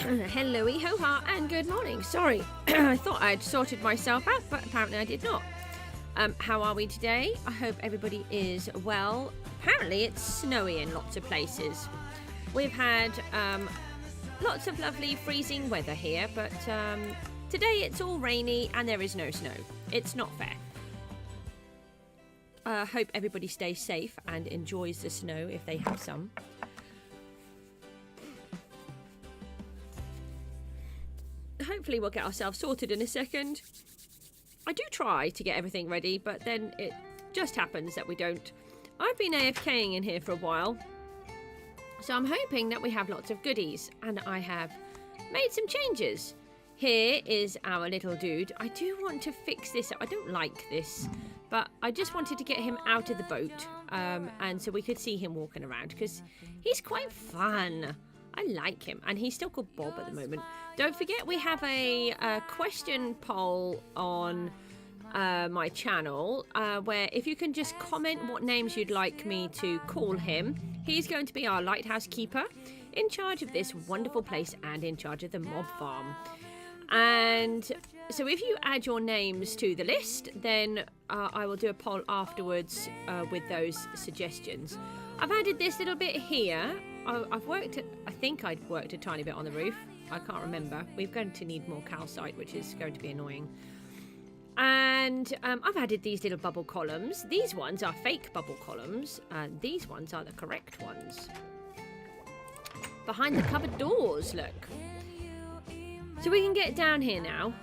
Hello-y ho-ha and good morning. Sorry, I thought I'd sorted myself out, but apparently I did not. How are we today? I hope everybody is well. Apparently it's snowy in lots of places. We've had lots of lovely freezing weather here, but today it's all rainy and there is no snow. It's not fair. Hope everybody stays safe and enjoys the snow if they have some. Hopefully we'll get ourselves sorted in a second. I do try to get everything ready, but then it just happens that we don't. I've been AFKing in here for a while, so I'm hoping that we have lots of goodies, and I have made some changes. Here is our little dude. I do want to fix this. I don't like this, but I just wanted to get him out of the boat, and so we could see him walking around, because he's quite fun. I like him, and he's still called Bob at the moment. Don't forget we have a question poll on my channel where if you can just comment what names you'd like me to call him. He's going to be our lighthouse keeper, in charge of this wonderful place and in charge of the mob farm. And so if you add your names to the list, then I will do a poll afterwards with those suggestions. I've added this little bit here. I think I'd worked a tiny bit on the roof. I can't remember. We're going to need more calcite, which is going to be annoying. And I've added these little bubble columns. These ones are fake bubble columns. And these ones are the correct ones. Behind the cupboard doors, look. So we can get down here now.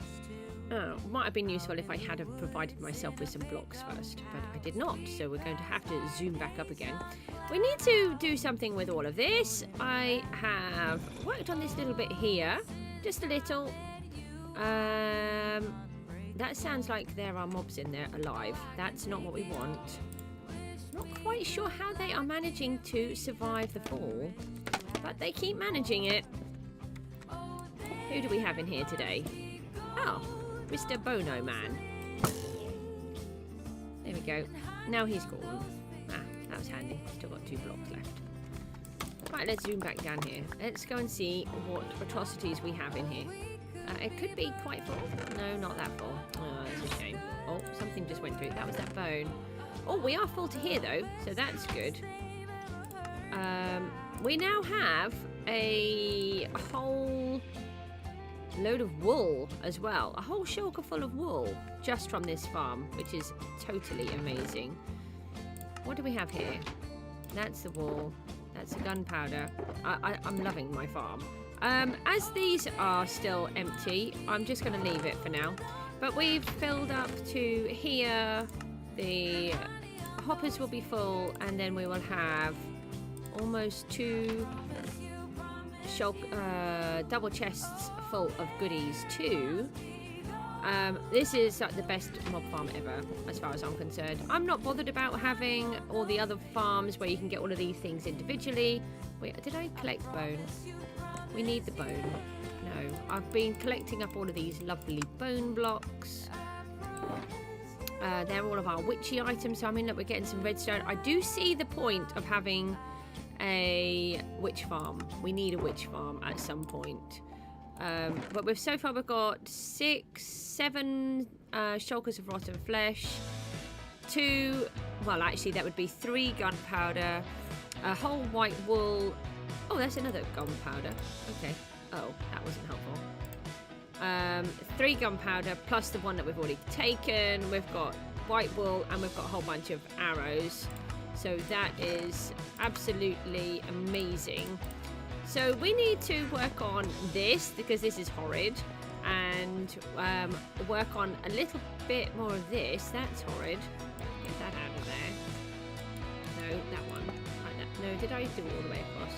Oh, might have been useful if I had have provided myself with some blocks first, but I did not, so we're going to have to zoom back up again. We need to do something with all of this. I have worked on this little bit here, just a little. That sounds like there are mobs in there alive. That's not what we want. Not quite sure how they are managing to survive the fall, but they keep managing it. Who do we have in here today? Oh, Mr. Bono Man. There we go. Now he's gone. Ah, that was handy. Still got 2 blocks left. Right, let's zoom back down here. Let's go and see what atrocities we have in here. It could be quite full. No, not that full. Oh, that's a shame. Oh, something just went through. That was that bone. Oh, we are full to here, though, so that's good. We now have a whole load of wool as well. A whole shulker full of wool just from this farm, which is totally amazing. What do we have here? That's the wool. That's the gunpowder. I'm loving my farm. As these are still empty, I'm just going to leave it for now. But we've filled up to here. The hoppers will be full, and then we will have almost 2 double chests full of goodies too. This is like the best mob farm ever as far as I'm concerned. I'm not bothered about having all the other farms where you can get all of these things individually. Wait, did I collect bone? We need the bone. No, I've been collecting up all of these lovely bone blocks. They're all of our witchy items, so I mean, look, we're getting some redstone. I do see the point of having a witch farm. We need a witch farm at some point. But so far we've got 7 shulkers of rotten flesh, 2, well actually that would be 3 gunpowder, a whole white wool. Oh, that's another gunpowder. Okay. Oh, that wasn't helpful. 3 gunpowder plus the one that we've already taken. We've got white wool and we've got a whole bunch of arrows. So that is absolutely amazing. So we need to work on this because this is horrid, and work on a little bit more of this. That's horrid. Get that out of there. No, that one. Like that. No, did I do it all the way across?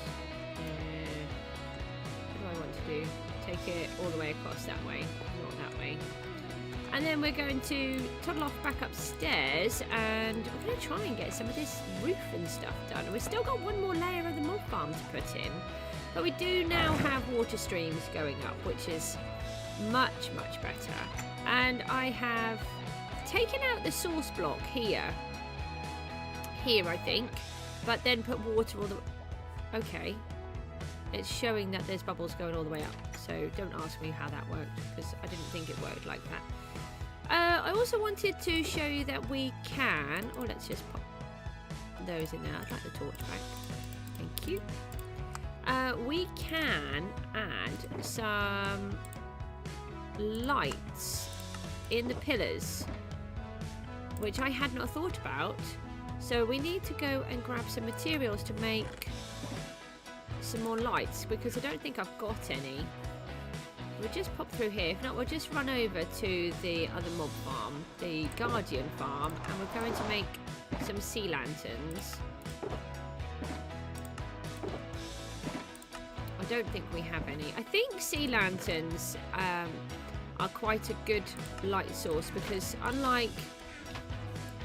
What do I want to do? Take it all the way across that way, not that way. And then we're going to toddle off back upstairs, and we're going to try and get some of this roof and stuff done. We've still got 1 more layer of the mob farm to put in, but we do now have water streams going up, which is much, much better. And I have taken out the source block here, I think, but then put water all the... Okay. It's showing that there's bubbles going all the way up. so don't ask me how that worked, because I didn't think it worked like that. I also wanted to show you that we can... Oh, let's just pop those in there. I'd like the torch back. Thank you. We can add some lights in the pillars, which I had not thought about. So we need to go and grab some materials to make some more lights, because I don't think I've got any. We'll just pop through here. If not, we'll just run over to the other mob farm, the Guardian farm, and we're going to make some sea lanterns. I don't think we have any. I think sea lanterns are quite a good light source, because unlike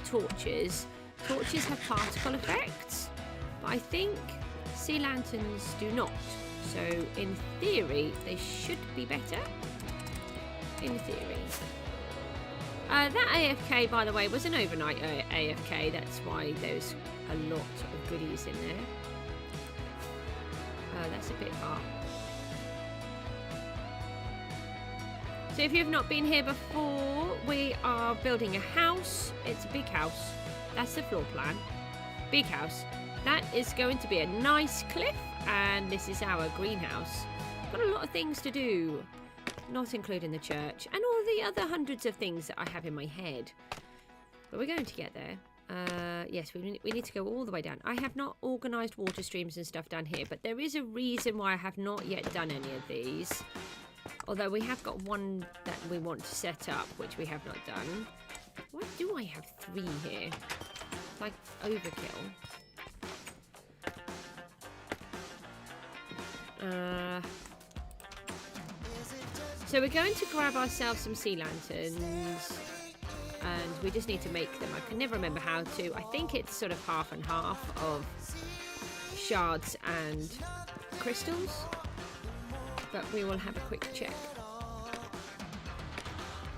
torches have particle effects, but I think sea lanterns do not. So in theory, they should be better. In theory. That AFK, by the way, was an overnight AFK. That's why there's a lot of goodies in there. That's a bit far. So if you've not been here before, we are building a house. It's a big house. That's the floor plan. Big house. That is going to be a nice cliff, and this is our greenhouse. Got a lot of things to do, not including the church and all the other hundreds of things that I have in my head. But we're going to get there. Yes, we need to go all the way down. I have not organised water streams and stuff down here, but there is a reason why I have not yet done any of these. Although we have got one that we want to set up, which we have not done. Why do I have 3 here? It's like overkill. So we're going to grab ourselves some sea lanterns, and we just need to make them. I can never remember how to. I think it's sort of half and half of shards and crystals, but we will have a quick check.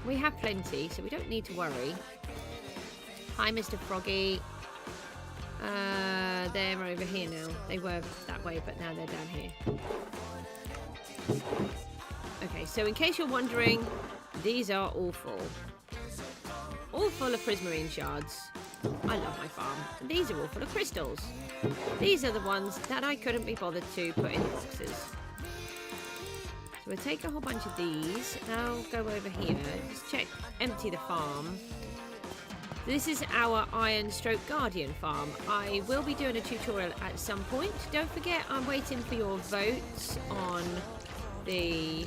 We have plenty, so we don't need to worry. Hi, Mr. Froggy. They're over here now. They were that way, but now they're down here. Okay, so in case you're wondering, these are all full. All full of prismarine shards. I love my farm. And these are all full of crystals. These are the ones that I couldn't be bothered to put in boxes. So we'll take a whole bunch of these. Now go over here. Just check, empty the farm. This is our Iron Stroke Guardian farm. I will be doing a tutorial at some point. Don't forget, I'm waiting for your votes on the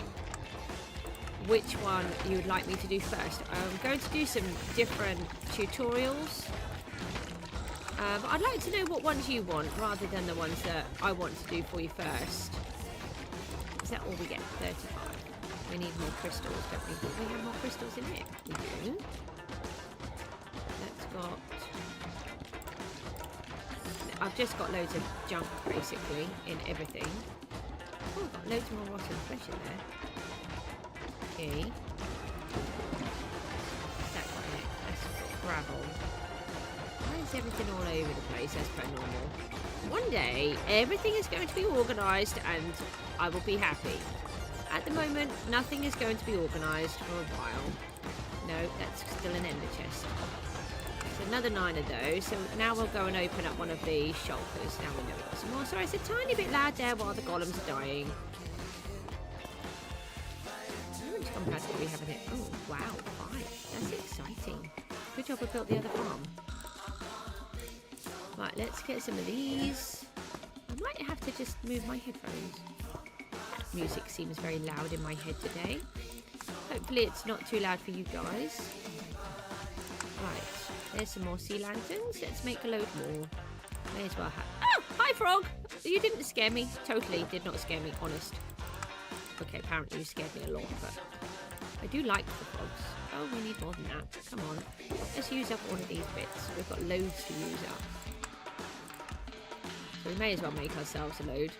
which one you would like me to do first. I'm going to do some different tutorials. But I'd like to know what ones you want rather than the ones that I want to do for you first. Is that all we get? 35. We need more crystals, don't we? Do we have more crystals in here? We do. I've just got loads of junk basically in everything. Oh, I've got loads more rotten flesh in there. Okay. That's got it. That's gravel. Why is everything all over the place as per normal? One day everything is going to be organised and I will be happy. At the moment, nothing is going to be organised for a while. No, that's still an ender chest. Another 9 of those, so now we'll go and open up one of the shulkers. Now we know we've got some more. Sorry, it's a tiny bit loud there while the golems are dying. How much compost do we have in it? Oh, wow, 5. That's exciting. Good job we built the other farm. Right, let's get some of these. I might have to just move my headphones. That music seems very loud in my head today. Hopefully it's not too loud for you guys. Right. There's some more sea lanterns. Let's make a load more. May as well have... Oh! Hi, frog! You didn't scare me. Totally did not scare me, honest. Okay, apparently you scared me a lot, but... I do like the frogs. Oh, we need more than that. Come on. Let's use up one of these bits. We've got loads to use up. So we may as well make ourselves a load.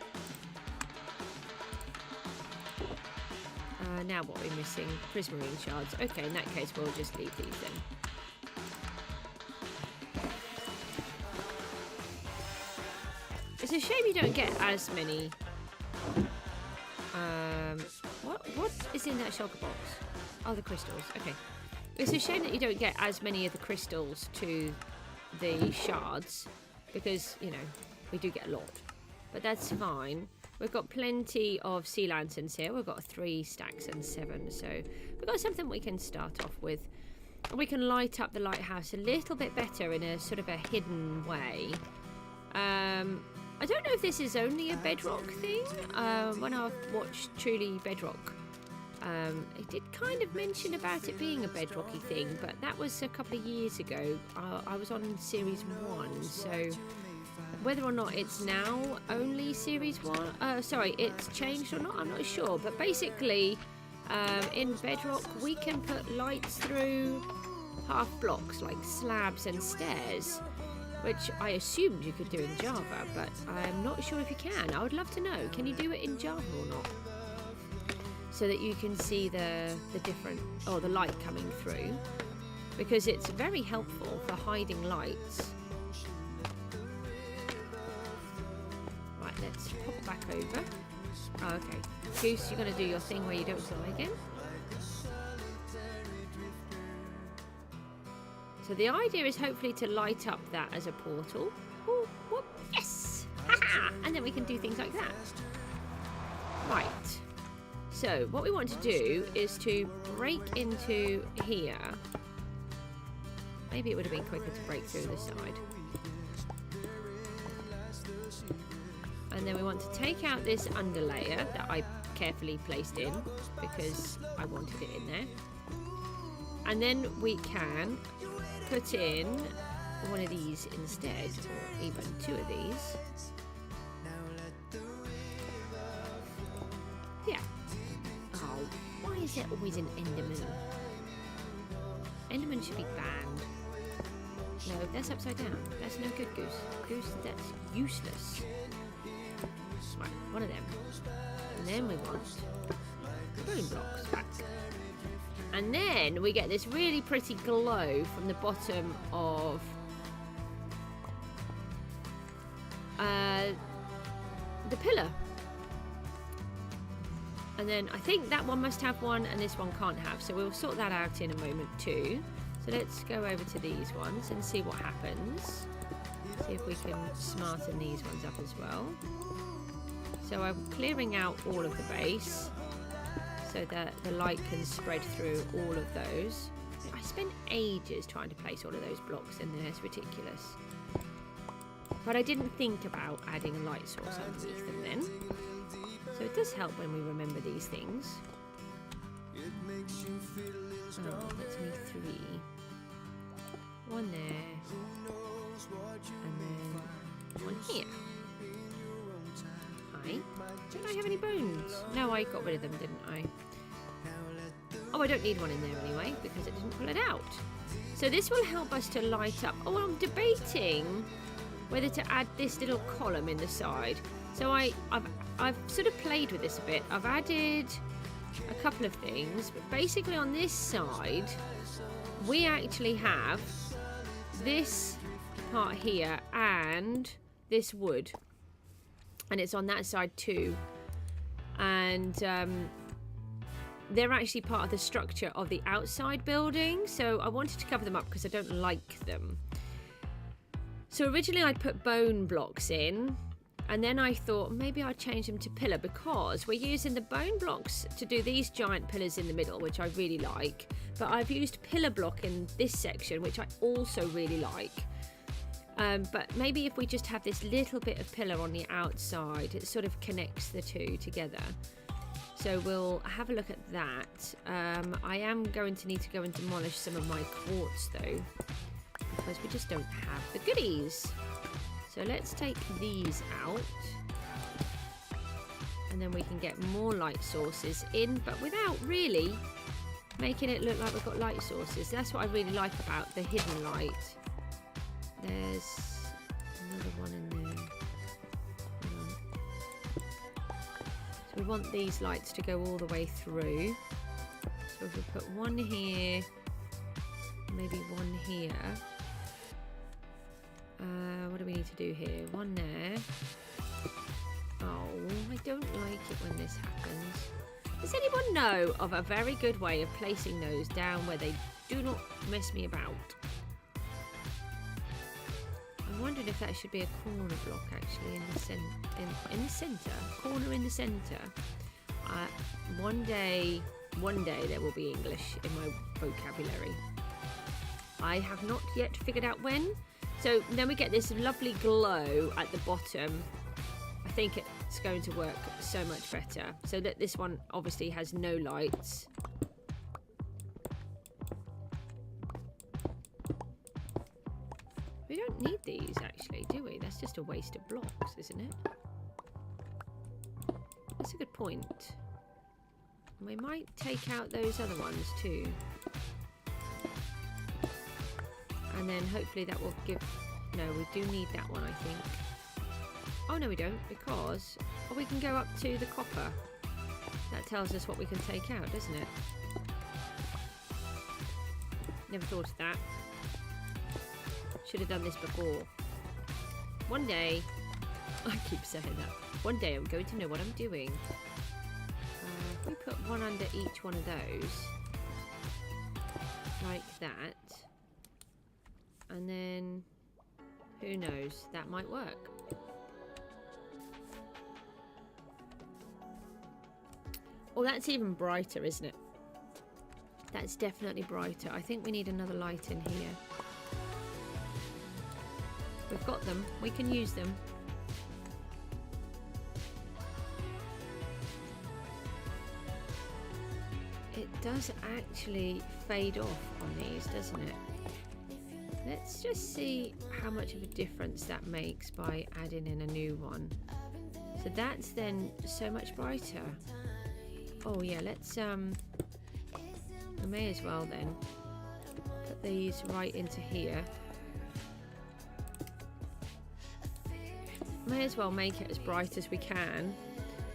Now what we're missing? Prismarine shards. Okay, in that case, we'll just leave these then. It's a shame you don't get as many. What? What is in that shulker box? Oh, the crystals. Okay. It's a shame that you don't get as many of the crystals to the shards, because, you know, we do get a lot. But that's fine. We've got plenty of sea lanterns here. We've got 3 stacks and 7, so we've got something we can start off with. And we can light up the lighthouse a little bit better in a sort of a hidden way. I don't know if this is only a Bedrock thing. When I've watched Truly Bedrock, it did kind of mention about it being a Bedrocky thing, but that was a couple of years ago. I was on Series 1, so whether or not it's now only Series 1, sorry, it's changed or not, I'm not sure. But basically, in Bedrock, we can put lights through half blocks, like slabs and stairs, which I assumed you could do in Java, but I'm not sure if you can. I would love to know. Can you do it in Java or not? So that you can see the different, or the light coming through, because it's very helpful for hiding lights. Right, let's pop back over. Oh, okay. Goose, you're going to do your thing where you don't fly again. So the idea is hopefully to light up that as a portal. Ooh, whoop, yes! Ha-ha! And then we can do things like that. Right. So what we want to do is to break into here. Maybe it would have been quicker to break through the side. And then we want to take out this underlayer that I carefully placed in because I wanted it in there. And then we can put in one of these instead, or even 2 of these. Yeah. Oh, why is there always an Enderman? Enderman should be banned. No, that's upside down. That's no good, Goose. Goose, that's useless. Right, one of them. And then we want bone blocks back. And then we get this really pretty glow from the bottom of the pillar. And then I think that one must have one and this one can't have. So we'll sort that out in a moment too. So let's go over to these ones and see what happens. See if we can smarten these ones up as well. So I'm clearing out all of the base so that the light can spread through all of those. I spent ages trying to place all of those blocks in there. It's ridiculous. But I didn't think about adding a light source underneath them then. So it does help when we remember these things. Oh, that's me 3. One there. And then one here. Hi. Did I have any bones? No, I got rid of them, didn't I? Oh, I don't need one in there anyway, because it didn't pull it out. So this will help us to light up. Oh, I'm debating whether to add this little column in the side. So I've sort of played with this a bit. I've added a couple of things, but basically on this side, we actually have this part here and this wood. And it's on that side too. And they're actually part of the structure of the outside building. So I wanted to cover them up because I don't like them. So originally I'd put bone blocks in. And then I thought maybe I'd change them to pillar because we're using the bone blocks to do these giant pillars in the middle, which I really like. But I've used pillar block in this section, which I also really like. But maybe if we just have this little bit of pillar on the outside, it sort of connects the two together. So we'll have a look at that. I am going to need to go and demolish some of my quartz though, because we just don't have the goodies. So let's take these out. And then we can get more light sources in, but without really making it look like we've got light sources. That's what I really like about the hidden light. There's another one in there. So we want these lights to go all the way through. So if we put one here, maybe one here. What do we need to do here? One there. Oh, I don't like it when this happens. Does anyone know of a very good way of placing those down where they do not mess me about? I'm wondering if that should be a corner block actually in the centre. Corner in the centre. One day there will be English in my vocabulary. I have not yet figured out when. So then we get this lovely glow at the bottom. I think it's going to work so much better. So that this one obviously has no lights. We don't need these actually, do we? That's just a waste of blocks, isn't it? That's a good point. We might take out those other ones too. And then hopefully that will give... No, we do need that one, I think. Oh, no, we don't, because... Oh, we can go up to the copper. That tells us what we can take out, doesn't it? Never thought of that. Should have done this before. One day... I keep saying that. One day I'm going to know what I'm doing. If we put one under each one of those. Like that. And then, who knows, that might work. Oh, that's even brighter, isn't it? That's definitely brighter. I think we need another light in here. We've got them. We can use them. It does actually fade off on these, doesn't it? Let's just see how much of a difference that makes by adding in a new one. So that's then so much brighter. Oh yeah, let's we may as well then put these right into here. May as well make it as bright as we can.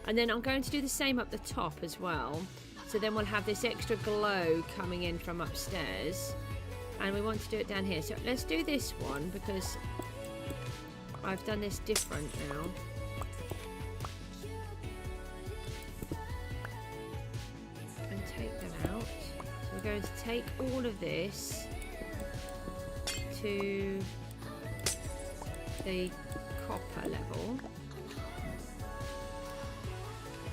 And then I'm going to do the same up the top as well. So then we'll have this extra glow coming in from upstairs. And we want to do it down here. So let's do this one because I've done this different now. And take that out. So we're going to take all of this to the copper level.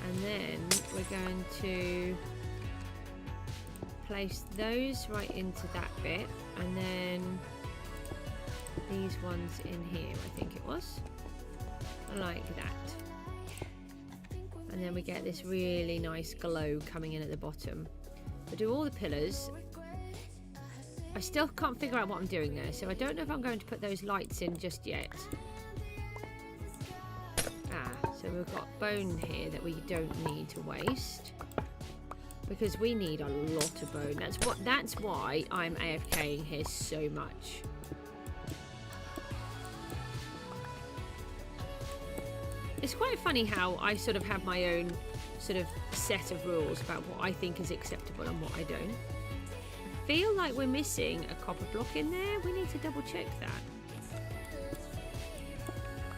And then we're going to place those right into that bit, and then these ones in here, I think it was, like that. And then we get this really nice glow coming in at the bottom. I do all the pillars. I still can't figure out what I'm doing there, so I don't know if I'm going to put those lights in just yet. So we've got bone here that we don't need to waste. Because we need a lot of bone. That's why I'm AFKing here so much. It's quite funny how I sort of have my own sort of set of rules about what I think is acceptable and what I don't. I feel like we're missing a copper block in there. We need to double check that.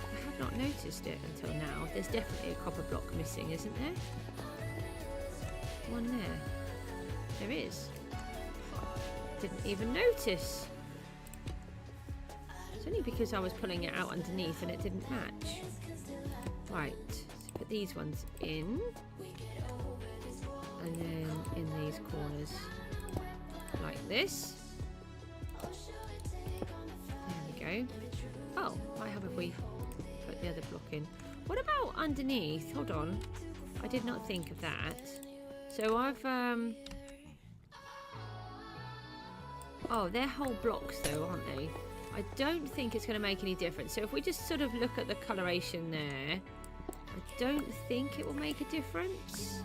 I have not noticed it until now. There's definitely a copper block missing, isn't there? One there. There is. Didn't even notice. It's only because I was pulling it out underneath and it didn't match. Right, so put these ones in. And then in these corners. Like this. There we go. Oh, why haven't we put the other block in? What about underneath? Hold on. I did not think of that. So I've, oh, they're whole blocks though, aren't they? I don't think it's going to make any difference. So if we just sort of look at the coloration there, I don't think it will make a difference.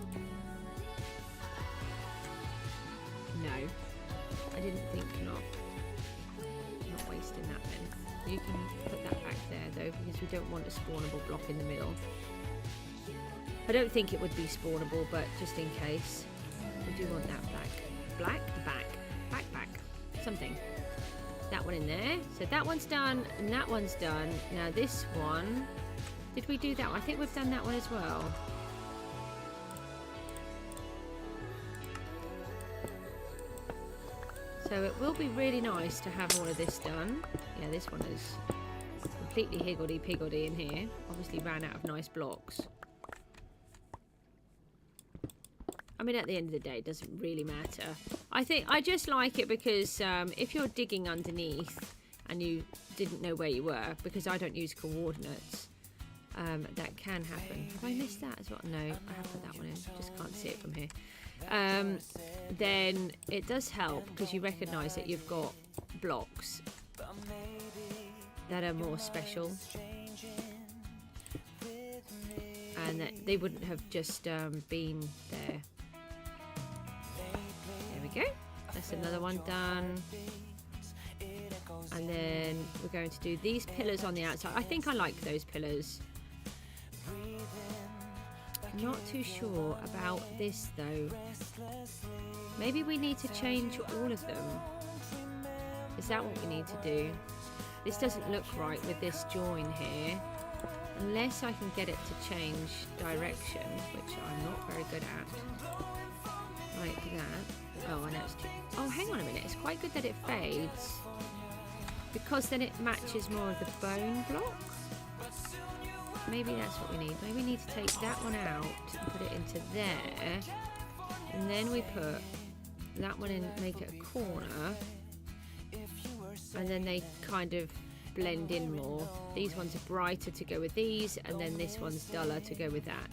No, I didn't think not. Not wasting that then. You can put that back there though, because we don't want a spawnable block in the middle. I don't think it would be spawnable, but just in case. We do want that back, something. That one in there. So that one's done, and that one's done. Now this one, did we do that one? I think we've done that one as well. So it will be really nice to have all of this done. Yeah, this one is completely higgledy-piggledy in here. Obviously ran out of nice blocks. I mean, at the end of the day, it doesn't really matter. I just like it because if you're digging underneath and you didn't know where you were, because I don't use coordinates, that can happen. Have I missed that as well? No, I have put that one in. Just can't see it from here. Then it does help because you recognise that you've got blocks that are more special, and that they wouldn't have just been there. There we go. That's another one done. And then we're going to do these pillars on the outside. I think I like those pillars. Not too sure about this though. Maybe we need to change all of them. Is that what we need to do? This doesn't look right with this join here. Unless I can get it to change direction, which I'm not very good at. Like that. Oh, I know it's too... Oh, hang on a minute. It's quite good that it fades, because then it matches more of the bone block. Maybe that's what we need. Maybe we need to take that one out and put it into there. And then we put that one in, make it a corner. And then they kind of blend in more. These ones are brighter to go with these, and then this one's duller to go with that.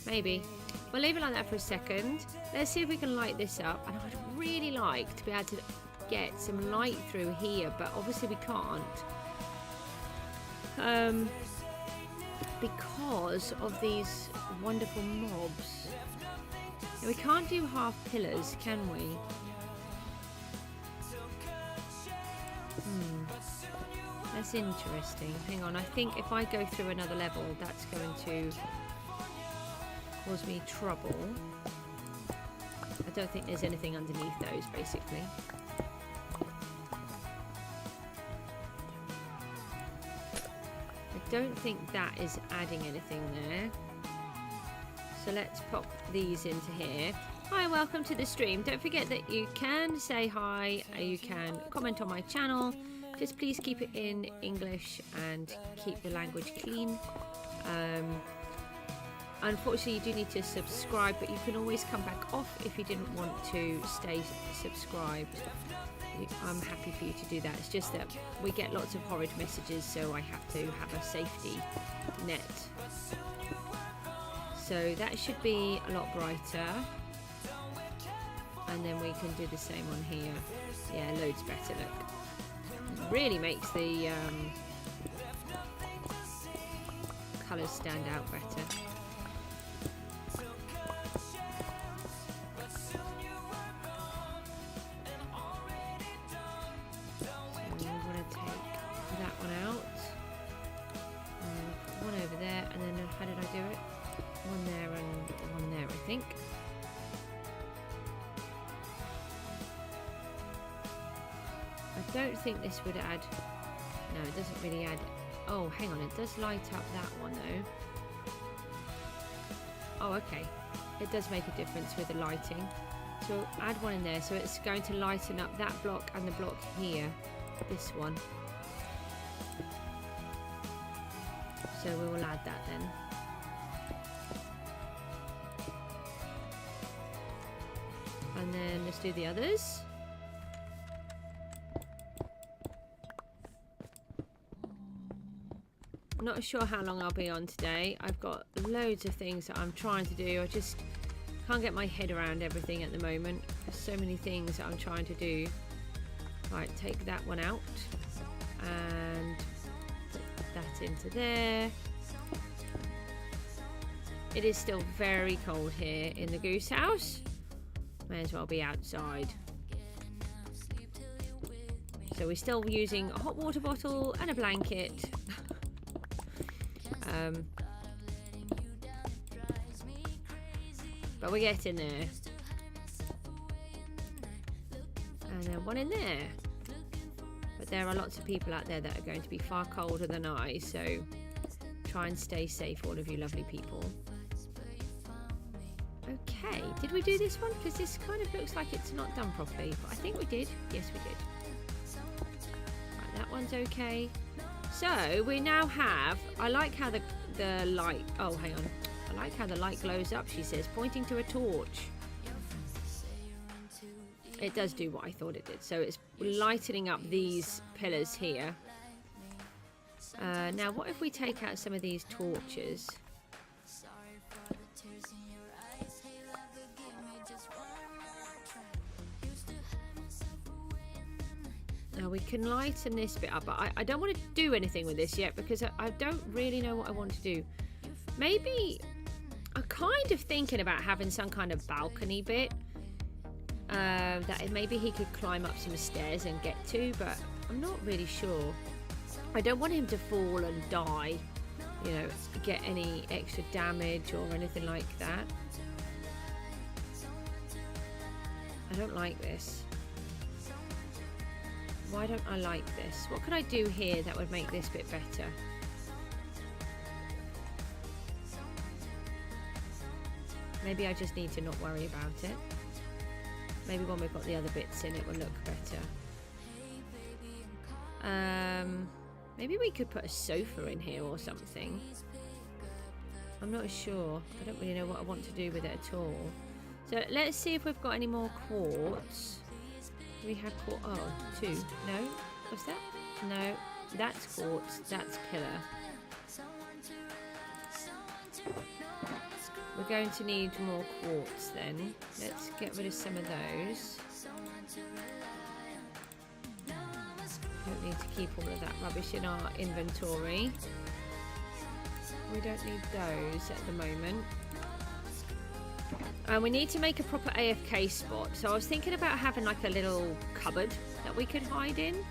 Maybe. We'll leave it like that for a second. Let's see if we can light this up. And I'd really like to be able to get some light through here, but obviously we can't. Because of these wonderful mobs. Now, we can't do half pillars, can we? That's interesting. Hang on, I think if I go through another level, that's going to cause me trouble. I don't think there's anything underneath those, basically. I don't think that is adding anything there. So let's pop these into here. Hi, welcome to the stream. Don't forget that you can say hi, you can comment on my channel. Just please keep it in English and keep the language clean. Unfortunately, you do need to subscribe, but you can always come back off if you didn't want to stay subscribed. I'm happy for you to do that. It's just that we get lots of horrid messages, so I have to have a safety net. So that should be a lot brighter. And then we can do the same on here. Yeah, loads better, look. It really makes the colours stand out better. I don't think this would add... No, it doesn't really add... Oh, hang on, it does light up that one though. Oh, okay. It does make a difference with the lighting. So add one in there, so it's going to lighten up that block and the block here. This one. So we will add that then. And then let's do the others. Not sure how long I'll be on today. I've got loads of things that I'm trying to do. I just can't get my head around everything at the moment. There's so many things that I'm trying to do. Right, take that one out and put that into there. It is still very cold here in the goose house. May as well be outside. So we're still using a hot water bottle and a blanket. But we're getting there. And then one in there. But there are lots of people out there that are going to be far colder than I, so try and stay safe, all of you lovely people. Okay. Okay, did we do this one? Because this kind of looks like it's not done properly, but I think we did. Yes, we did. Right, that one's okay. So we now have, I like how the light, oh hang on, I like how the light glows up, she says, pointing to a torch. It does do what I thought it did, so it's lightening up these pillars here. Now what if we take out some of these torches? Now we can lighten this bit up, but I don't want to do anything with this yet because I don't really know what I want to do. Maybe I'm kind of thinking about having some kind of balcony bit that maybe he could climb up some stairs and get to, but I'm not really sure. I don't want him to fall and die, you know, get any extra damage or anything like that. I don't like this. Why don't I like this? What could I do here that would make this bit better? Maybe I just need to not worry about it. Maybe when we've got the other bits in, it will look better. Maybe we could put a sofa in here or something. I'm not sure. I don't really know what I want to do with it at all. So let's see if we've got any more quartz. We have quartz. Oh, 2. No? What's that? No. That's quartz. That's pillar. We're going to need more quartz then. Let's get rid of some of those. Don't need to keep all of that rubbish in our inventory. We don't need those at the moment. We need to make a proper AFK spot. So I was thinking about having like a little cupboard that we could hide in.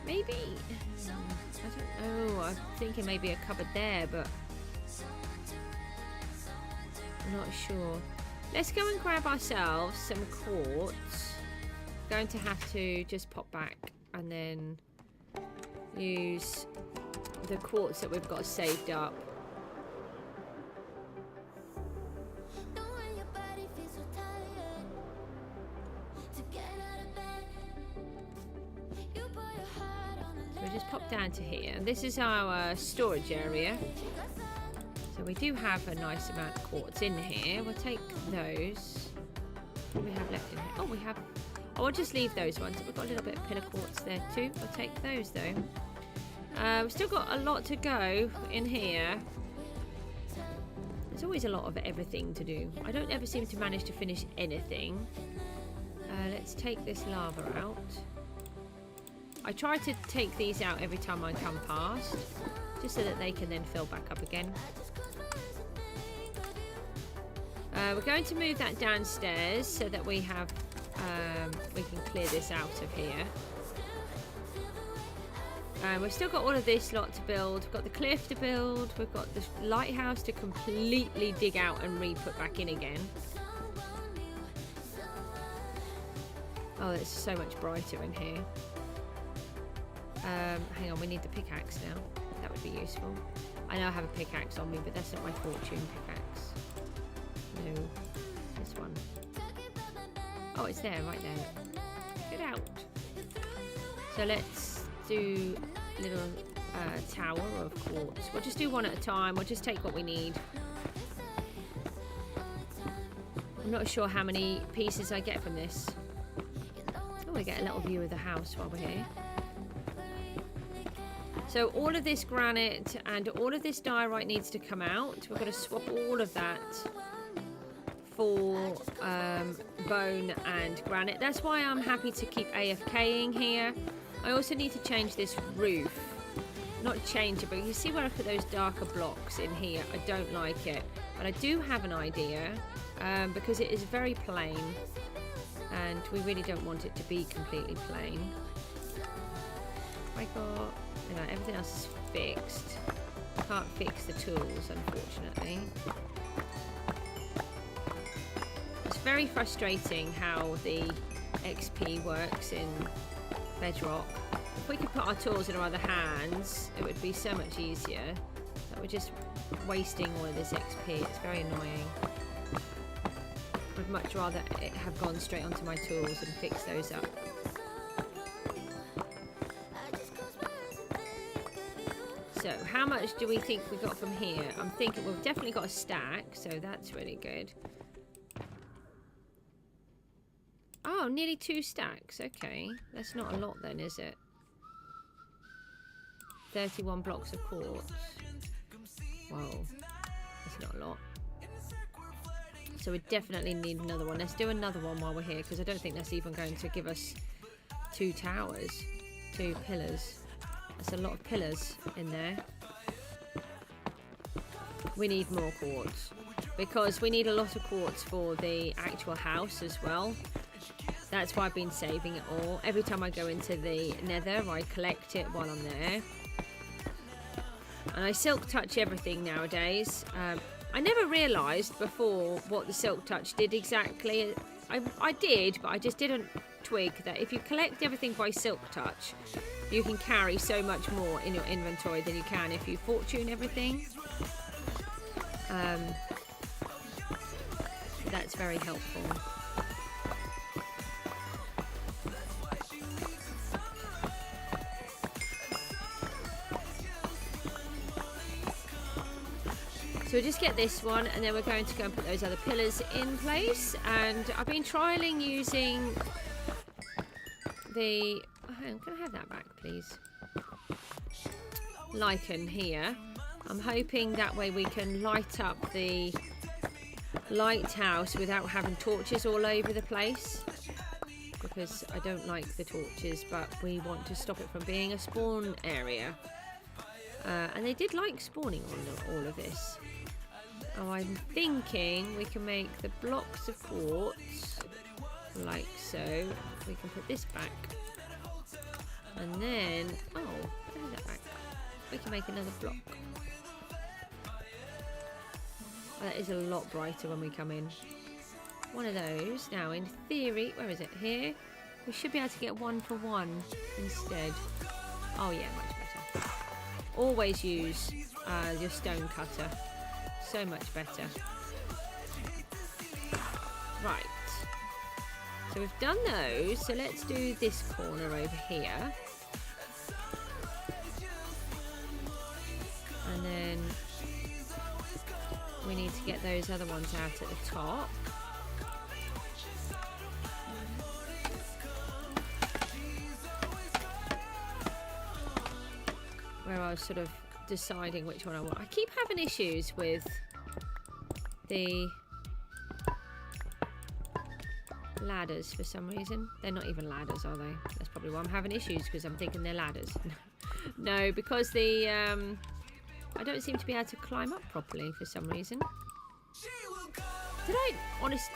Maybe, I don't know, I'm thinking maybe a cupboard there, but I'm not sure. Let's go and grab ourselves some quartz. Going to have to just pop back and then use the quartz that we've got saved up. Just pop down to here, and this is our storage area. So we do have a nice amount of quartz in here. We'll take those. What do we have left in here? Oh, we have. Oh, I'll just leave those ones. We've got a little bit of pillar quartz there too. We'll take those though. We've still got a lot to go in here. There's always a lot of everything to do. I don't ever seem to manage to finish anything. Let's take this lava out. I try to take these out every time I come past, just so that they can then fill back up again. We're going to move that downstairs so that we have, we can clear this out of here. We've still got all of this lot to build. We've got the cliff to build. We've got the lighthouse to completely dig out and re-put back in again. Oh, it's so much brighter in here. Hang on, we need the pickaxe now. That would be useful. I know I have a pickaxe on me, but that's not my fortune pickaxe. No, this one. Oh, it's there, right there. Get out. So let's do a little tower of quartz. We'll just do one at a time. We'll just take what we need. I'm not sure how many pieces I get from this. Oh, we get a little view of the house while we're here. So all of this granite and all of this diorite needs to come out. We're going to swap all of that for bone and granite. That's why I'm happy to keep AFKing here. I also need to change this roof. Not change it, but you see where I put those darker blocks in here. I don't like it. But I do have an idea because it is very plain. And we really don't want it to be completely plain. I got... You know, everything else is fixed. Can't fix the tools, unfortunately. It's very frustrating how the XP works in Bedrock. If we could put our tools in our other hands, it would be so much easier. So we just wasting all of this XP. It's very annoying. I'd much rather it have gone straight onto my tools and fix those up. So, how much do we think we got from here? I'm thinking we've definitely got a stack, so that's really good. Oh, nearly 2 stacks. Okay, that's not a lot then, is it? 31 blocks of quartz. Whoa, that's not a lot. So we definitely need another one. Let's do another one while we're here, because I don't think that's even going to give us 2 towers, 2 pillars. That's a lot of pillars in there. We need more quartz, because we need a lot of quartz for the actual house as well. That's why I've been saving it all. Every time I go into the nether, I collect it while I'm there. And I silk touch everything nowadays. I never realised before what the silk touch did exactly. I did, but I just didn't twig that if you collect everything by silk touch, you can carry so much more in your inventory than you can if you fortune everything. That's very helpful. So we'll just get this one, and then we're going to go and put those other pillars in place. And I've been trialling using the... Oh, hang on, can I have that back, please? Lichen here. I'm hoping that way we can light up the lighthouse without having torches all over the place. Because I don't like the torches, but we want to stop it from being a spawn area. And they did like spawning on all of this. Oh, I'm thinking we can make the blocks of quartz like so. We can put this back. And then, oh, put that back. We can make another block. Oh, that is a lot brighter when we come in. One of those. Now, in theory, where is it? Here. We should be able to get 1 for 1 instead. Oh, yeah, much better. Always use your stone cutter. So much better. Right. So we've done those. So let's do this corner over here. And then we need to get those other ones out at the top. Where I was sort of deciding which one I want. I keep having issues with the ladders for some reason. They're not even ladders, are they? That's probably why I'm having issues, because I'm thinking they're ladders. No, because the I don't seem to be able to climb up properly for some reason. Did I honestly?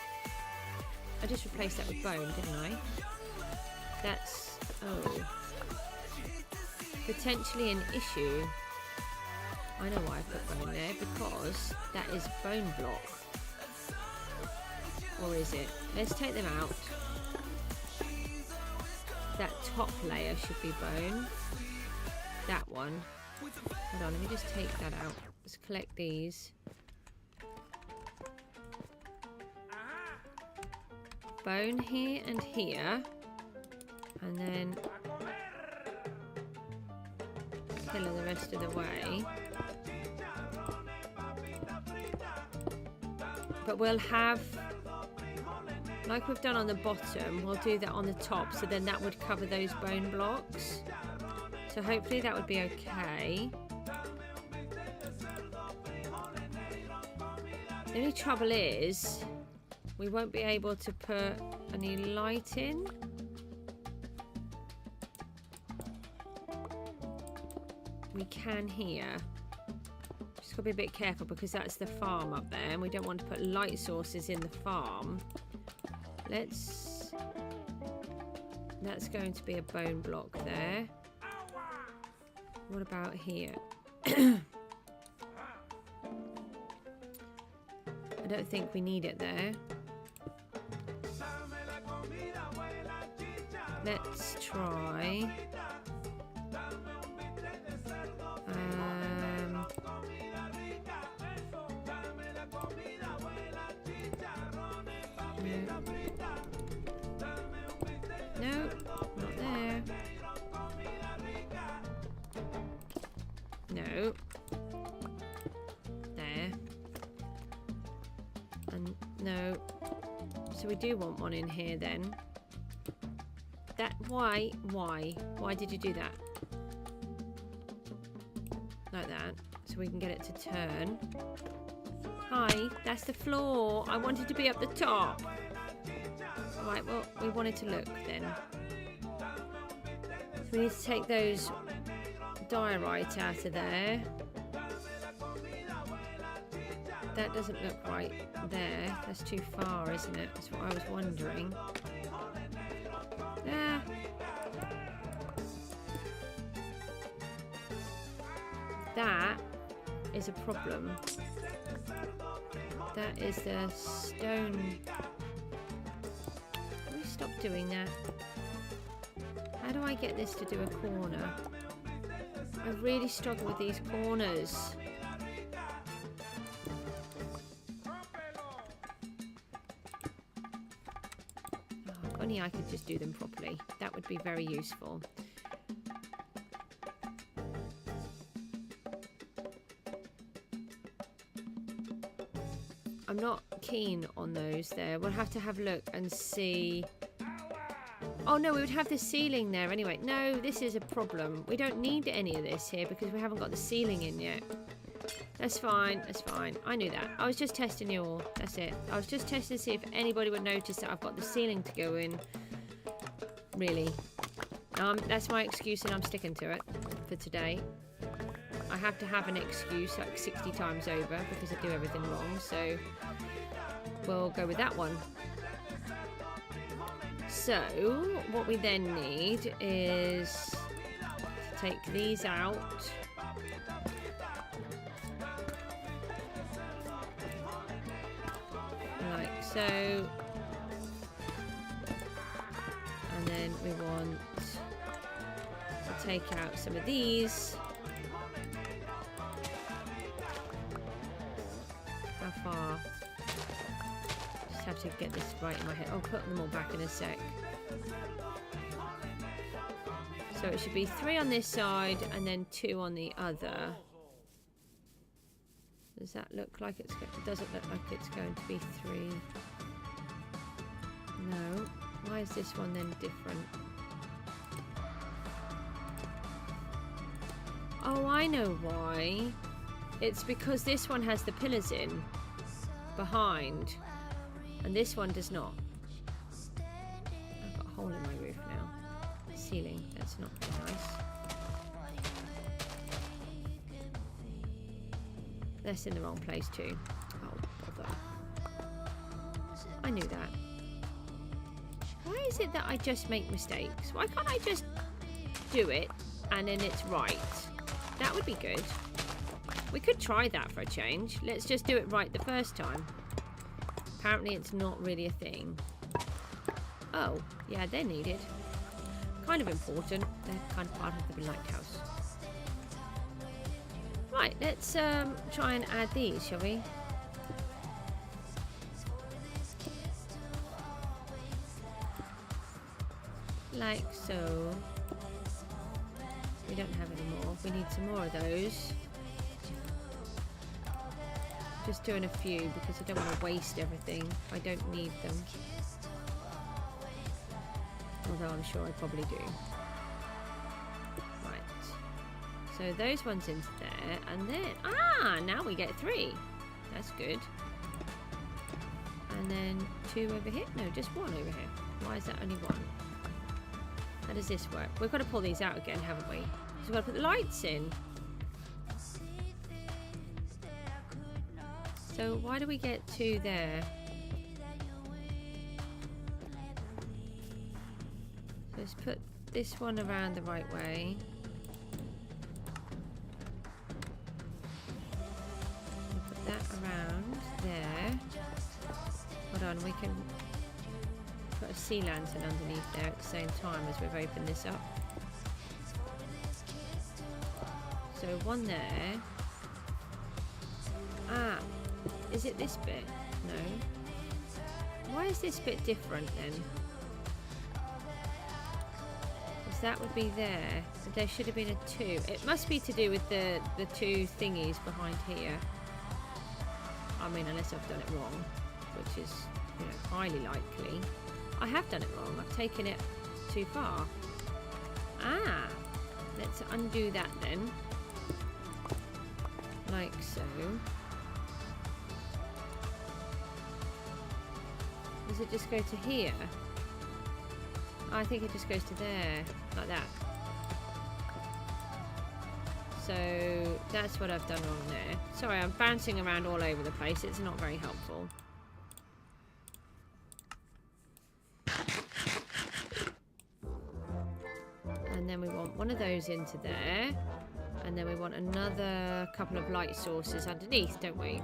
I just replaced that with bone, didn't I? That's potentially an issue. I know why I put bone there, because that is bone block. Or is it? Let's take them out. That top layer should be bone. That one. Hold on, let me just take that out. Let's collect these. Bone here and here. And then pillar the rest of the way. But we'll have, like we've done on the bottom, we'll do that on the top, so then that would cover those bone blocks. So hopefully that would be okay. The only trouble is we won't be able to put any light in. We can here. Just got to be a bit careful, because that's the farm up there, and we don't want to put light sources in the farm. That's going to be a bone block there. What about here? I don't think we need it there. Let's try. No, not there. No. There. And no. So we do want one in here then. That, why? Why did you do that? Like that. So we can get it to turn. Hi, that's the floor. I wanted to be up the top. Right, well, we wanted to look then. So we need to take those diorite out of there. That doesn't look right there. That's too far, isn't it? That's what I was wondering. Ah. That is a problem. That is the stone. Can we stop doing that? How do I get this to do a corner? I really struggle with these corners. Oh, if only I could just do them properly. That would be very useful. I'm not keen on those there. We'll have to have a look and see. Oh no, we would have the ceiling there anyway. No, this is a problem. We don't need any of this here because we haven't got the ceiling in yet. That's fine, that's fine. I knew that. I was just testing you all. That's it. I was just testing to see if anybody would notice that I've got the ceiling to go in. Really. That's my excuse and I'm sticking to it for today. I have to have an excuse like 60 times over because I do everything wrong, so we'll go with that one. So what we then need is to take these out. Like so. And then we want to take out some of these. How far? Just have to get this right in my head. I'll put them all back in a sec. So it should be 3 on this side and then 2 on the other. Does that look like it's... It doesn't look like it's going to be 3. No. Why is this one then different? Oh, I know why. It's because this one has the pillars in behind and this one does not. I've got a hole in my roof now. Ceiling, that's not very nice. That's in the wrong place too. Oh, bother. I knew that. Why is it that I just make mistakes? Why can't I just do it and then it's right? That would be good. We could try that for a change. Let's just do it right the first time. Apparently it's not really a thing. Oh, yeah, they're needed. Kind of important. They're kind of part of the Lighthouse. Right, let's try and add these, shall we? Like so. We don't have any more. We need some more of those. Just doing a few because I don't want to waste everything. I don't need them. Although I'm sure I probably do. Right. So those ones into there and then... now we get 3. That's good. And then 2 over here? No, just 1 over here. Why is that only 1? How does this work? We've got to pull these out again, haven't we? So we've got to put the lights in. So why do we get 2 there? So let's put this one around the right way. Put that around there. Hold on, we can put a sea lantern underneath there at the same time as we've opened this up. So 1 there. Is it this bit? No. Why is this bit different then? Because that would be there. But there should have been a 2. It must be to do with the 2 thingies behind here. I mean, unless I've done it wrong, which is, you know, highly likely. I have done it wrong. I've taken it too far. Ah, let's undo that then. Like so. Does it just go to here? I think it just goes to there, like that. So that's what I've done wrong there. Sorry, I'm bouncing around all over the place. It's not very helpful. And then we want one of those into there. And then we want another couple of light sources underneath, don't we?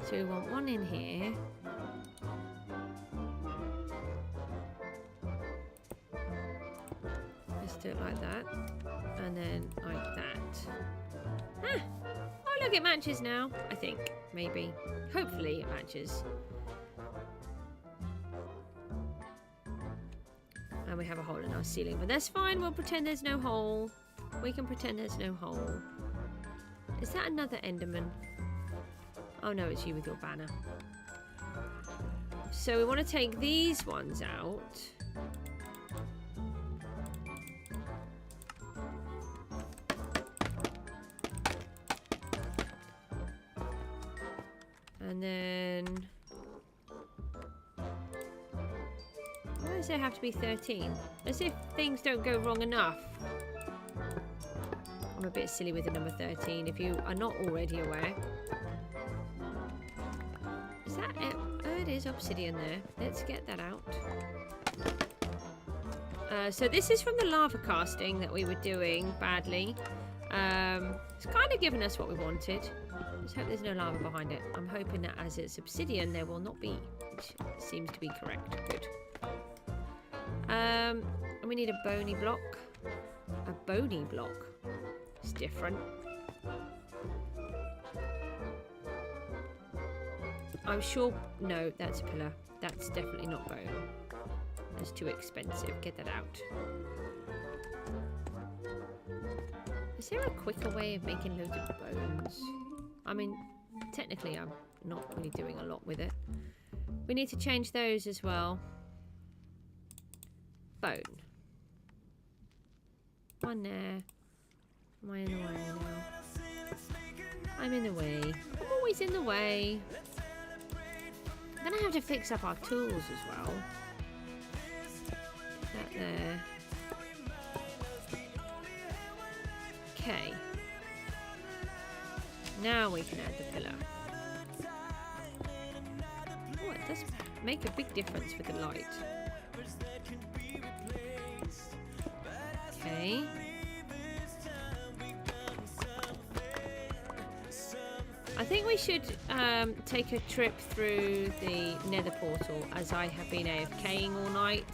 So we want one in here. Let's do it like that. And then like that. Ah! Oh look, it matches now. I think. Maybe. Hopefully it matches. And we have a hole in our ceiling. But that's fine. We'll pretend there's no hole. We can pretend there's no hole. Is that another Enderman? Oh no, it's you with your banner. So we want to take these ones out. And then... why does there have to be 13? As if things don't go wrong enough. I'm a bit silly with the number 13, if you are not already aware. Is that it? Oh, it is obsidian there. Let's get that out. So this is from the lava casting that we were doing badly. It's kind of given us what we wanted. Let's hope there's no lava behind it. I'm hoping that as it's obsidian, there will not be, which seems to be correct. Good. And we need a bony block. A bony block. It's different. I'm sure... no, that's a pillar. That's definitely not bone. That's too expensive. Get that out. Is there a quicker way of making loads of bones? I mean, technically I'm not really doing a lot with it. We need to change those as well. Bone. One there. Am I in the way now? I'm in the way. I'm always in the way. I'm gonna have to fix up our tools as well. That there. Okay. Now we can add the pillar. Oh, it does make a big difference with the light. Okay. I think we should take a trip through the nether portal, as I have been AFKing all night.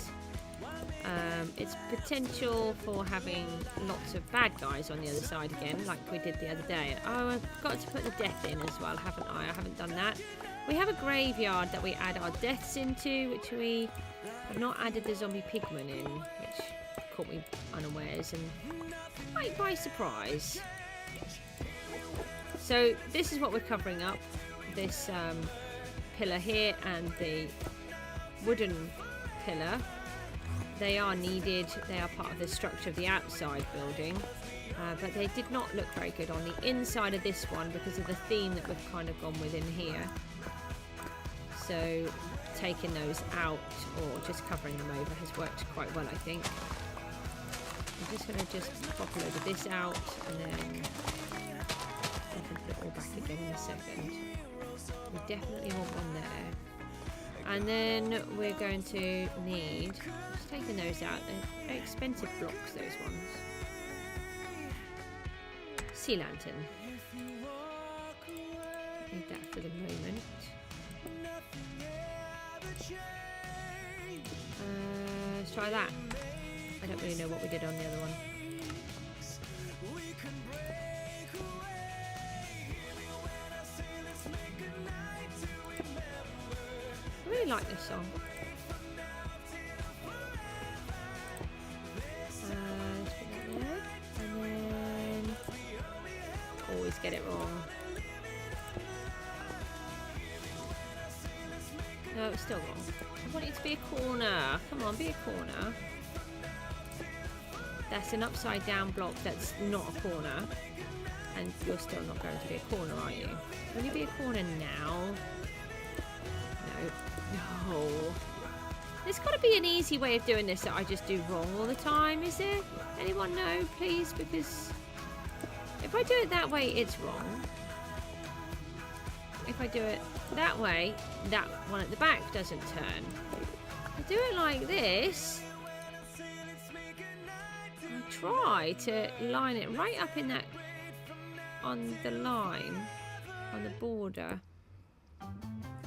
It's potential for having lots of bad guys on the other side again, like we did the other day. Oh, I've got to put the death in as well, haven't I? I haven't done that. We have a graveyard that we add our deaths into, which we have not added the zombie pigman in, which caught me unawares and quite by surprise. So this is what we're covering up. This pillar here and the wooden pillar. They are needed. They are part of the structure of the outside building. But they did not look very good on the inside of this one because of the theme that we've kind of gone with in here. So taking those out or just covering them over has worked quite well, I think. I'm just going to pop a load of this out and then I can put it all back again in a second. We definitely want one there. And then we're going to need, just taking those out, they're very expensive blocks, those ones. Sea lantern. Need that for the moment. Let's try that. I don't really know what we did on the other one. really like this song. Let's put that there. And then... always get it wrong. No, it's still wrong. I want it to be a corner. Come on, be a corner. That's an upside down block that's not a corner. And you're still not going to be a corner, are you? Will you be a corner now? No. No. There's got to be an easy way of doing this that I just do wrong all the time, is there? Anyone know, please? Because if I do it that way, it's wrong. If I do it that way, that one at the back doesn't turn. I do it like this. I try to line it right up in that, on the line, on the border.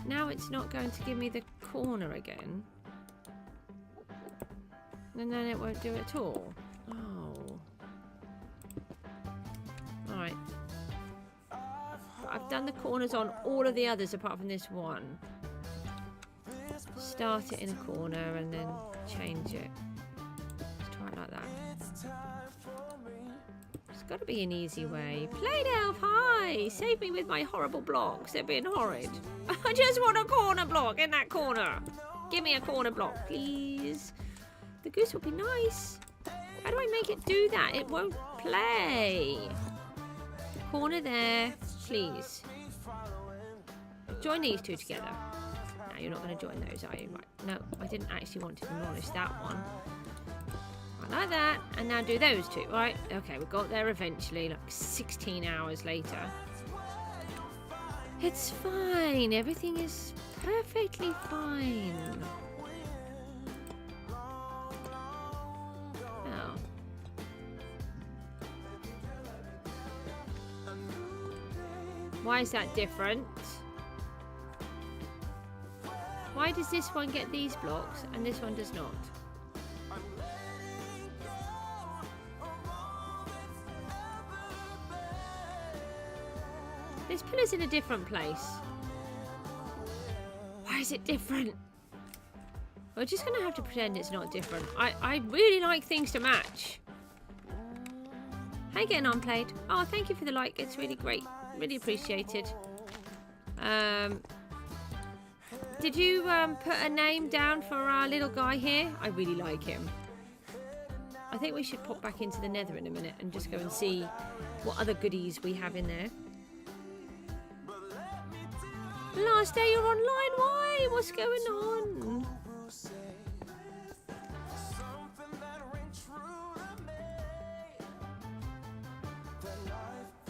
Now it's not going to give me the corner again. And then it won't do it at all. Oh. Alright. I've done the corners on all of the others apart from this one. Start it in a corner and then change it. Let's try it like that. There's got to be an easy way. Plaid Elf, hi! Save me with my horrible blocks. They're being horrid. I just want a corner block in that corner. Give me a corner block, please. The goose will be nice. How do I make it do that? It won't play. Corner there, please. Join these two together. No, you're not going to join those, are you? Right. No, I didn't actually want to demolish that one. Like that, and now do those two, right? Okay, we got there eventually, like 16 hours later. It's fine. Everything is perfectly fine. Oh. Why is that different? Why does this one get these blocks and this one does not? This pillar's in a different place. Why is it different? We're just going to have to pretend it's not different. I really like things to match. How you getting on, Played? Oh, thank you for the like. It's really great. Really appreciated. Did you put a name down for our little guy here? I really like him. I think we should pop back into the nether in a minute and just go and see what other goodies we have in there. Last day you're online, why? What's going on?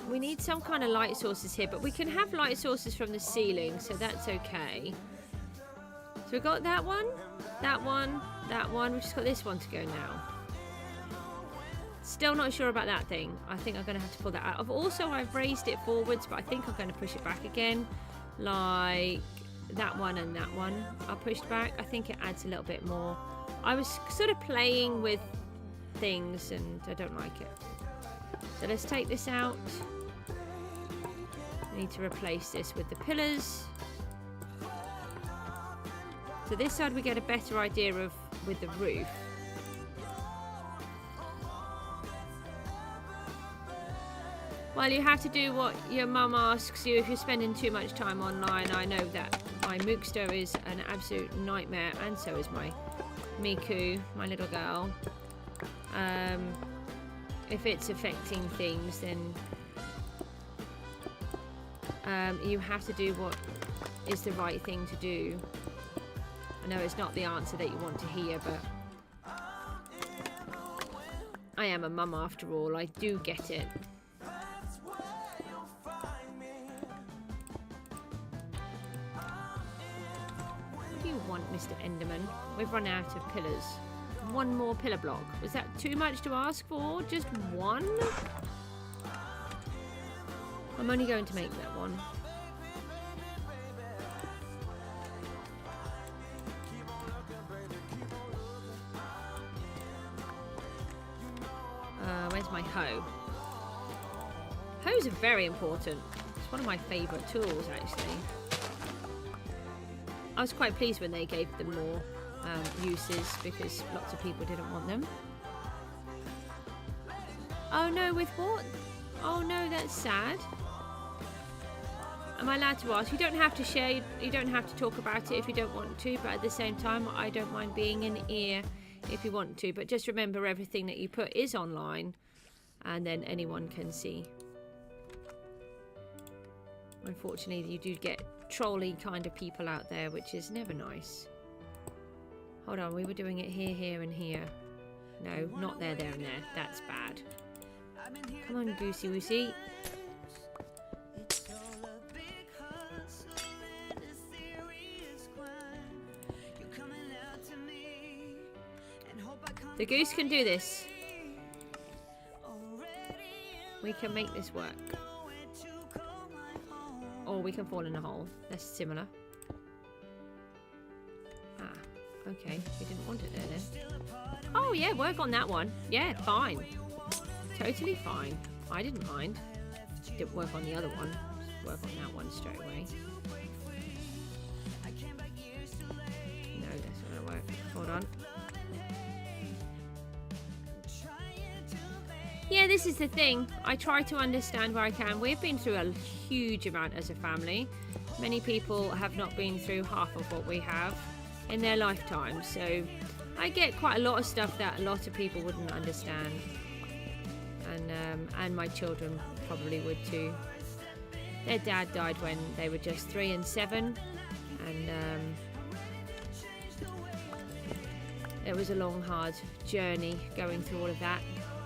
We need some kind of light sources here, but we can have light sources from the ceiling, so that's okay. So we've got that one, that one, that one. We've just got this one to go now. Still not sure about that thing. I think I'm going to have to pull that out. I've raised it forwards, but I think I'm going to push it back again. Like that one and that one are pushed back. I think it adds a little bit more. I was sort of playing with things and I don't like it. So let's take this out. I need to replace this with the pillars. So this side we get a better idea of with the roof. Well, you have to do what your mum asks you if you're spending too much time online. I know that my Mookster is an absolute nightmare, and so is my Miku, my little girl. If it's affecting things, then you have to do what is the right thing to do. I know it's not the answer that you want to hear, but I am a mum after all. I do get it. Mr. Enderman, we've run out of pillars. One more pillar block. Was that too much to ask for? Just one? I'm only going to make that one. Where's my hoe? Hoes are very important. It's one of my favourite tools, actually. I was quite pleased when they gave them more uses because lots of people didn't want them. Oh no, with what? Oh no, that's sad. Am I allowed to ask? You don't have to share, you don't have to talk about it if you don't want to, but at the same time, I don't mind being an ear if you want to. But just remember, everything that you put is online, and then anyone can see. Unfortunately, you do get trolly kind of people out there, which is never nice. Hold on, we were doing it here, here, and here. No, not there, there, and there. That's bad. Come on, Goosey Woosey. The goose can do this. We can make this work. Or we can fall in a hole. That's similar. Ah, okay. We didn't want it there then. Oh yeah, work on that one. Yeah, fine. Totally fine. I didn't mind. Didn't work on the other one. Just work on that one straight away. No, that's not gonna work. Hold on. Yeah, this is the thing. I try to understand where I can. We've been through a huge amount as a family. Many people have not been through half of what we have in their lifetime. So I get quite a lot of stuff that a lot of people wouldn't understand. And my children probably would too. Their dad died when they were just 3 and 7. And it was a long, hard journey going through all of that.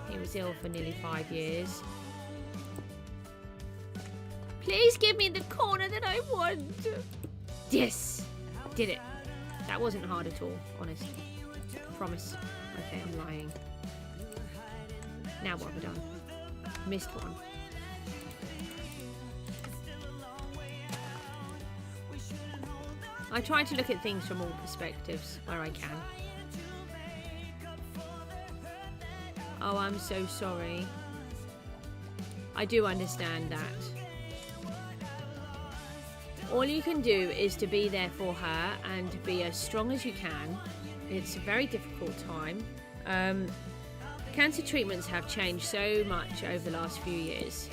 He was ill for nearly 5 years. Please give me the corner that I want. Yes, did it. That wasn't hard at all, honest. Promise. Okay, I'm lying. Now what have I done? Missed one. I try to look at things from all perspectives where I can. Oh, I'm so sorry. I do understand that. All you can do is to be there for her and be as strong as you can. It's a very difficult time. Cancer treatments have changed so much over the last few years.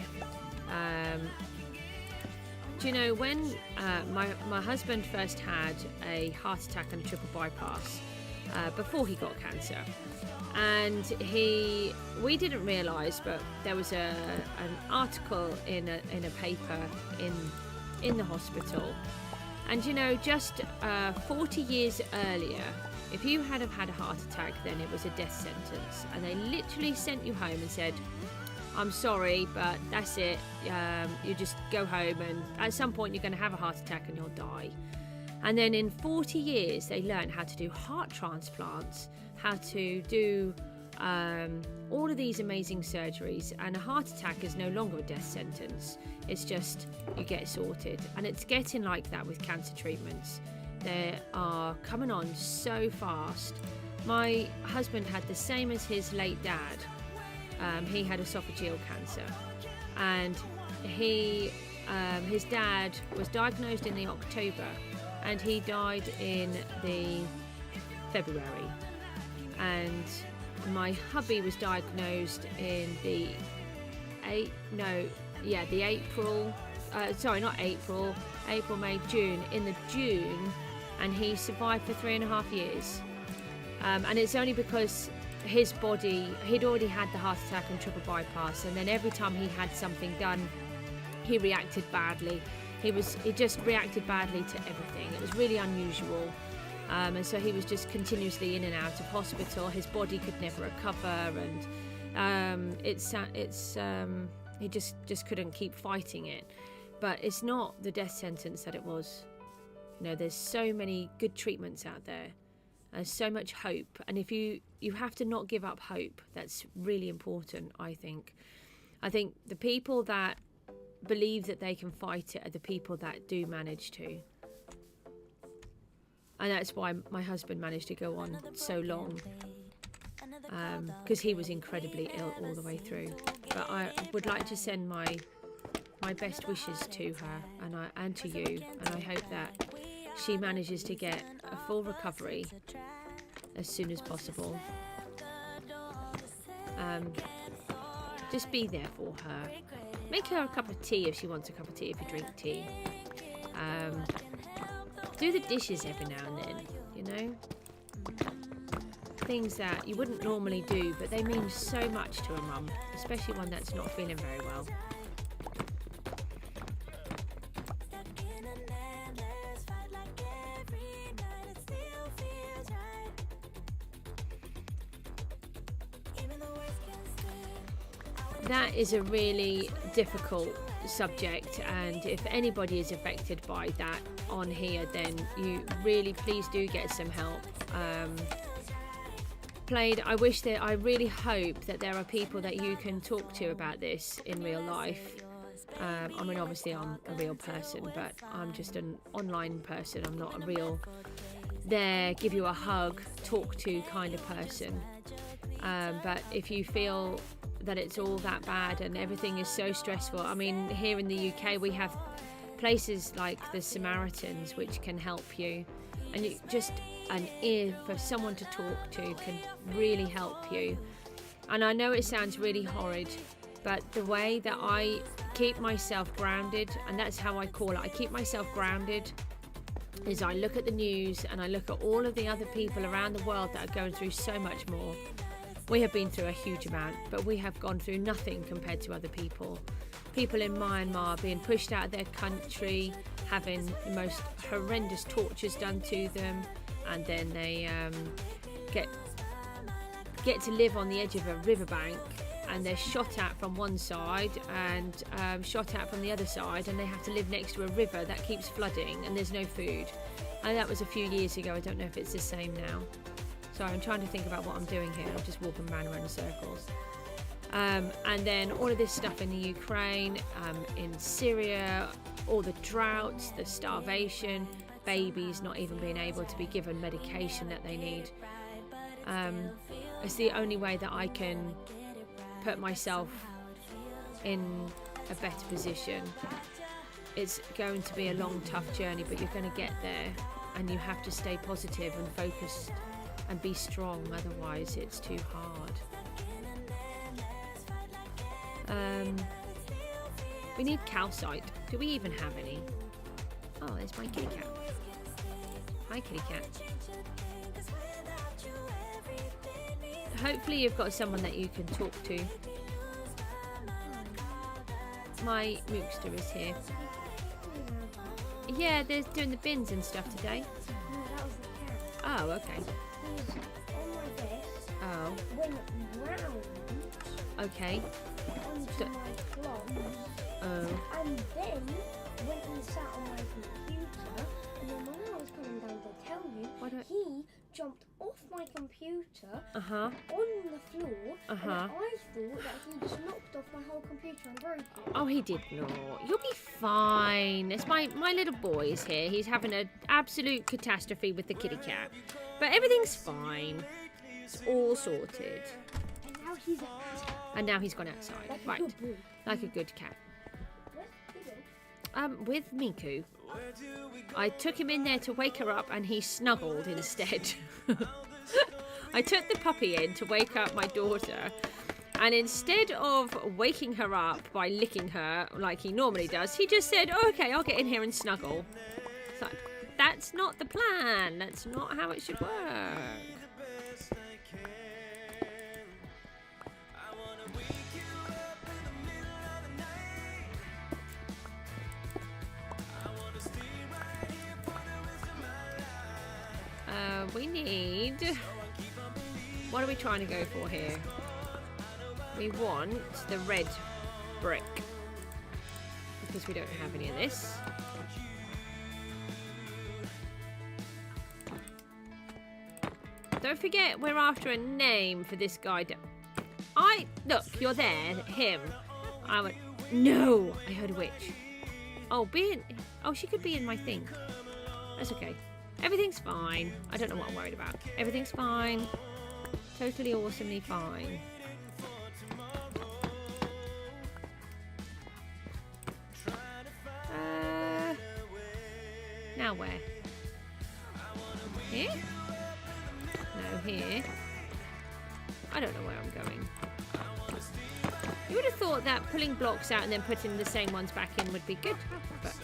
Do you know, when my husband first had a heart attack and a triple bypass before he got cancer, and we didn't realise, but there was an article in a paper in the hospital, and you know, just 40 years earlier, if you had have had a heart attack, then it was a death sentence, and they literally sent you home and said, I'm sorry, but that's it. You just go home, and at some point you're going to have a heart attack and you'll die. And then in 40 years, they learned how to do heart transplants, how to do all of these amazing surgeries. And a heart attack is no longer a death sentence. It's just you get sorted. And it's getting like that with cancer treatments. They are coming on so fast. My husband had the same as his late dad. He had esophageal cancer, and his dad was diagnosed in the October, and he died in the February, and my hubby was diagnosed in the April, May, June, in the June, and he survived for 3.5 years, and it's only because his body, he'd already had the heart attack and triple bypass, and then every time he had something done, he reacted badly. He just reacted badly to everything. It was really unusual, and so he was just continuously in and out of hospital. His body could never recover, and he just couldn't keep fighting it. But it's not the death sentence that it was. You know, there's so many good treatments out there. There's so much hope, and if you have to not give up hope. That's really important, I think. I think the people that believe that they can fight it are the people that do manage to, and that's why my husband managed to go on so long, because he was incredibly ill all the way through. But I would like to send my best wishes to her and to you, and I hope that she manages to get a full recovery as soon as possible. Just be there for her. Make her a cup of tea if she wants a cup of tea, if you drink tea. Do the dishes every now and then, you know? Things that you wouldn't normally do, but they mean so much to a mum, especially one that's not feeling very well. That is a really difficult subject, and if anybody is affected by that on here, then you really please do get some help. I really hope that there are people that you can talk to about this in real life. I mean, obviously I'm a real person, but I'm just an online person. I'm not a real there, give you a hug, talk to kind of person. But if you feel that it's all that bad and everything is so stressful, I mean, here in the UK we have places like the Samaritans which can help you, and you just an ear for someone to talk to can really help you. And I know it sounds really horrid, but the way that I keep myself grounded, and that's how I call it, I keep myself grounded, is I look at the news and I look at all of the other people around the world that are going through so much more. We have been through a huge amount, but we have gone through nothing compared to other people. People in Myanmar being pushed out of their country, having the most horrendous tortures done to them, and then they get to live on the edge of a riverbank, and they're shot at from one side and shot at from the other side, and they have to live next to a river that keeps flooding, and there's no food. And that was a few years ago. I don't know if it's the same now. Sorry, I'm trying to think about what I'm doing here. I'm just walking around in circles. And then all of this stuff in the Ukraine, in Syria, all the droughts, the starvation, babies not even being able to be given medication that they need. It's the only way that I can put myself in a better position. It's going to be a long, tough journey, but you're going to get there, and you have to stay positive and focused and be strong, otherwise it's too hard. We need calcite. Do we even have any? Oh, there's my kitty cat. Hi, kitty cat. Hopefully you've got someone that you can talk to. My mookster is here. Yeah, they're doing the bins and stuff today. Oh, okay. Oh. Went round. Okay. Onto my clogs. Oh. And then went and sat on my computer. And then when I was coming down to tell you, he jumped off my computer on the floor. And I thought that he just knocked off my whole computer and broke it. Oh, he did not. You'll be fine. It's my little boy is here. He's having an absolute catastrophe with the kitty cat. But everything's fine. It's all sorted. And now he's outside. And now he's gone outside. Like a good boy. Like a good cat. Where's he going? With Miku. I took him in there to wake her up, and he snuggled instead. I took the puppy in to wake up my daughter, and instead of waking her up by licking her like he normally does, he just said, oh, okay, I'll get in here and snuggle. It's like, that's not the plan. That's not how it should work. We need... What are we trying to go for here? We want the red brick, because we don't have any of this. Don't forget, we're after a name for this guy. Look, you're there, him. I went, no, I heard a witch. Oh, she could be in my thing. That's okay. Everything's fine. I don't know what I'm worried about. Everything's fine. Totally awesomely fine. Now where? Here? No, here. I don't know where I'm going. You would have thought that pulling blocks out and then putting the same ones back in would be good, but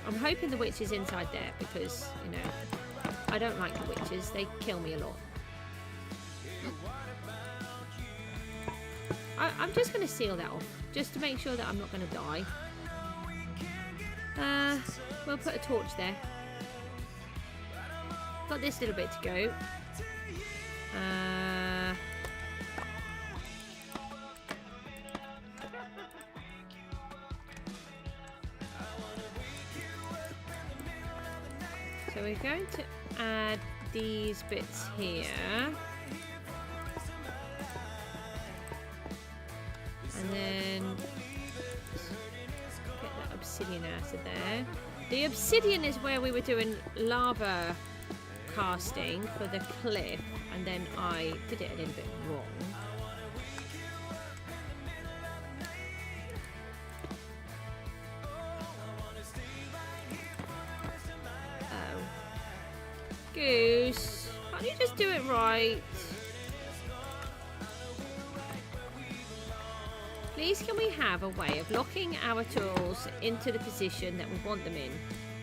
I'm hoping the witch is inside there because, you know, I don't like the witches. They kill me a lot. I'm just going to seal that off, just to make sure that I'm not going to die. We'll put a torch there. Got this little bit to go. So we're going to add these bits here. And then get that obsidian out of there. The obsidian is where we were doing lava casting for the cliff, and then I did it a little bit wrong. Oh. Goose, can't you just do it right? Please can we have a way of locking our tools into the position that we want them in?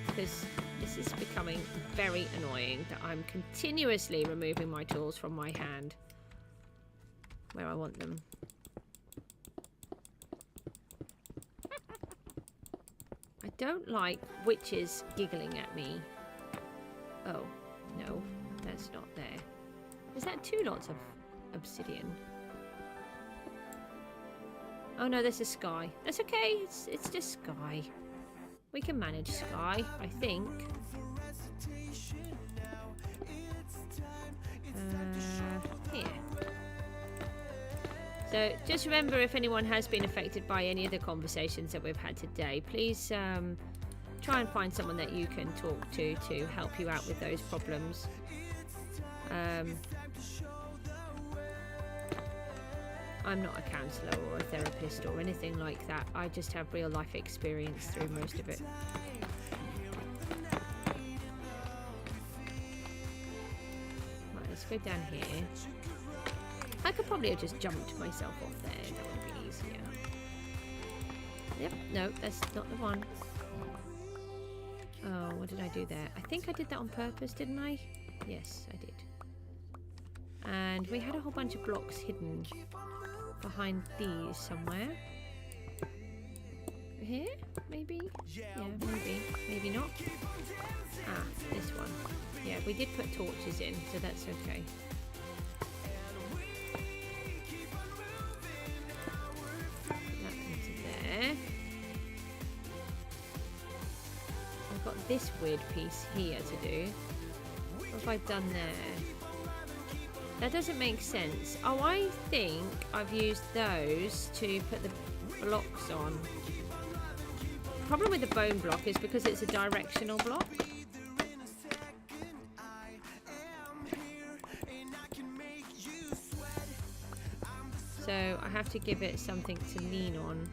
Because this is becoming very annoying that I'm continuously removing my tools from my hand where I want them. I don't like witches giggling at me. Oh, no, that's not there. Is that 2 lots of obsidian? Oh no, there's a sky. That's okay, it's just sky. We can manage sky, I think. Here. So just remember, if anyone has been affected by any of the conversations that we've had today, please try and find someone that you can talk to help you out with those problems. I'm not a counsellor or a therapist or anything like that. I just have real life experience through most of it. Right, let's go down here. I could probably have just jumped myself off there. That would have been easier. Yep, no, that's not the one. Oh, what did I do there? I think I did that on purpose, didn't I? Yes, I did. And we had a whole bunch of blocks hidden behind these somewhere. Here? Maybe? Yeah, maybe. Maybe not. Ah, this one. Yeah, we did put torches in, so that's okay. That into there. I've got this weird piece here to do. What have I done there? That doesn't make sense. Oh, I think I've used those to put the blocks on. The problem with the bone block is because it's a directional block. So I have to give it something to lean on.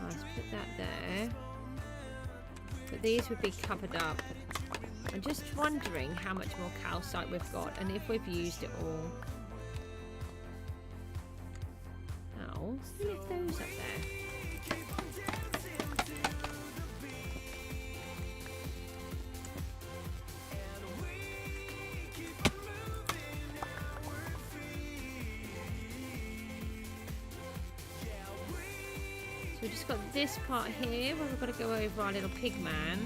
Let's put that there. But these would be covered up. I'm just wondering how much more calcite we've got and if we've used it all. Oh, leave those up there. So we've just got this part here where we've got to go over our little pig man.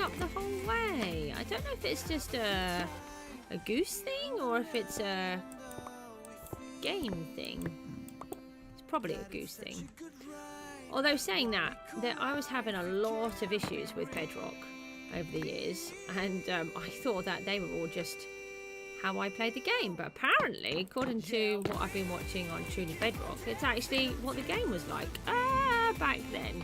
Up the whole way. I don't know if it's just a goose thing or if it's a game thing. It's probably a goose thing. Although saying that I was having a lot of issues with Bedrock over the years, and I thought that they were all just how I played the game, but apparently, according to what I've been watching on Truly Bedrock, it's actually what the game was like back then.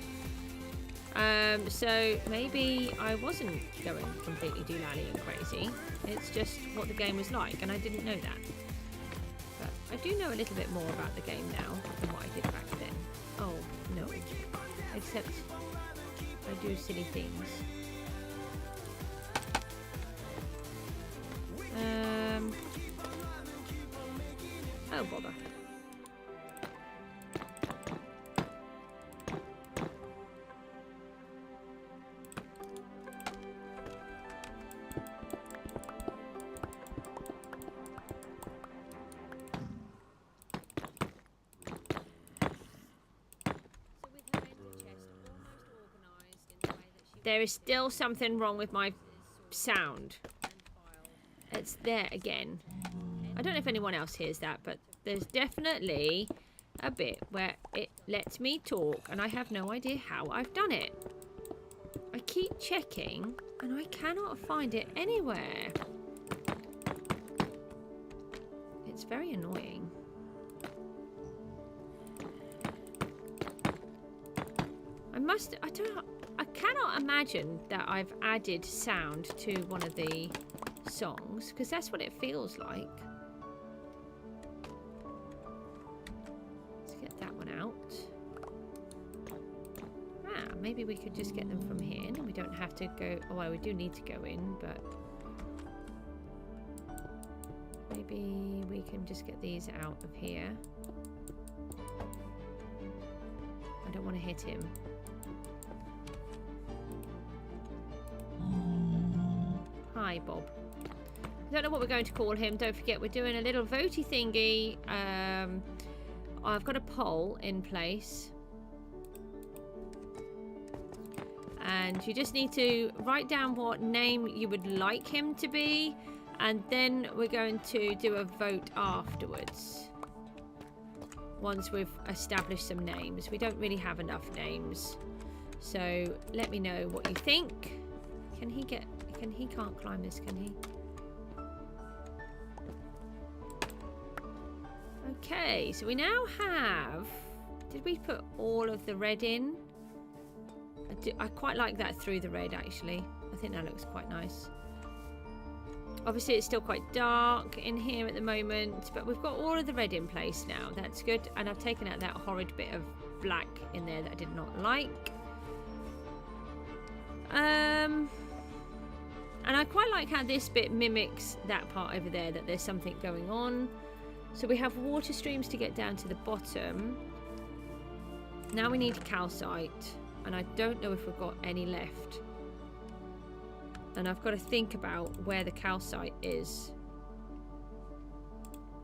So maybe I wasn't going completely doolally and crazy. It's just what the game was like, and I didn't know that. I do know a little bit more about the game now than what I did back then. Oh, no. Except I do silly things. Oh, bother. There is still something wrong with my sound. It's there again. I don't know if anyone else hears that, but there's definitely a bit where it lets me talk and I have no idea how I've done it. I keep checking and I cannot find it anywhere. It's very annoying. I cannot imagine that I've added sound to one of the songs, because that's what it feels like. Let's get that one out. Maybe we could just get them from here and we don't have to go. Oh, well, we do need to go in, but maybe we can just get these out of here. I don't want to hit him. Hi, Bob. I don't know what we're going to call him. Don't forget, we're doing a little votey thingy. I've got a poll in place. And you just need to write down what name you would like him to be. And then we're going to do a vote afterwards. Once we've established some names. We don't really have enough names. So let me know what you think. Can he get... He can't climb this, can he? Okay, so we now have... Did we put all of the red in? I quite like that through the red, actually. I think that looks quite nice. Obviously, it's still quite dark in here at the moment, but we've got all of the red in place now. That's good. And I've taken out that horrid bit of black in there that I did not like. And I quite like how this bit mimics that part over there, that there's something going on. So we have water streams to get down to the bottom. Now we need calcite, and I don't know if we've got any left. And I've got to think about where the calcite is.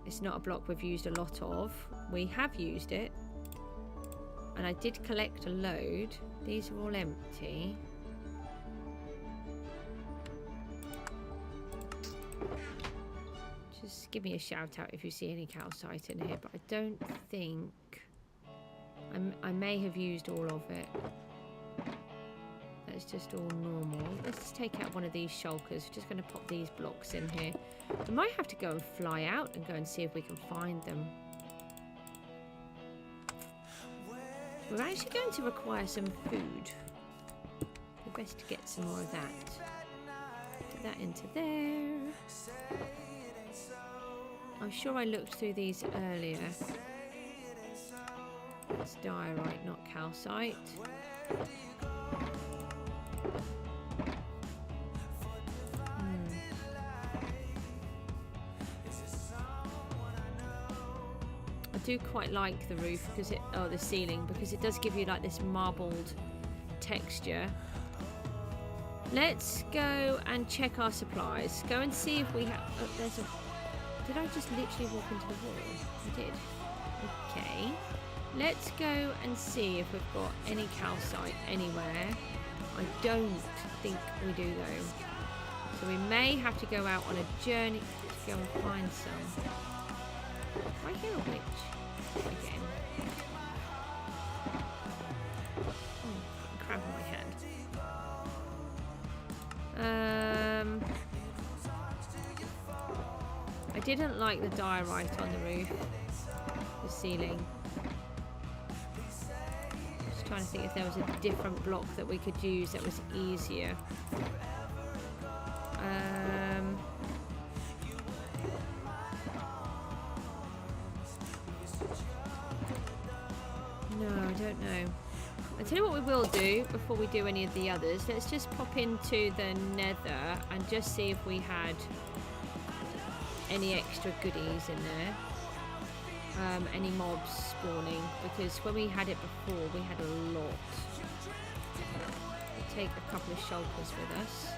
It's not a block we've used a lot of. We have used it. And I did collect a load. These are all empty. Just give me a shout out if you see any calcite in here, but I don't think... I may have used all of it. That's just all normal. Let's take out one of these shulkers. We're just going to pop these blocks in here. We might have to go and fly out and go and see if we can find them. We're actually going to require some food. We're best to get some more of that. Put that into there. I'm sure I looked through these earlier. It's diorite, not calcite. I do quite like the roof because the ceiling, because it does give you like this marbled texture. Let's go and check our supplies. Go and see if we have. Oh, there's a. Did I just literally walk into the wall? I did. Okay. Let's go and see if we've got any calcite anywhere. I don't think we do though. So we may have to go out on a journey to go and find some. I hear a witch again. Oh, crap in my hand. I didn't like the diorite on the roof, the ceiling. Just trying to think if there was a different block that we could use that was easier. don't know. I'll tell you what we will do before we do any of the others. Let's just pop into the nether and just see if we had any extra goodies in there. Any mobs spawning, because when we had it before we had a lot. We'll take a couple of shulkers with us.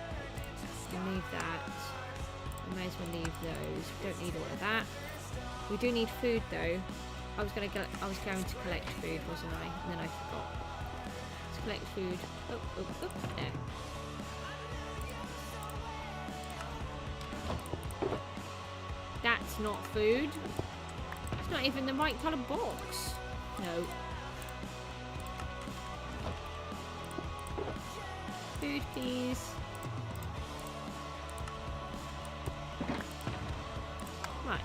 We'll leave that. We may as well leave those. We don't need all of that. We do need food though. I was going to collect food, wasn't I? And then I forgot. Let's collect food. Oh, there. That's not food. It's not even the right colour box. No. Food, please. Right.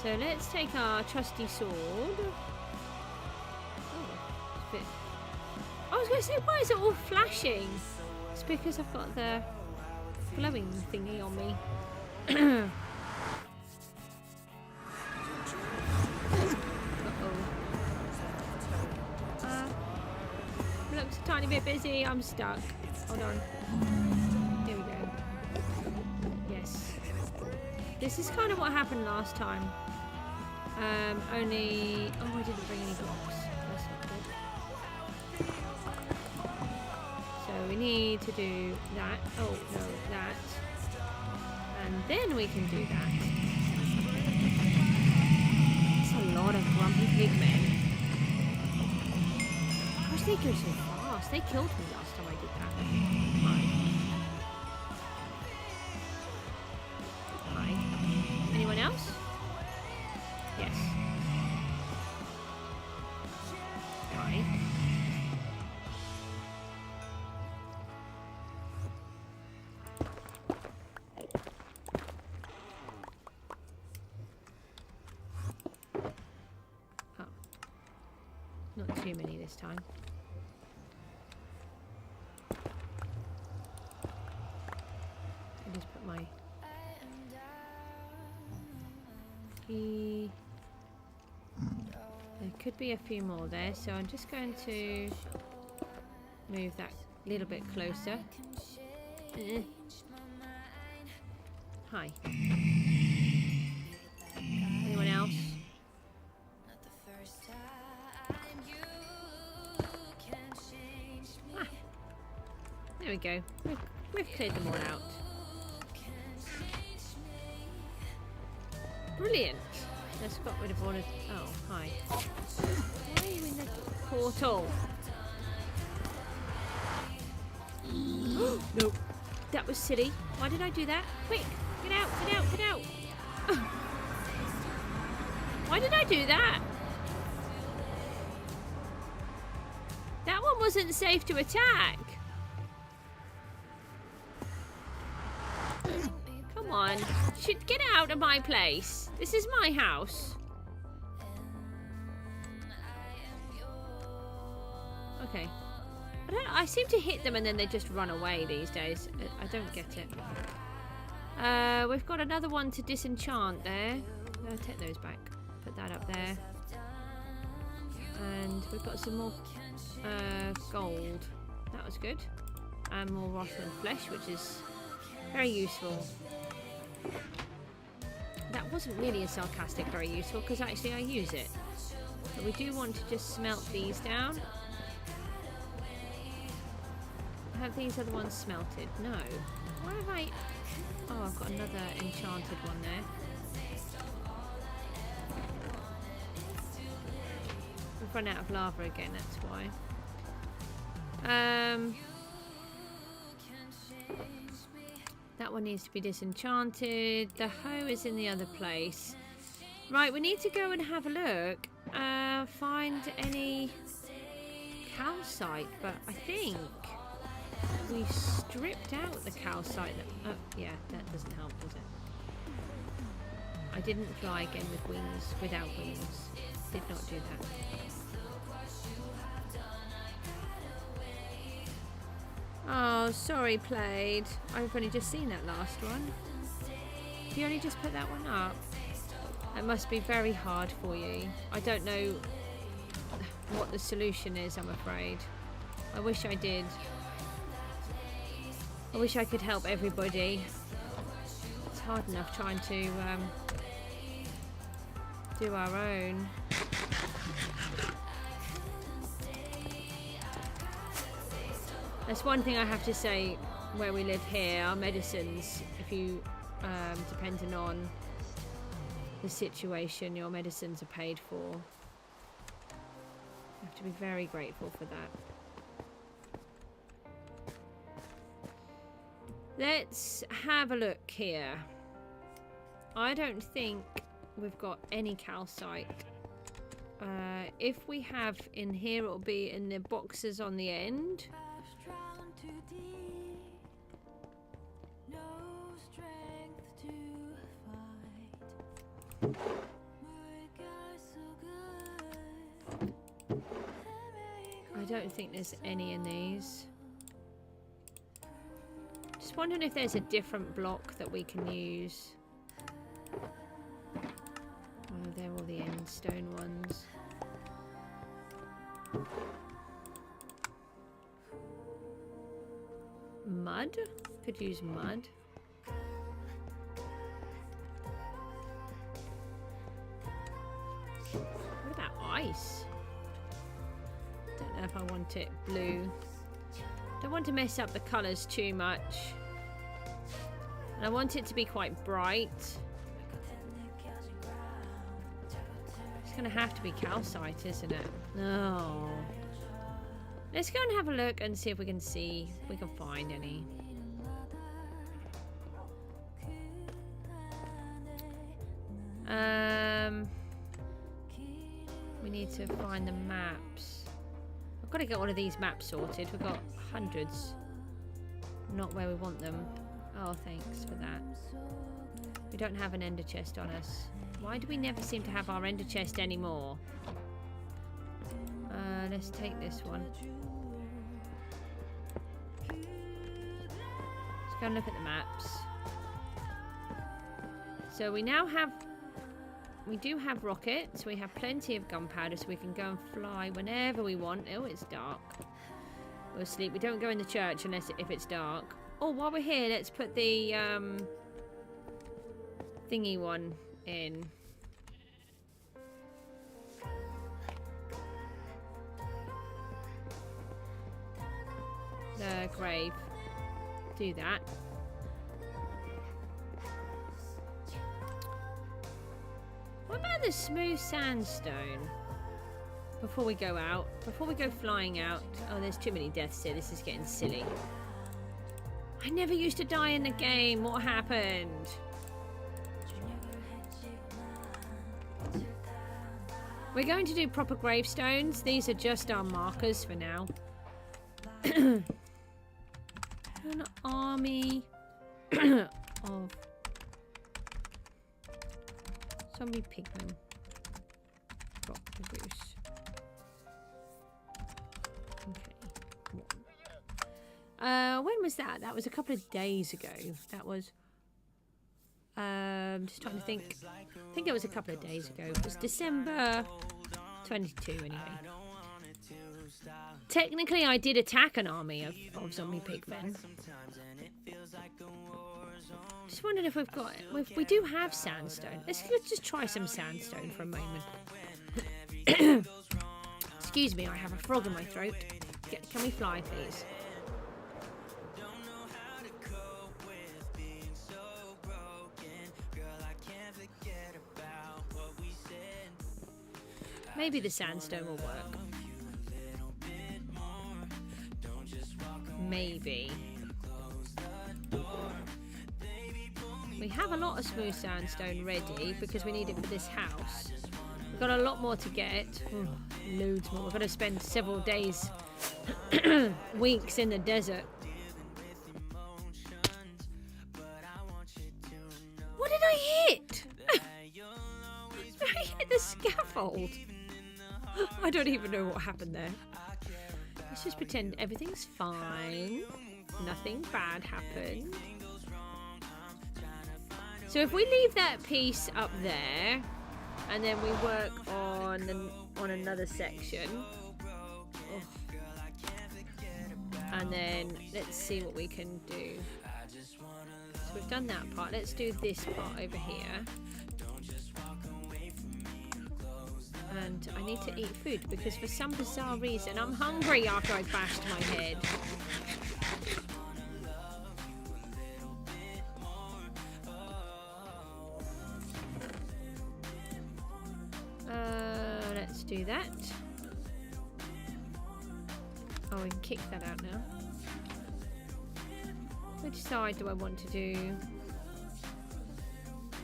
So let's take our trusty sword. Oh, it's a bit... I was going to say, why is it all flashing? It's because I've got the glowing thingy on me. Looks a tiny bit busy. I'm stuck. Hold on. Here we go. Yes. This is kind of what happened last time. Only... Oh, I didn't bring any blocks. That's not good. So we need to do that. Oh, no, that. And then we can do that. That's a lot of grumpy pigmen. Gosh, they go so fast. They killed me last time I did that. Hi. Anyone else? Yes. Hi. Not too many this time. I just put my key. There could be a few more there, so I'm just going to move that a little bit closer. Hi. Anyone else? There we go. We've cleared them all out. Brilliant. Let's got rid of all of... Oh, hi. Why are you in the portal? Nope. That was silly. Why did I do that? Quick! Get out! Get out! Get out! Why did I do that? That one wasn't safe to attack. Come on. Should get out of my place. This is my house. Okay. I seem to hit them and then they just run away these days. I don't get it. We've got another one to disenchant there. I'll take those back. Put that up there. And we've got some more gold. That was good. And more rotten flesh, which is very useful. That wasn't really a sarcastic very useful, because actually I use it. But we do want to just smelt these down. Have these other ones smelted? No. Why have I... Oh, I've got another enchanted one there. We've run out of lava again, that's why. That one needs to be disenchanted. The hoe is in the other place. Right, we need to go and have a look. Find any calcite, but I think we stripped out the calcite. Oh, yeah, that doesn't help, does it? I didn't fly again with wings, without wings. Did not do that. Oh, sorry, Played. I've only just seen that last one. You only just put that one up. That must be very hard for you. I don't know what the solution is, I'm afraid. I wish I did. I wish I could help everybody. It's hard enough trying to do our own. That's one thing I have to say where we live here. Our medicines, if you, depending on the situation, your medicines are paid for. You have to be very grateful for that. Let's have a look here. I don't think we've got any calcite. If we have in here, it'll be in the boxes on the end. I don't think there's any in these. Just wondering if there's a different block that we can use. Oh, they're all the end stone ones. Mud? Could use mud. What about ice? Don't know if I want it blue. Don't want to mess up the colours too much. And I want it to be quite bright. It's going to have to be calcite, isn't it? No. Let's go and have a look and see if we can find any. We need to find the maps. I've got to get one of these maps sorted. We've got hundreds. Not where we want them. Oh, thanks for that. We don't have an ender chest on us. Why do we never seem to have our ender chest anymore? Let's take this one. Let's go and look at the maps. So we now have... We do have rockets. We have plenty of gunpowder, so we can go and fly whenever we want. Oh, it's dark. We'll sleep. We don't go in the church unless if it's dark. Oh, while we're here, let's put the thingy one in. The grave. Do that. What about the smooth sandstone? Before we go out, before we go flying out. Oh, there's too many deaths here. This is getting silly. I never used to die in the game. What happened? We're going to do proper gravestones. These are just our markers for now. An army of zombie pigmen. Cjsgoose. Okay. When was that? That was a couple of days ago. That was just trying to think. I think it was a couple of days ago. It was December 22 anyway. Technically I did attack an army of zombie pigmen. Just wondered if we've got we do have sandstone. Let's just try some sandstone for a moment. Excuse me, I have a frog in my throat. Can we fly, please? Maybe the sandstone will work. Maybe. We have a lot of smooth sandstone ready because we need it for this house. We've got a lot more to get. Loads more. We're going to spend several days, weeks in the desert. What did I hit? I hit the scaffold. I don't even know what happened there. Let's just pretend everything's fine. Nothing bad happened. So if we leave that piece up there, and then we work on another section. Oh. And then let's see what we can do. So we've done that part. Let's do this part over here. And I need to eat food because for some bizarre reason I'm hungry after I bashed my head. Let's do that. Oh, we can kick that out now. Which side do I want to do?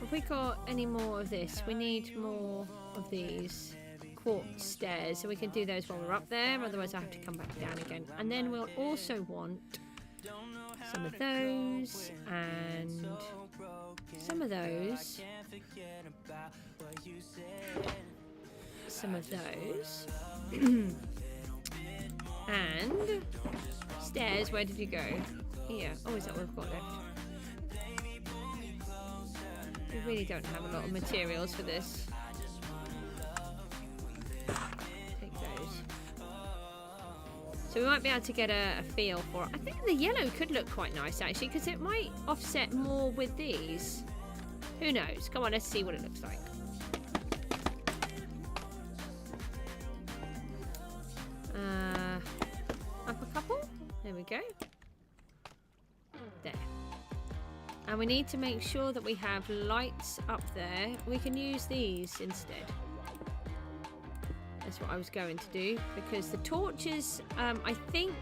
Have we got any more of this? We need more of these quartz stairs, so we can do those while we're up there, otherwise I have to come back down again. And then we'll also want some of those and some of those, some of those, and stairs. Where did you go? Here. Oh, is that what we've got left? We really don't have a lot of materials for this. Take those. So we might be able to get a feel for it. I think the yellow could look quite nice actually, because it might offset more with these. Who knows? Come on, let's see what it looks like. Up a couple. There we go. There. And we need to make sure that we have lights up there. We can use these instead. That's what I was going to do, because the torches, I think,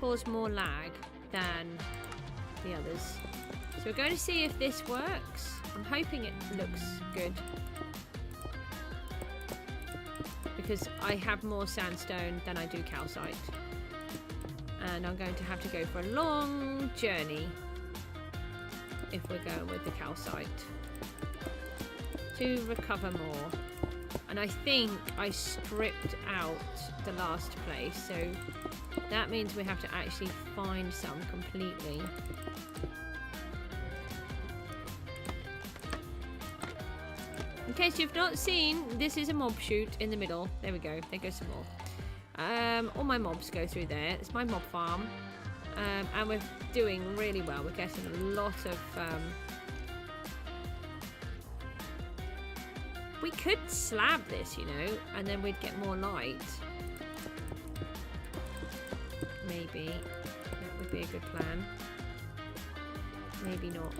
cause more lag than the others. So we're going to see if this works. I'm hoping it looks good, because I have more sandstone than I do calcite. And I'm going to have to go for a long journey if we're going with the calcite to recover more. And I think I stripped out the last place, so that means we have to actually find some completely. In case you've not seen, this is a mob chute in the middle. There we go. There goes some more. All my mobs go through there. It's my mob farm. And we're doing really well. We're getting a lot of... we could slab this, you know, and then we'd get more light. Maybe. That would be a good plan. Maybe not.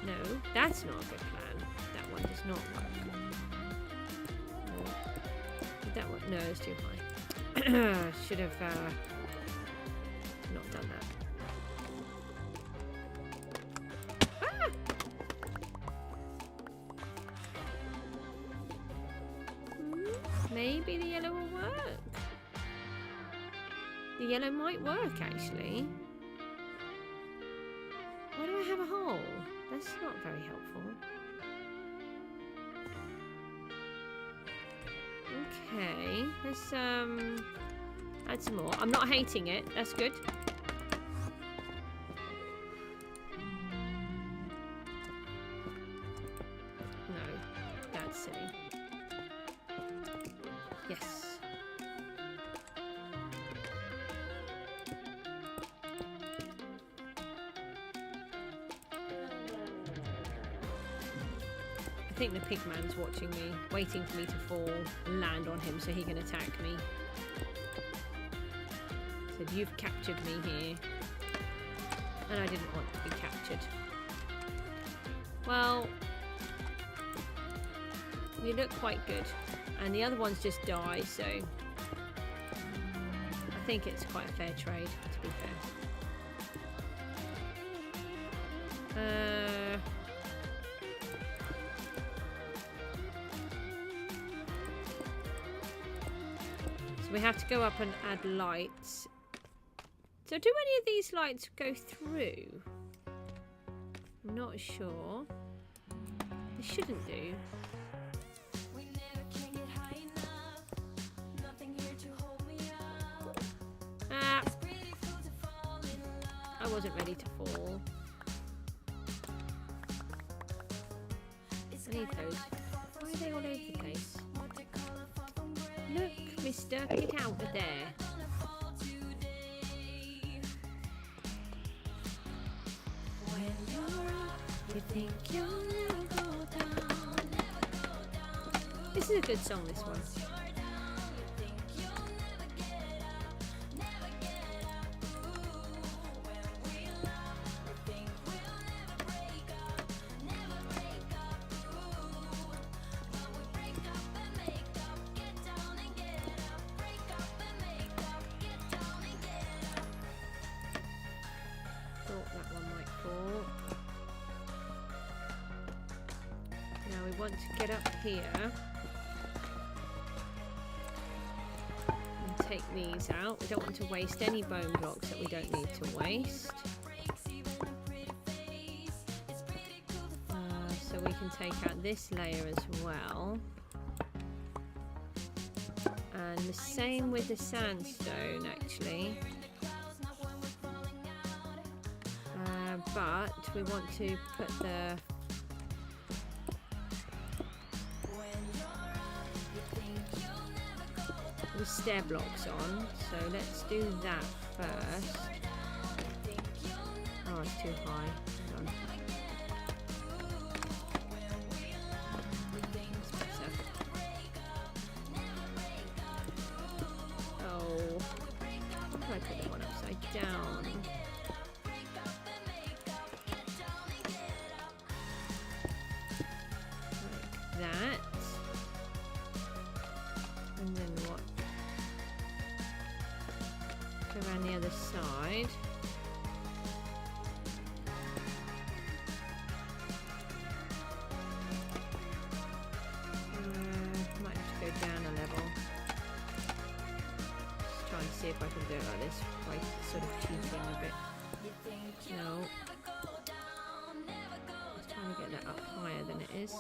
No, that's not a good plan. That one does not work. No. Did that one? No, it's too high. Should have not done that. Ah! Maybe the yellow will work. The yellow might work, actually. Why do I have a hole? That's not very helpful. Okay, let's add some more. I'm not hating it. That's good. No, that's silly. Yes. I think the pigman's watching me, waiting for me to fall and land on him so he can attack me. Said, you've captured me here. And I didn't want to be captured. Well, you look quite good. And the other ones just die, so I think it's quite a fair trade, to be fair. We have to go up and add lights. So do any of these lights go through? I'm not sure. They shouldn't do. I wasn't ready to fall. I need those. Why are they all over the place? Look, mister, get out of there. You think you'll never go down. This is a good song, this one. Thought that one might fall. Now we want to get up here and take these out. We don't want to waste any bone blocks that we don't need to waste. So we can take out this layer as well. And the same with the sandstone actually. But we want to put the stair blocks on, so let's do that first. Oh, it's too high. Hang on. It's better. Oh, how do I put that one upside down? Like that. And then what? Around the other side. Might have to go down a level. Just try and see if I can do it like this by sort of cheating a bit. No. Just trying to get that up higher than it is.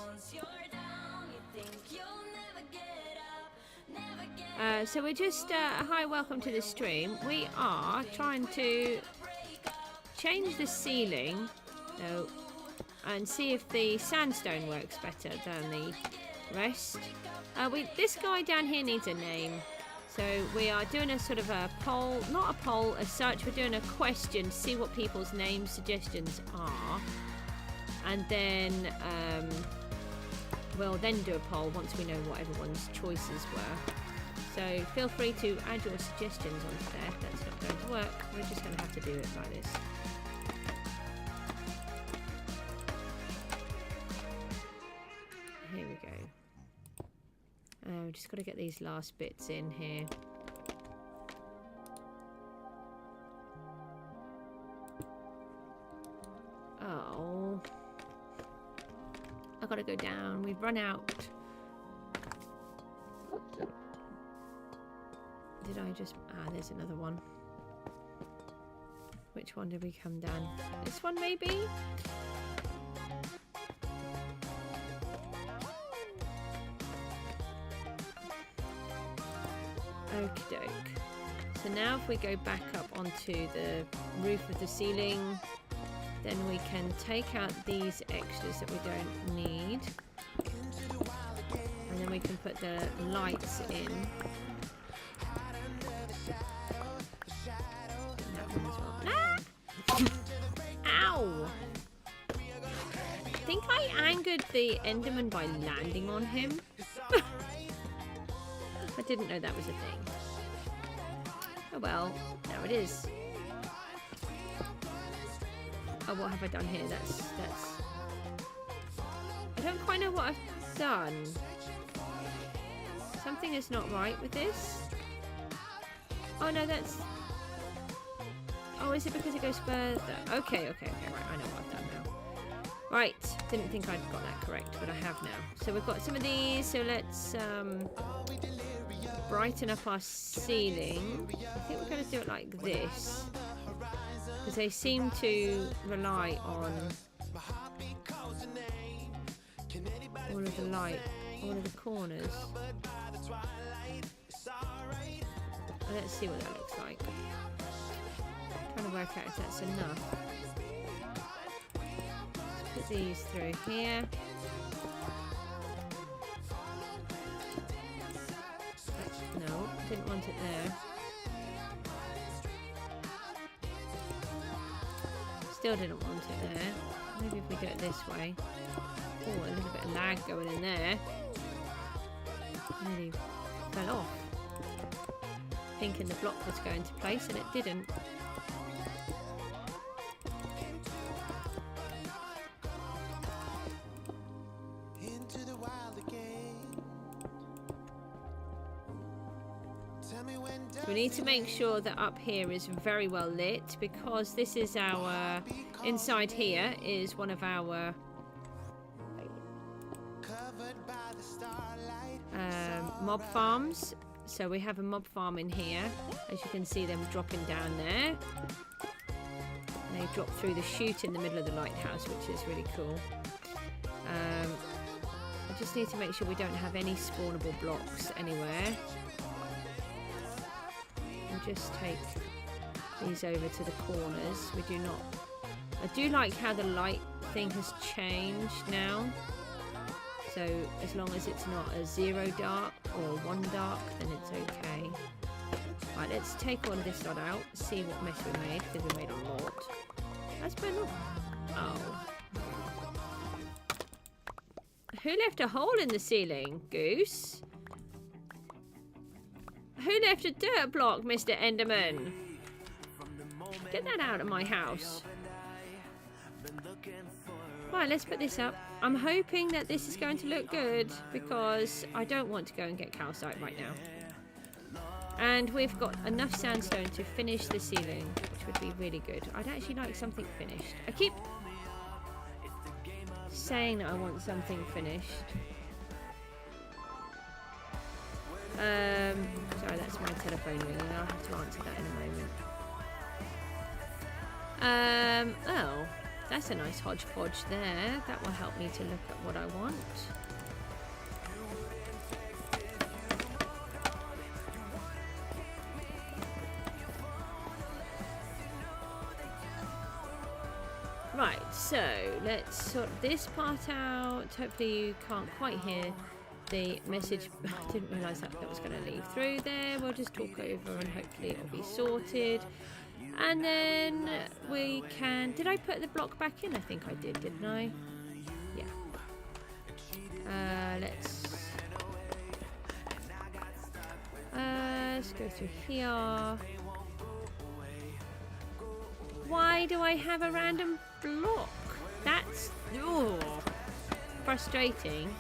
So we're just, hi, welcome to the stream. We are trying to change the ceiling and see if the sandstone works better than the rest. This guy down here needs a name. So we are doing a sort of a poll, not a poll as such, we're doing a question to see what people's name suggestions are. And then we'll then do a poll once we know what everyone's choices were. So feel free to add your suggestions onto there. That's not going to work. We're just going to have to do it like this. Here we go. We've just got to get these last bits in here. Oh. I've got to go down. We've run out. Did I just... Ah, there's another one. Which one did we come down? This one, maybe? Okie doke. So now if we go back up onto the roof of the ceiling, then we can take out these extras that we don't need. And then we can put the lights in. Ow! I think I angered the Enderman by landing on him. I didn't know that was a thing. Oh well, now it is. Oh, what have I done here? That's... I don't quite know what I've done. Something is not right with this. Oh no, that's... Oh, is it because it goes further? Okay, right, I know what I've done now. Right, didn't think I'd got that correct, but I have now. So we've got some of these, so let's brighten up our ceiling. I think we're going to do it like this, because they seem to rely on all of the light, all of the corners. Let's see what that looks like. Trying to work out if that's enough. Let's put these through here. No, didn't want it there. Still didn't want it there. Maybe if we do it this way. Oh, a little bit of lag going in there. Nearly fell off. Thinking the block was going to place and it didn't. So we need to make sure that up here is very well lit, because this is our inside here is one of our mob farms. So we have a mob farm in here, as you can see them dropping down there. They drop through the chute in the middle of the lighthouse, which is really cool. I just need to make sure we don't have any spawnable blocks anywhere. We'll just take these over to the corners. We do not... I do like how the light thing has changed now. So as long as it's not a 0 dark or 1 dark, then it's okay. Right, let's take all of this lot out, see what mess we made, because we made a lot. That's been... Oh. Who left a hole in the ceiling, Goose? Who left a dirt block, Mr. Enderman? Get that out of my house. Right, let's put this up. I'm hoping that this is going to look good, because I don't want to go and get calcite right now. And we've got enough sandstone to finish the ceiling, which would be really good. I'd actually like something finished. I keep saying that I want something finished. Sorry, that's my telephone ringing. I'll have to answer that in a moment. Oh, that's a nice hodgepodge there. That will help me to look at what I want. Right, so let's sort this part out. Hopefully you can't quite hear the message. I didn't realise that was going to leave through there. We'll just talk over and hopefully it'll be sorted. And then we can... Did I put the block back in? I think I did, didn't I? Yeah. Let's go through here. Why do I have a random block? That's frustrating.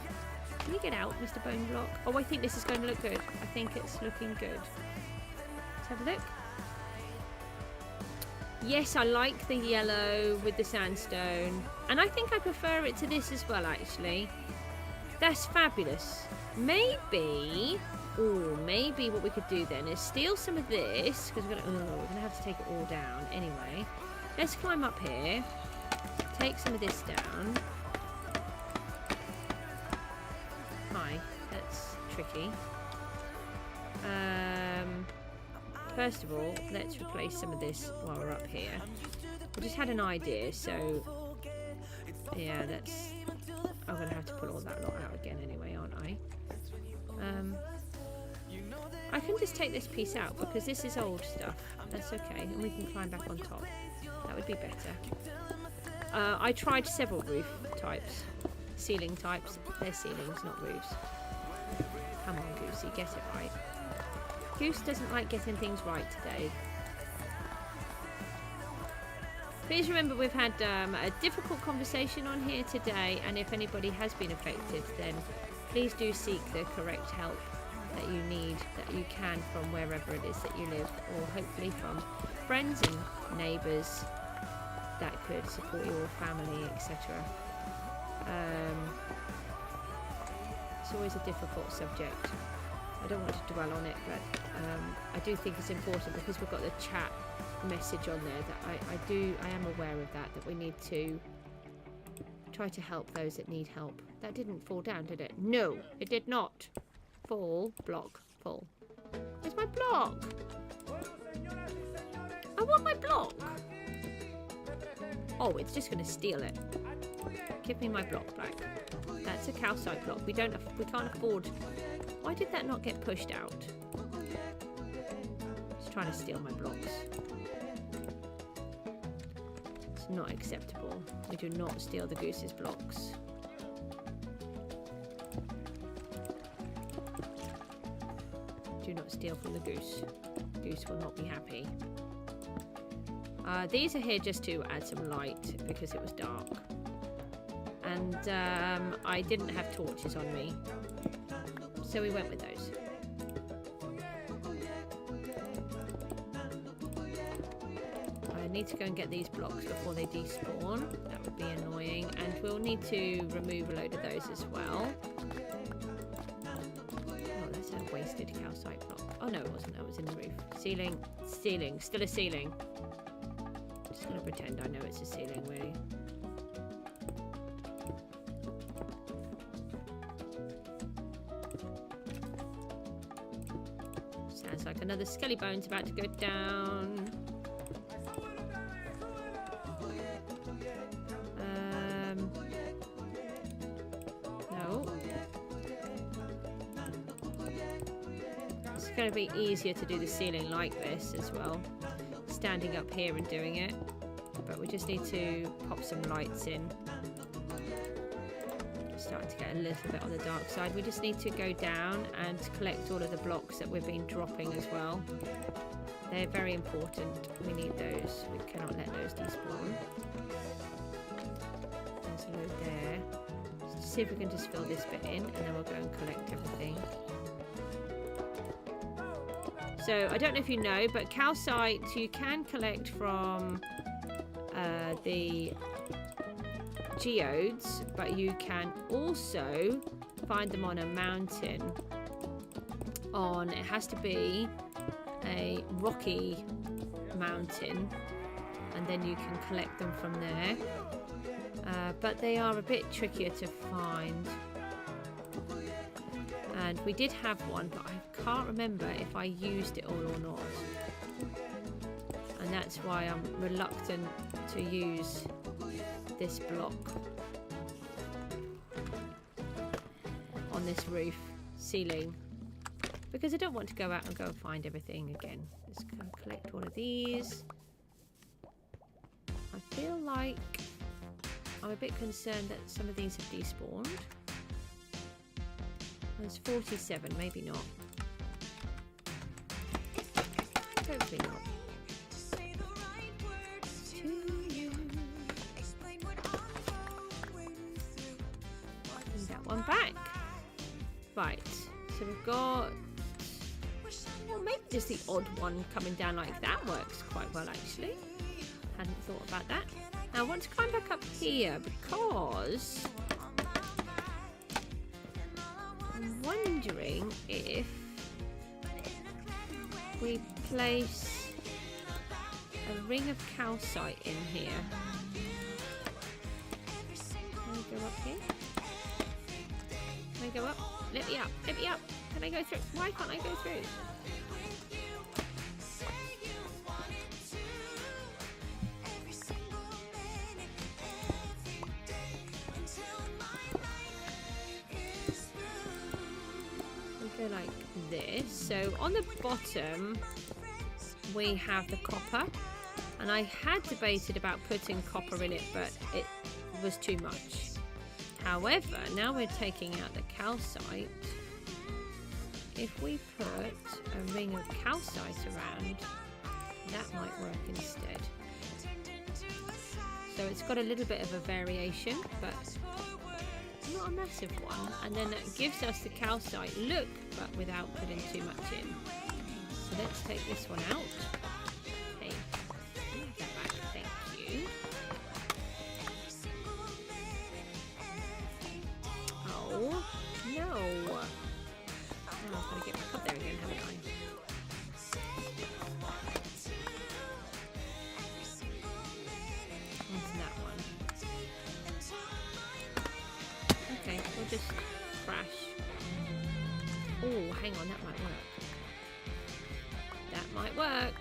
Can you get out, Mr. Bone Block? Oh, I think this is going to look good. I think it's looking good. Let's have a look. Yes, I like the yellow with the sandstone. And I think I prefer it to this as well, actually. That's fabulous. Maybe what we could do then is steal some of this, because we're gonna have to take it all down anyway. Let's climb up here. Take some of this down. Hi, that's tricky. First of all, let's replace some of this while we're up here. I just had an idea, so yeah, that's... I'm going to have to pull all that lot out again anyway, aren't I? I can just take this piece out because this is old stuff. That's okay, and we can climb back on top. That would be better. I tried several roof types, ceiling types. They're ceilings, not roofs. Come on, Goosey, get it right. Goose doesn't like getting things right today. Please remember we've had a difficult conversation on here today, and if anybody has been affected, then please do seek the correct help that you need, that you can, from wherever it is that you live, or hopefully from friends and neighbours that could support your family, etc. It's always a difficult subject. I don't want to dwell on it, but I do think it's important, because we've got the chat message on there, that I am aware of that we need to try to help those that need help. That didn't fall down, did it? No, it did not. Fall, block, fall. Where's my block? I want want my block? Oh, it's just going to steal it. Give me my block back. That's a calcite block. We can't afford. Why did that not get pushed out? It's trying to steal my blocks. It's not acceptable. We do not steal the goose's blocks. Do not steal from the goose. Goose will not be happy. These are here just to add some light because it was dark. And I didn't have torches on me. So we went with those. I need to go and get these blocks before they despawn. That would be annoying. And we'll need to remove a load of those as well. Oh, that's a wasted calcite block. Oh no, it wasn't. That was in the roof. Ceiling. Ceiling. Still a ceiling. Just gonna pretend I know it's a ceiling, really. Sounds like another skelly bone's about to go down. No. It's going to be easier to do the ceiling like this as well. Standing up here and doing it. But we just need to pop some lights in. Starting to get a little bit on the dark side. We just need to go down and collect all of the blocks that we've been dropping as well. They're very important. We need those. We cannot let those despawn. There's a load there. Let's see if we can just fill this bit in and then we'll go and collect everything. So I don't know if you know, but calcite you can collect from the geodes, but you can also find them on a mountain. It has to be a rocky mountain, and then you can collect them from there. But they are a bit trickier to find. And we did have one, but I can't remember if I used it all or not. And that's why I'm reluctant to use this block on this roof ceiling, because I don't want to go out and go and find everything again. Let's go collect all of these. I feel like I'm a bit concerned that some of these have despawned. There's 47, maybe not. Hopefully not. That one back. Right, so we've got, well, maybe just the odd one coming down like that works quite well actually. Hadn't thought about that. Now I want to climb back up here because I'm wondering if we place a ring of calcite in here. Can we go up here? Can I go up? Let me up. Let me up. Can I go through? Why can't I go through? We go like this. So on the bottom we have the copper, and I had debated about putting copper in it, but it was too much. However, now we're taking out the calcite. If we put a ring of calcite around, that might work instead. So it's got a little bit of a variation, but not a massive one. And then that gives us the calcite look, but without putting too much in. So let's take this one out. Hey, move that back, thank you. Oh, no. Now I've got to get back up there again, haven't I? Onto that one. Okay, we'll just crash. Oh, hang on, that might work. That might work.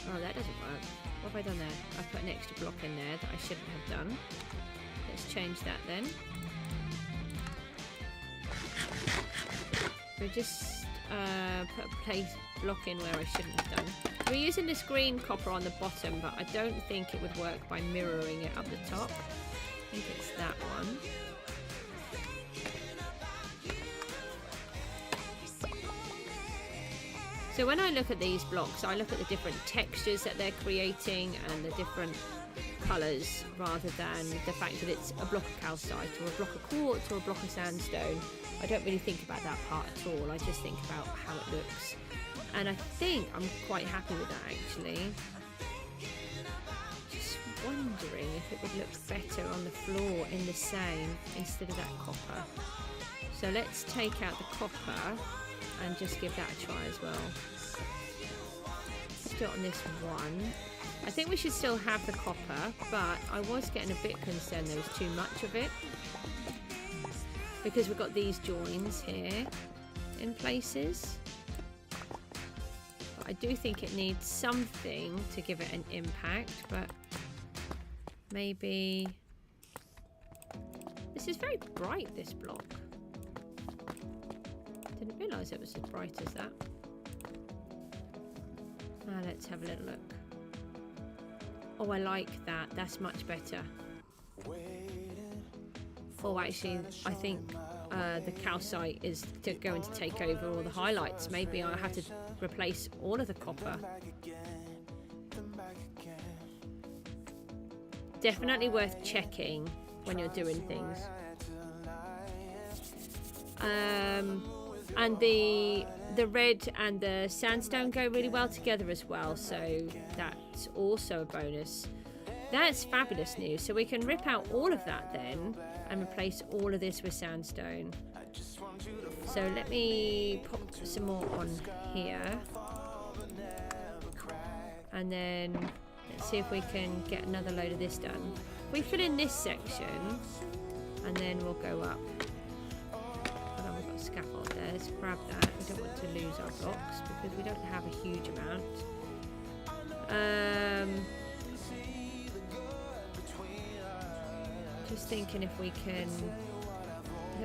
Oh, that doesn't work. What have I done there? I've put an extra block in there that I shouldn't have done. Let's change that then. We just put a place block in where I shouldn't have done. We're using this green copper on the bottom, but I don't think it would work by mirroring it up the top. I think it's that one. So when I look at these blocks, I look at the different textures that they're creating and the different colours, rather than the fact that it's a block of calcite or a block of quartz or a block of sandstone. I don't really think about that part at all. I just think about how it looks. And I think I'm quite happy with that, actually. Just wondering if it would look better on the floor in the same instead of that copper. So let's take out the copper and just give that a try as well. Let's do it on this one. I think we should still have the copper, but I was getting a bit concerned there was too much of it, because we've got these joins here in places. But I do think it needs something to give it an impact, but maybe... This is very bright, this block. Didn't realise it was as bright as that. Now let's have a little look. Oh, I like that. That's much better. Oh, actually, I think the calcite is going to take over all the highlights. Maybe I have to replace all of the copper. Definitely worth checking when you're doing things. And the red and the sandstone go really well together as well, so that's also a bonus. That's fabulous news. So we can rip out all of that then and replace all of this with sandstone. So let me pop some more on here, and then let's see if we can get another load of this done. We fill in this section and then we'll go up. Hold on, we've got a scaffold there. Let's grab that. We don't want to lose our blocks because we don't have a huge amount. Just thinking if we can...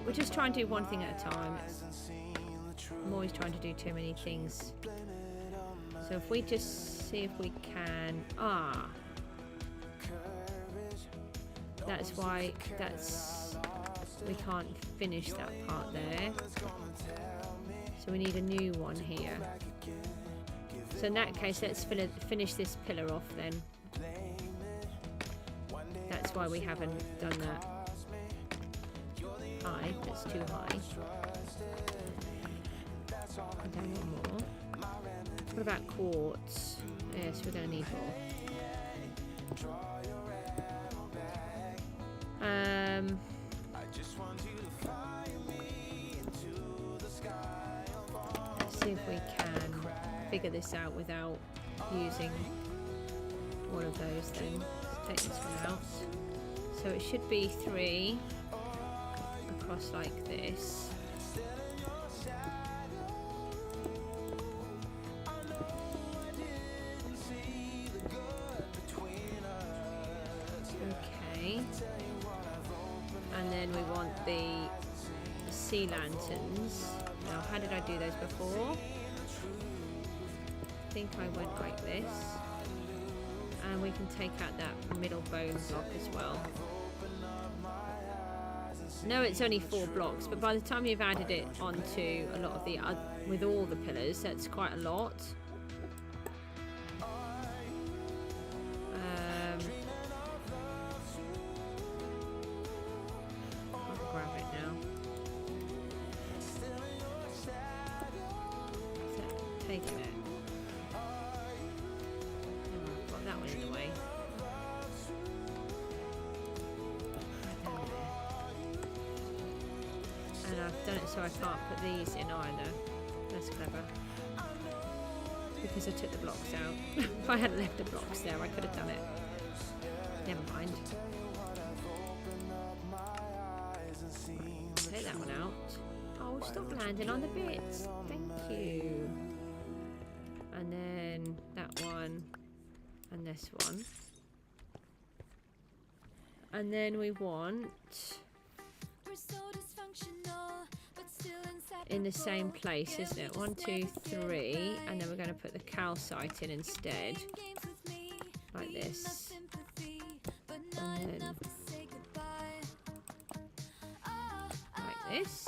We'll just try and do one thing at a time. I'm always trying to do too many things. So if we just see if we can... That's why we can't finish that part there. So we need a new one here. So in that case, let's finish this pillar off then. That's why we haven't done that. High, that's too high. And then one more. What about quartz? Yes, we're going to need more. Let's see if we can figure this out without using one of those then. Let's take this one out. So it should be 3 across like this. Okay. And then we want the sea lanterns. Now, how did I do those before? I think I went like this. And we can take out that middle bone block as well. No, it's only 4 blocks, but by the time you've added it onto a lot of the with all the pillars, that's quite a lot. I'll grab it now. So, taking it. Oh, got that one in the way. And I've done it so I can't put these in either. That's clever. Because I took the blocks out. If I hadn't left the blocks there, I could have done it. Never mind. Take that one out. Oh, stop landing on the bits. Thank you. And then that one. and this one. And then we want in the same place, isn't it? 1, 2, 3, and then we're going to put the calcite in instead, like this. And then like this.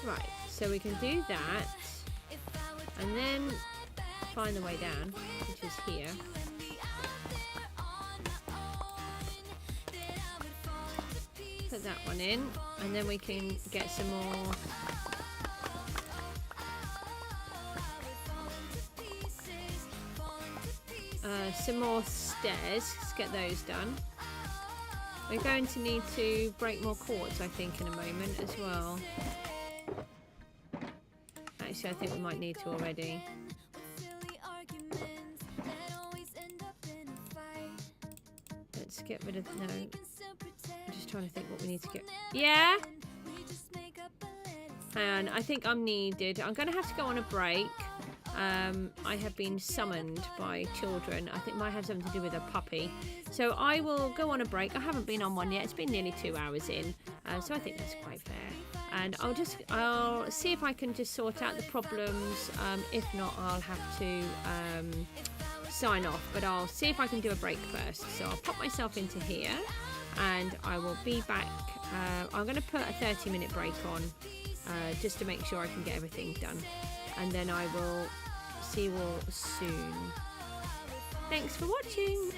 Right, so we can do that, and then find the way down, which is here. Put that one in, and then we can get some more stairs. Let's get those done. We're going to need to break more quartz, I think, in a moment as well. Actually, I think we might need to already. Let's get rid of... No. I'm just trying to think what we need to get... Yeah? And I think I'm needed. I'm going to have to go on a break. I have been summoned by children. I think it might have something to do with a puppy. So I will go on a break. I haven't been on one yet. It's been nearly 2 hours in. So I think that's quite fair. And I'll see if I can just sort out the problems. If not, I'll have to sign off. But I'll see if I can do a break first. So I'll pop myself into here and I will be back. I'm going to put a 30-minute break on just to make sure I can get everything done. And then I will see you all soon. Thanks for watching.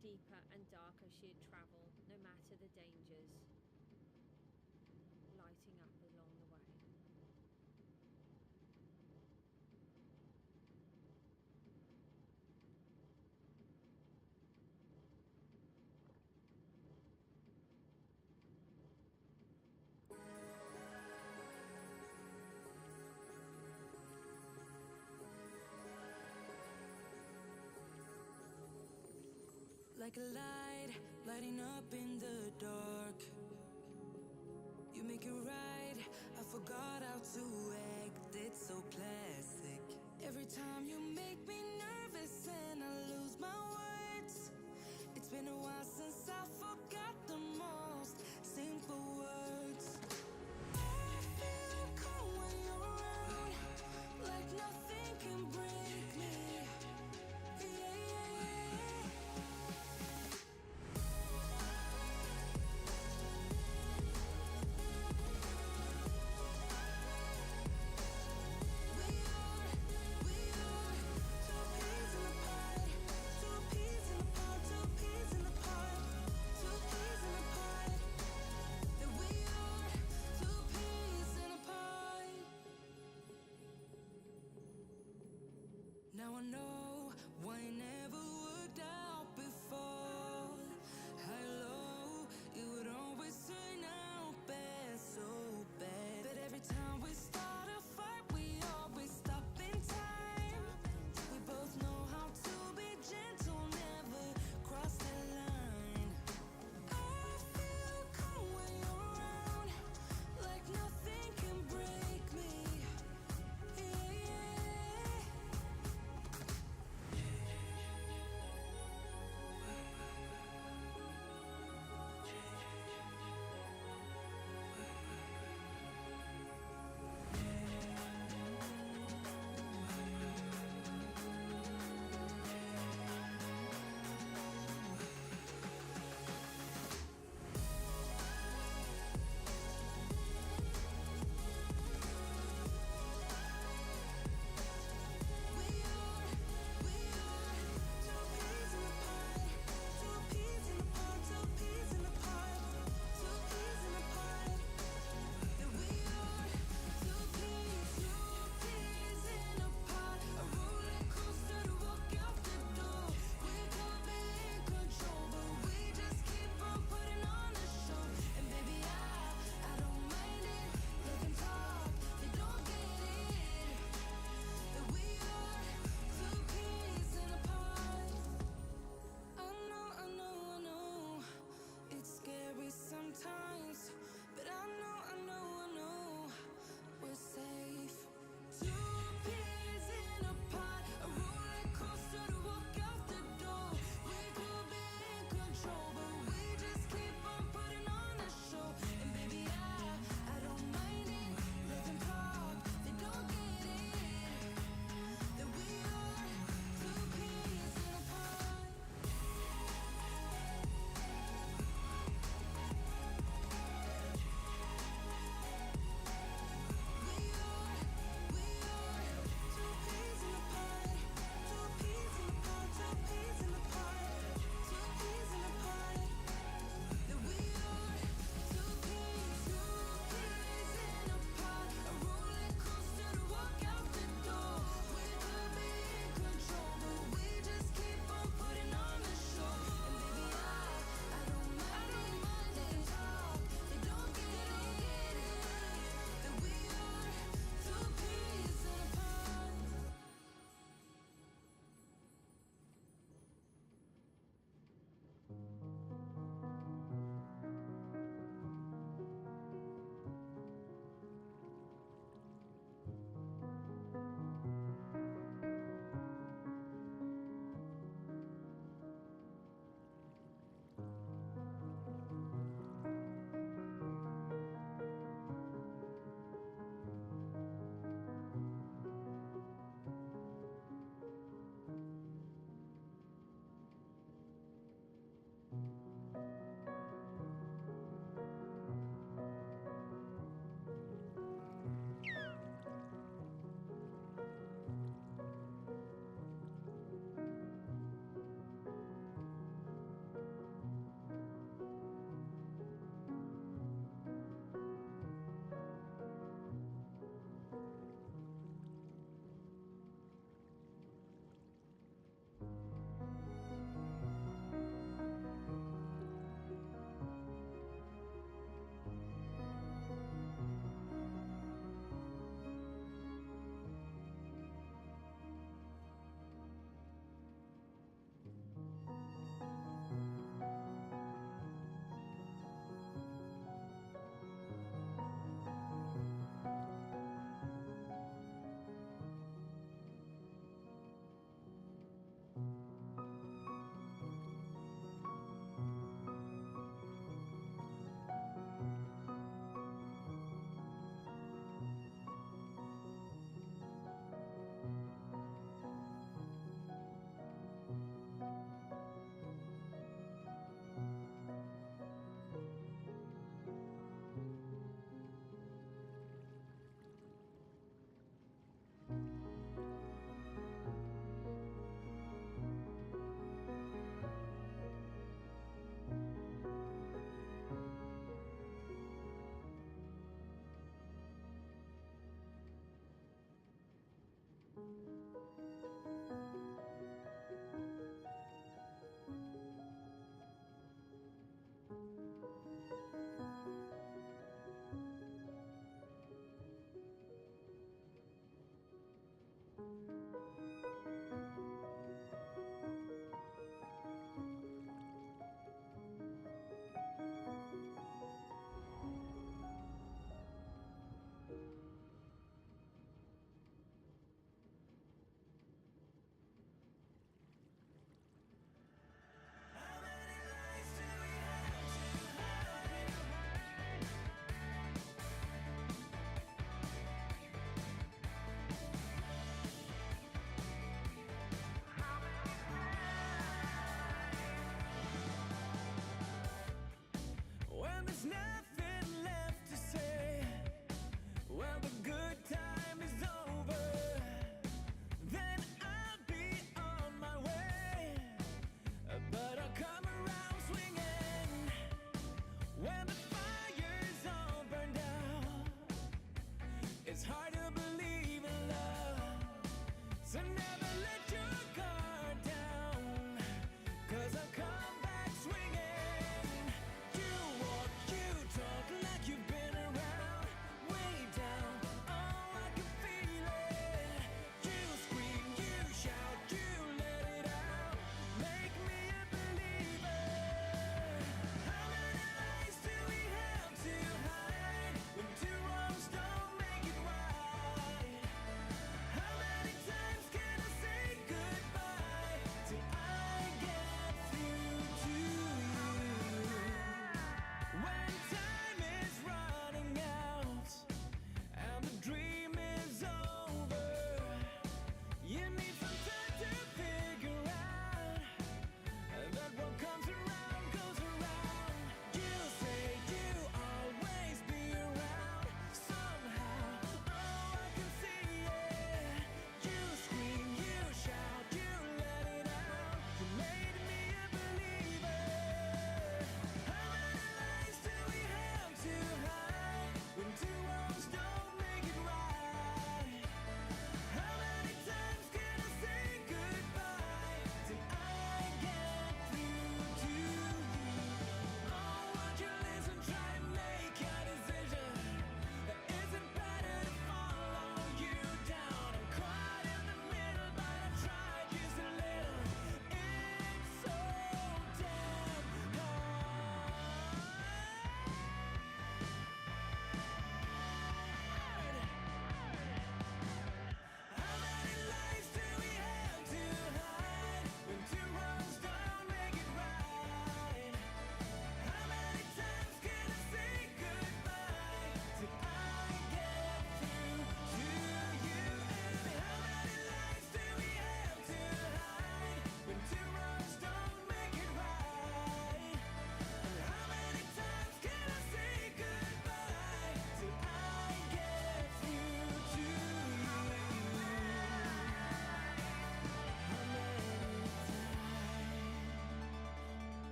Deeper and darker she'd travel, no matter the dangers, lighting up along the way. Like a light, lighting up in the dark. You make it right, I forgot how to act. It's so classic. Every time you make me nervous and I lose my words. It's been a while since I forgot the most simple words. I feel calm when you're around, like nothing can break me. Now I know why it never worked out before. Hello, it would always turn out bad, so bad. But every time we start a fight, we always stop in time. We both know how to be gentle, never cross the line. I feel calm when you're around, like nothing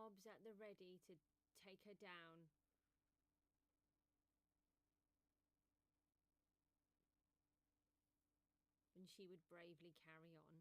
mobs at the ready to take her down. And she would bravely carry on.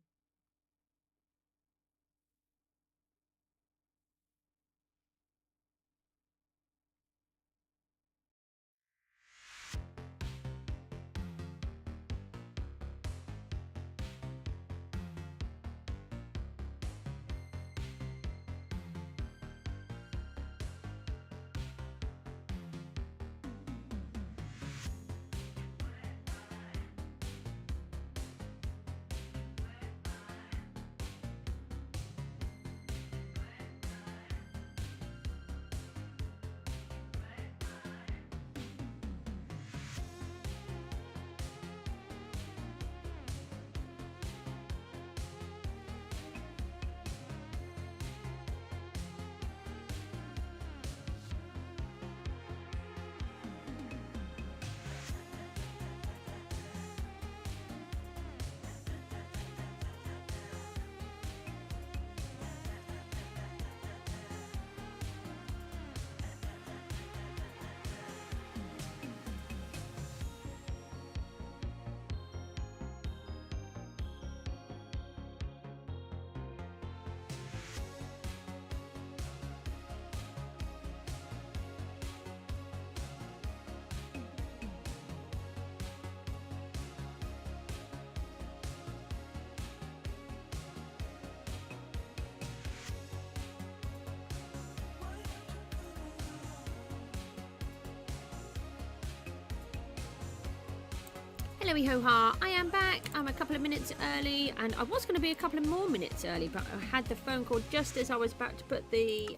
Hello, ho-ha, I am back. I'm a couple of minutes early, and I was going to be a couple of more minutes early, but I had the phone call just as I was about to put the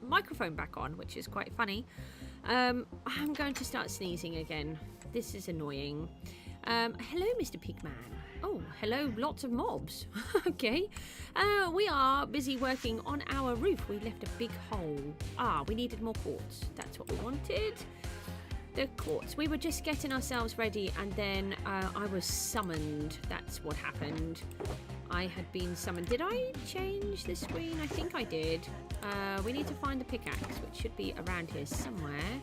microphone back on, which is quite funny. I'm going to start sneezing again. This is annoying. Hello, Mr. Pigman. Oh, hello, lots of mobs. Okay. We are busy working on our roof. We left a big hole. We needed more quartz. That's what we wanted. The quartz. We were just getting ourselves ready, and then I was summoned. That's what happened. I had been summoned. Did I change the screen? I think I did. We need to find the pickaxe, which should be around here somewhere.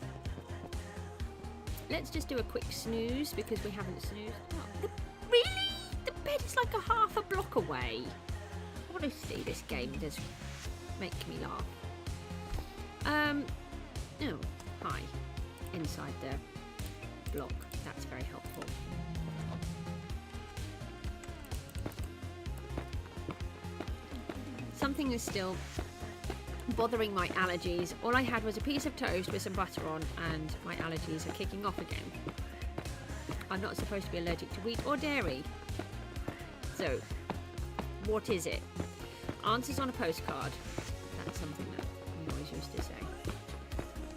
Let's just do a quick snooze because we haven't snoozed. Oh, really? The bed is like a half a block away. Honestly, this game does make me laugh. Oh, hi. Inside the block. That's very helpful. Something is still bothering my allergies. All I had was a piece of toast with some butter on, and my allergies are kicking off again. I'm not supposed to be allergic to wheat or dairy. So, what is it? Answers on a postcard. That's something that we always used to say.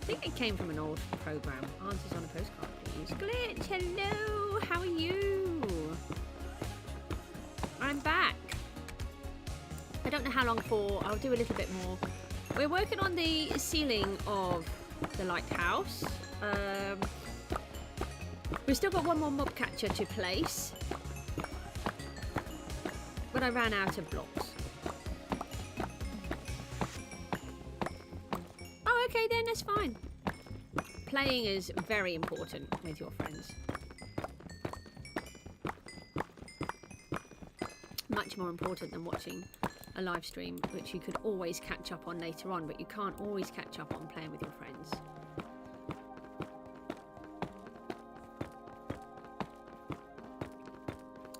I think it came from an old program. Answers on a postcard, please. Glitch, hello. How are you? I'm back. I don't know how long for. I'll do a little bit more. We're working on the ceiling of the lighthouse. We've still got one more mob catcher to place, but I ran out of blocks. Oh, okay then, that's fine. Playing is very important with your friends. Much more important than watching a live stream, which you could always catch up on later on, but you can't always catch up on playing with your friends.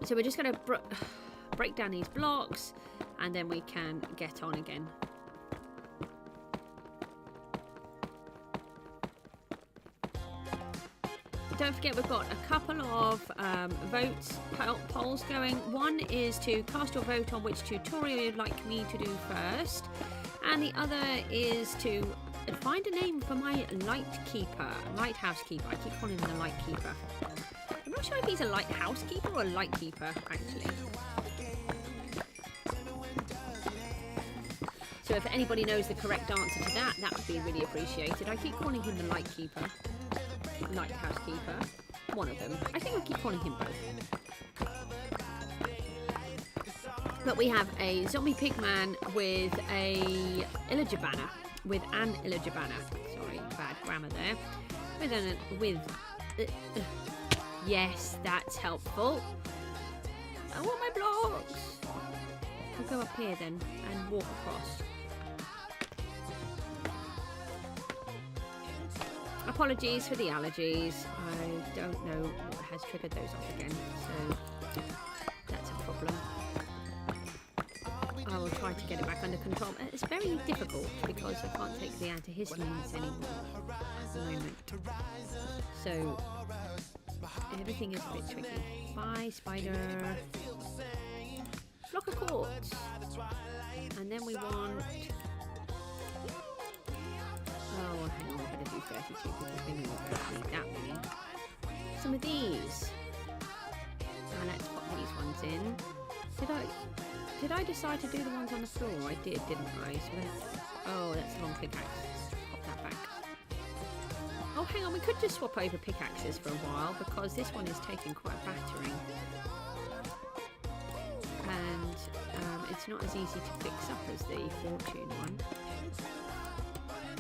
So we're just going to break down these blocks, and then we can get on again. Don't forget, we've got a couple of polls going. One is to cast your vote on which tutorial you'd like me to do first, and the other is to find a name for my lighthouse keeper. I keep calling him the Lightkeeper. I'm not sure if he's a lighthouse keeper or a lightkeeper, actually. So if anybody knows the correct answer to that, that would be really appreciated. I keep calling him the Lightkeeper. Lighthouse keeper, one of them. I think I keep calling him both. But we have a zombie pigman with a Illagibana, with an Illagibana. Sorry, bad grammar there. Yes, that's helpful. I want my blocks. I'll go up here then and walk across. Apologies for the allergies. I don't know what has triggered those off again, so that's a problem. I will try to get it back under control. It's very difficult because I can't take the antihistamines anymore at the moment. So everything is a bit tricky. Bye, spider. Block of quartz. And then we want... Oh, hang on, I better do 32 because we don't need that many. Some of these. Now let's pop these ones in. Did I decide to do the ones on the floor? I did, didn't I? So oh, that's a long pickaxe. Pop that back. Oh, hang on, we could just swap over pickaxes for a while because this one is taking quite a battering. And it's not as easy to fix up as the fortune one.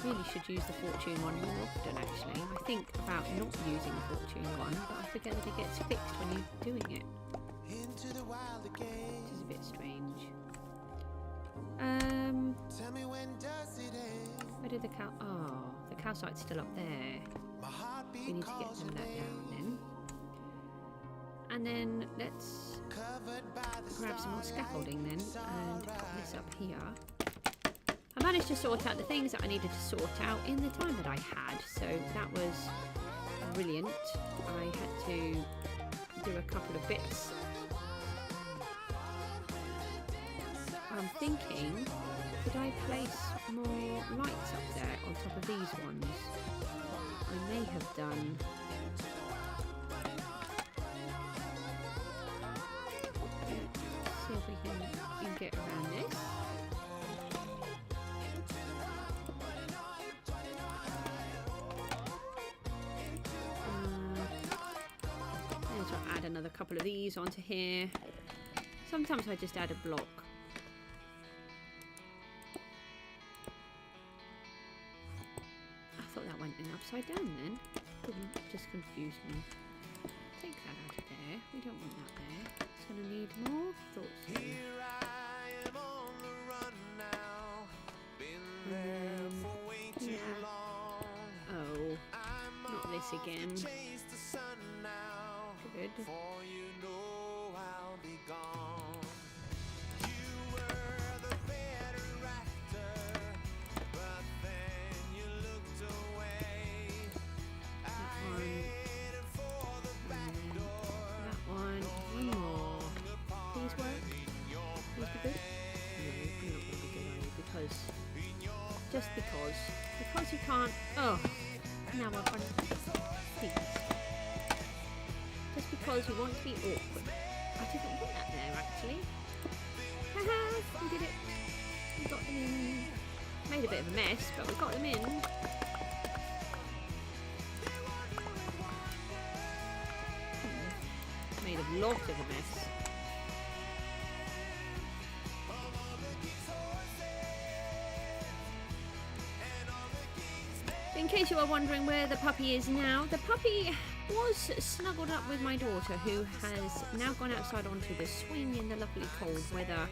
Really should use the fortune one more often actually. I think about not using the fortune one, but I forget that it gets fixed when you're doing it. Which is a bit strange. Where did the cow... Oh, the calcite's still up there. We need to get some of that down then. And then let's grab some more scaffolding then and put this up here. I managed to sort out the things that I needed to sort out in the time that I had, so that was brilliant. I had to do a couple of bits. I'm thinking, could I place more lights up there on top of these ones? I may have done. Let's see if we can get around this. Add another couple of these onto here. Sometimes I just add a block. I thought that went in upside down then. Just confused me. Take that out of there. We don't want that there. It's going to need more. Thought so. Yeah. Oh, not this again. Good. For you know I'll be gone. You were the better actor, but then you looked away. I waited for the back door. That one. One more. These work? These be good? No, they're not going to be good either because... Just because. Because you can't... Oh. Now I've run these. Just because we want to be awkward. I didn't want that there actually. Haha, we did it. We got them in. Made a bit of a mess, but we got them in. Made a lot of a mess. In case you are wondering where the puppy is now, the puppy was snuggled up with my daughter, who has now gone outside onto the swing in the lovely cold weather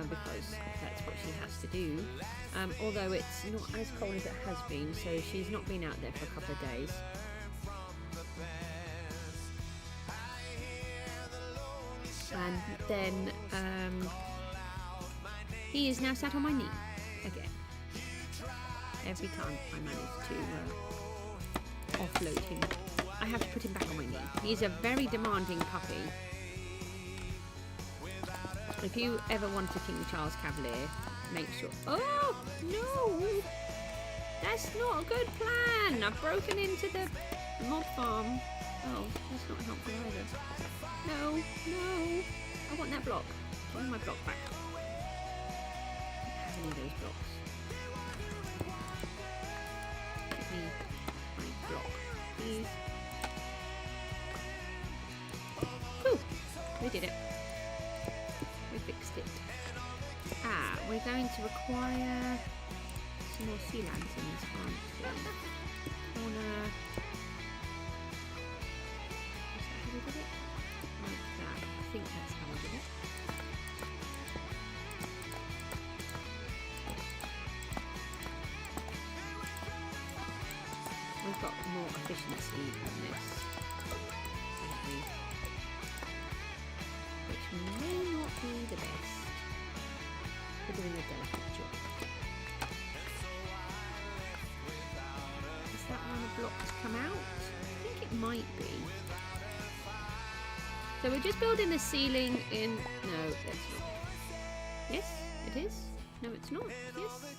because that's what she has to do. Although it's not as cold as it has been, so she's not been out there for a couple of days. And then he is now sat on my knee again. Every time I manage to offload him, I have to put him back on my knee. He's a very demanding puppy. If you ever want a King Charles Cavalier, make sure... Oh, no! That's not a good plan! I've broken into the mob farm. Oh, that's not helpful either. No, no! I want that block. Give me my block back. I don't have any of those blocks. Give me my block, please. Whew! We did it. We fixed it. we're going to require some more sea lanterns, aren't we? Corner. Is that how we did it? Like that. I think that's how we did it. We've got more efficiency than this, haven't we? Which may not be the best. We're doing a delicate job. Is that one a block to come out? I think it might be. So we're just building the ceiling in... No, that's not. Yes, it is. No, it's not. Yes.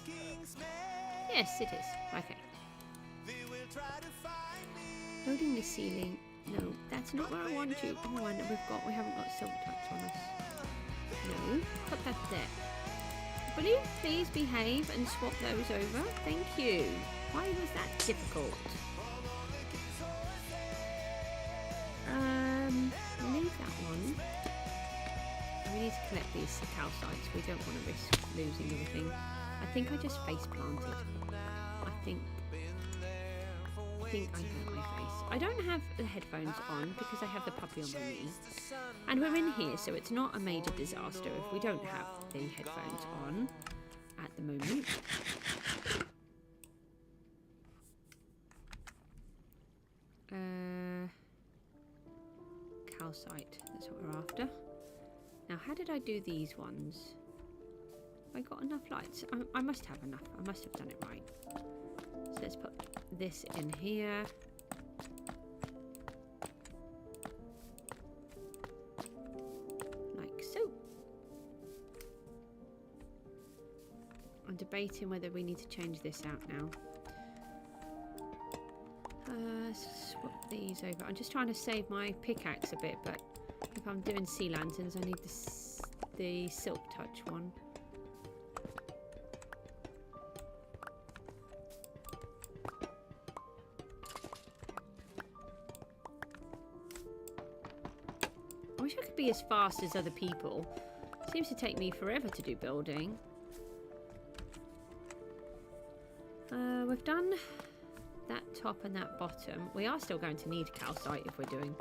Yes, it is. Okay. Building the ceiling. No, that's not where I want you. Oh, and we haven't got silk touch on us. No, put that there. Will you please behave and swap those over? Thank you. Why was that difficult? Leave that one. We need to collect these calcites. We don't want to risk losing everything. I think I just face planted. I think I hurt my face. I don't have the headphones on because I have the puppy on my knee. And we're in here, so it's not a major disaster if we don't have the headphones on at the moment. Calcite, that's what we're after. Now, how did I do these ones? Have I got enough lights? I must have enough. I must have done it right. So let's put this in here. Like so. I'm debating whether we need to change this out now. Swap these over. I'm just trying to save my pickaxe a bit, but if I'm doing sea lanterns, I need the silk touch one. I wish I could be as fast as other people. It seems to take me forever to do building. We've done that top and that bottom. We are still going to need calcite if we're doing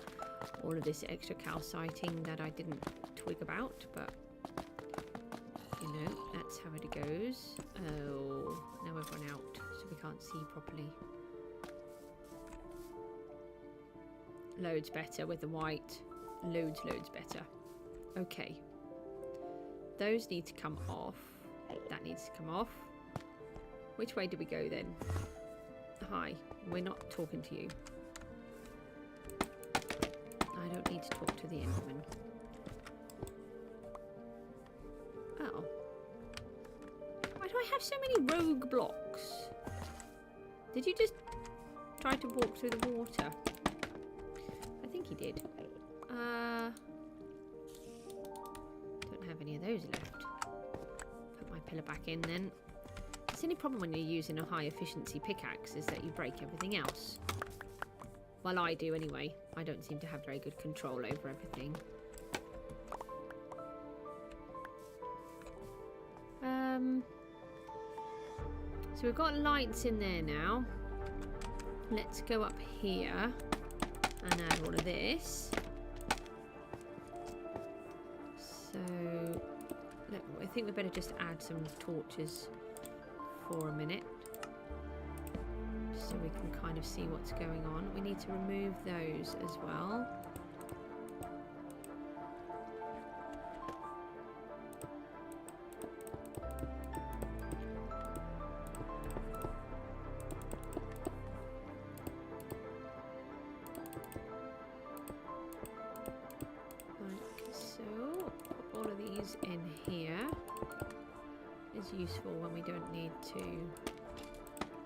all of this extra calciting that I didn't twig about, but you know, that's how it goes. Oh, now we've run out, so we can't see properly. Loads better with the white. Loads better. Okay. Those need to come off. That needs to come off. Which way do we go then? Hi, we're not talking to you. I don't need to talk to the Enderman. Oh. Why do I have so many rogue blocks? Did you just try to walk through the water? I think he did. Don't have any of those left. Put my pillar back in then. It's the only problem when you're using a high efficiency pickaxe is that you break everything else. Well, I do anyway. I don't seem to have very good control over everything. So we've got lights in there now. Let's go up here and add all of this. So I think we better just add some torches for a minute so we can kind of see what's going on. We need to remove those as well. Like so. Put all of these in here. Is useful when we don't need to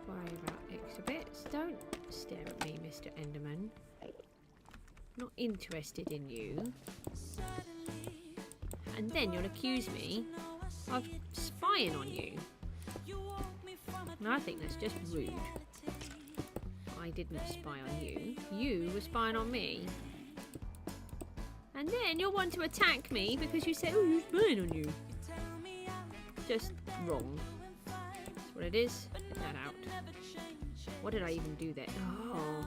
worry about extra bits. Don't stare at me, Mr. Enderman. Not interested in you. And then you'll accuse me of spying on you. And I think that's just rude. I didn't spy on you. You were spying on me. And then you'll want to attack me because you said, oh, who's spying on you? just wrong. That's what it is. Get that out. What did I even do there? Oh.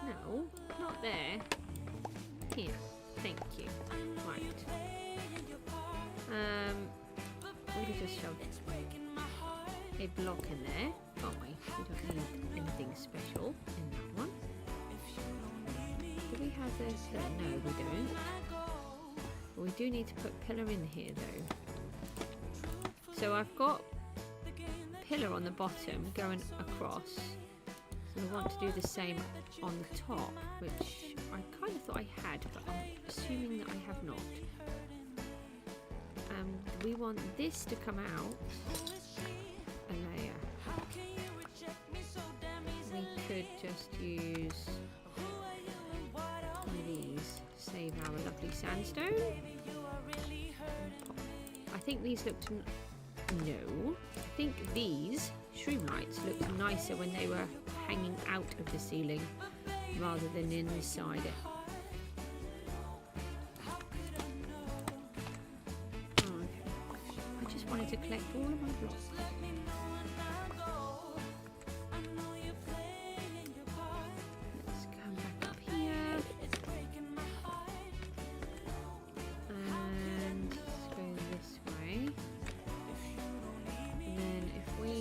No, not there. Here. Thank you. Right. We can just shove a block in there, can't we? We don't need anything special in that one. Do we have this? No, we don't. But we do need to put pillar in here though. So I've got pillar on the bottom going across. So we want to do the same on the top, which I kind of thought I had, but I'm assuming that I have not. We want this to come out a layer. We could just use one of these, save our lovely sandstone. I think these looked no. I think these shroom lights looked nicer when they were hanging out of the ceiling rather than inside it. To collect all of my blocks. Let's come back up here and let's go this way. And then if we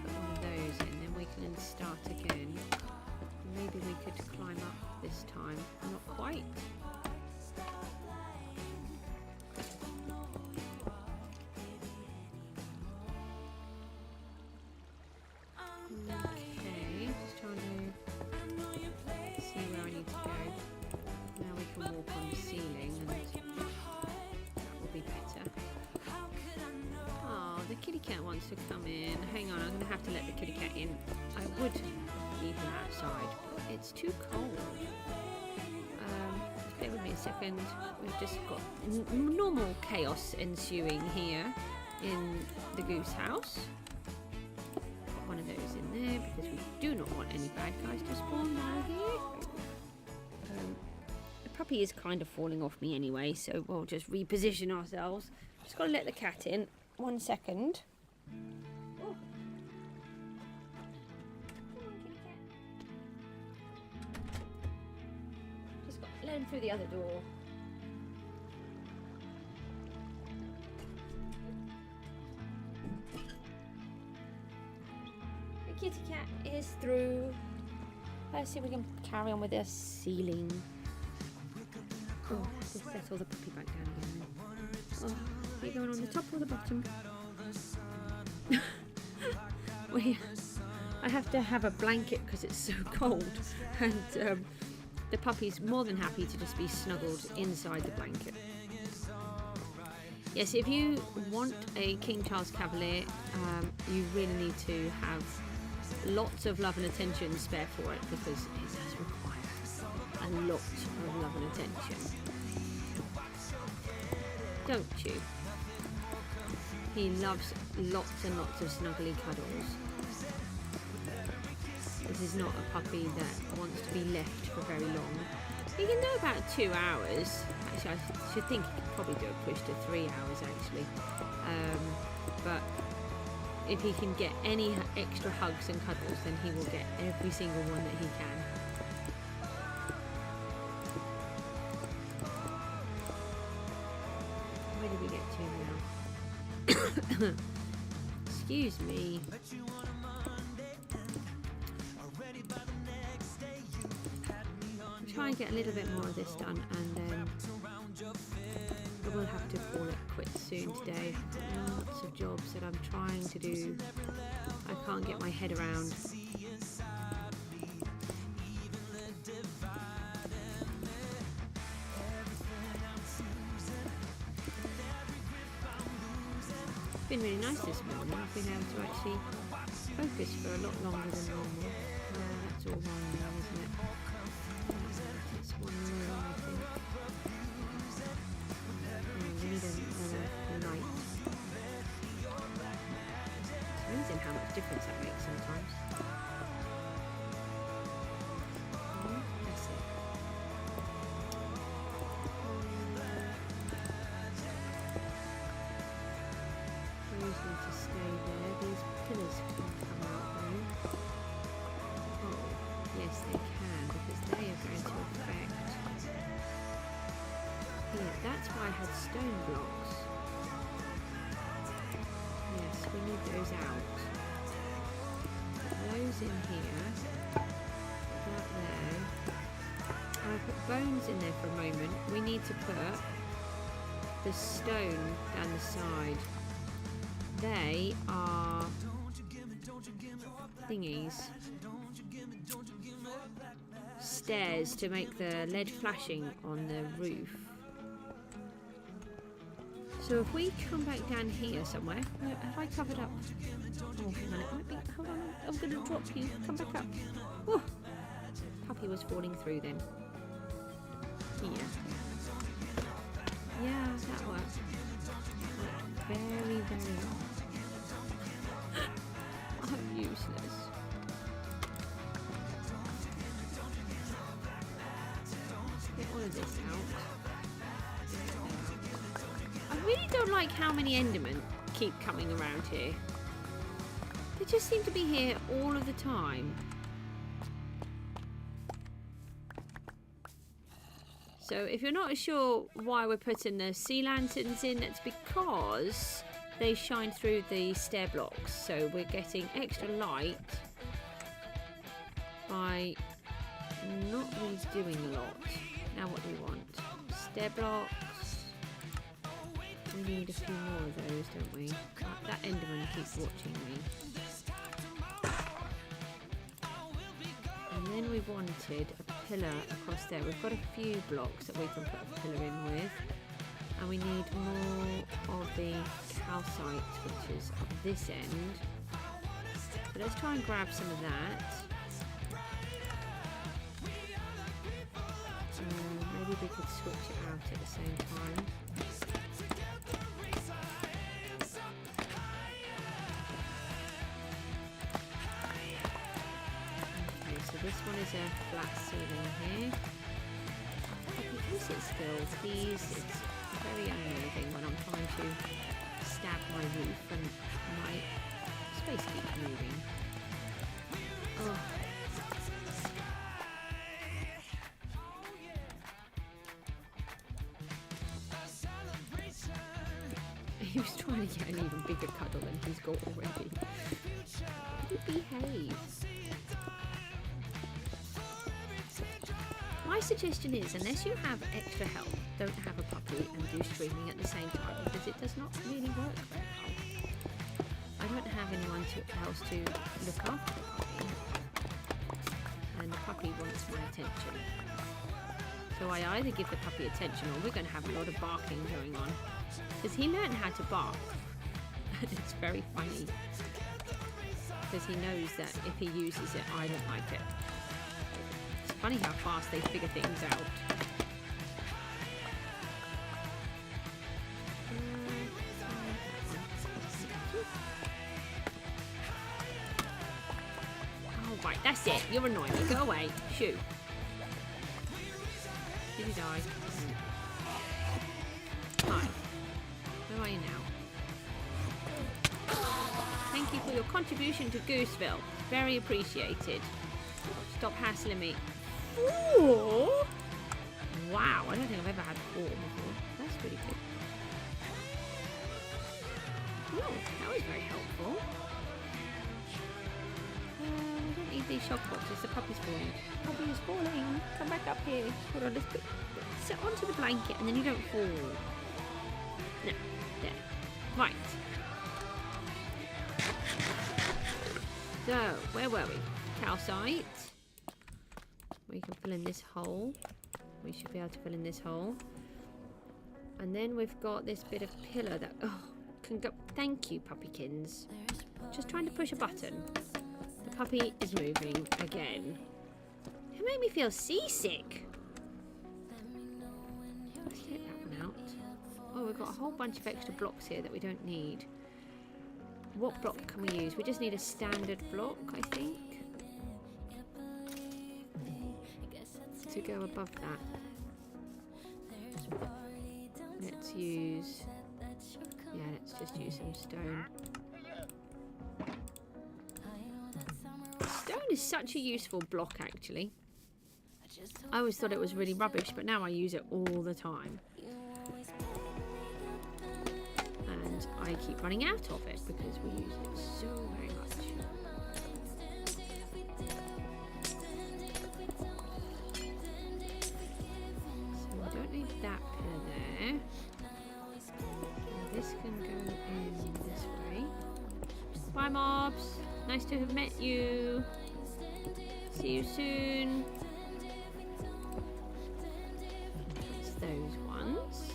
put one of those in, then we can start again. Maybe we could climb up this time. Not quite. To come in. Hang on, I'm going to have to let the kitty cat in. I would leave him outside, but it's too cold. Bear with me a second. We've just got normal chaos ensuing here in the goose house. Put one of those in there because we do not want any bad guys to spawn down here. The puppy is kind of falling off me anyway, so we'll just reposition ourselves. Just got to let the cat in. 1 second. Oh. Just got to let him through the other door. The kitty cat is through. Let's see if we can carry on with the ceiling. Oh, just settle the puppy back down again. Oh, are you going on the top or the bottom? I have to have a blanket because it's so cold, and the puppy's more than happy to just be snuggled inside the blanket. Yes, if you want a King Charles Cavalier, you really need to have lots of love and attention spare for it because it does require a lot of love and attention. Don't you? He loves lots and lots of snuggly cuddles. This is not a puppy that wants to be left for very long. He can do about 2 hours. Actually, I should think he could probably do a push to 3 hours actually. But if he can get any extra hugs and cuddles, then he will get every single one that he can. Where did we get to now? Excuse me. I'll try and get a little bit more of this done, and then I will have to call it quits soon today. Lots of jobs that I'm trying to do. I can't get my head around. It's been really nice this morning. I've been able to actually focus for a lot longer than normal. That's all one now, isn't it? It's one more, I think. We need another light. It's amazing how much difference that makes sometimes. Yes, they can, because they are going to affect... Here, that's why I had stone blocks. Yes, we need those out. Put those in here. Put that there. And I put bones in there for a moment. We need to put the stone down the side. They are thingies. Stairs to make the lead flashing on the roof. So if we come back down here somewhere, have I covered up? Oh, hang on, it might be. Hold on, I'm going to drop you. Come back up. Oh, puppy was falling through then. Here. Yeah, that worked. Very, very long. I'm useless. Get all of this out. I really don't like how many Endermen keep coming around here. They just seem to be here all of the time. So if you're not sure why we're putting the sea lanterns in, it's because they shine through the stair blocks. So we're getting extra light by not really doing a lot. Now what do we want? Stair blocks. We need a few more of those, don't we? That Enderman keeps watching me. And then we wanted a pillar across there. We've got a few blocks that we can put a pillar in with. And we need more of the calcite, which is up this end. So let's try and grab some of that. Maybe we could switch it out at the same time. This one is a flat ceiling here. Because it's still, please, it's very unnerving when I'm trying to stab my roof and my space keeps moving. Oh. He was trying to get an even bigger cuddle than he's got already. You behave. My suggestion is, unless you have extra help, don't have a puppy and do streaming at the same time, because it does not really work very well. I don't have anyone else to look after the puppy, and the puppy wants my attention. So I either give the puppy attention, or we're going to have a lot of barking going on, because he learned how to bark, and it's very funny, because he knows that if he uses it, I don't like it. Funny how fast they figure things out. Oh, right, that's it. You're annoying me. Go away. Shoo. Did you die? Hi. Where are you now? Thank you for your contribution to Gooseville. Very appreciated. Stop hassling me. Four? Wow, I don't think I've ever had 4 before. That's pretty good. Oh, that was very helpful. We don't need these shock boxes. The puppy's falling. Puppy is falling. Come back up here. Hold on, let's sit onto the blanket and then you don't fall. No, there. Right. So, where were we? Calcite. We can fill in this hole. We should be able to fill in this hole. And then we've got this bit of pillar that can go. Thank you, puppykins. Just trying to push a button. The puppy is moving again. It made me feel seasick. Let's take that one out. Oh, we've got a whole bunch of extra blocks here that we don't need. What block can we use? We just need a standard block, I think, to go above that. Let's use, let's just use some stone. Stone is is such a useful block, actually. I always thought it was really rubbish, but now I use it all the time. And I keep running out of it because we use it so very much. So we don't need that pillar there. Now this can go in this way. Bye, mobs. Nice to have met you. See you soon. That's those ones.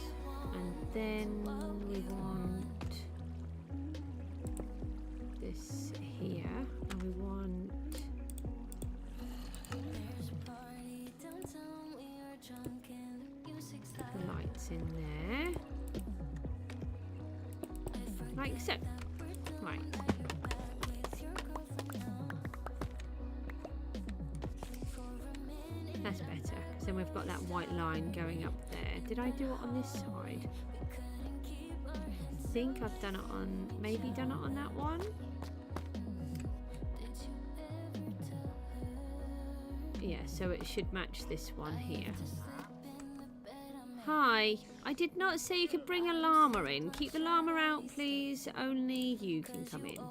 And then we want this here. And we want the lights in there. Like so. Right. That's better, because then we've got that white line going up there. Did I do it on this side? I think I've done it on, maybe done it on that one? Yeah, so it should match this one here. Hi, I did not say you could bring a llama in. Keep the llama out, please. Only you can come in.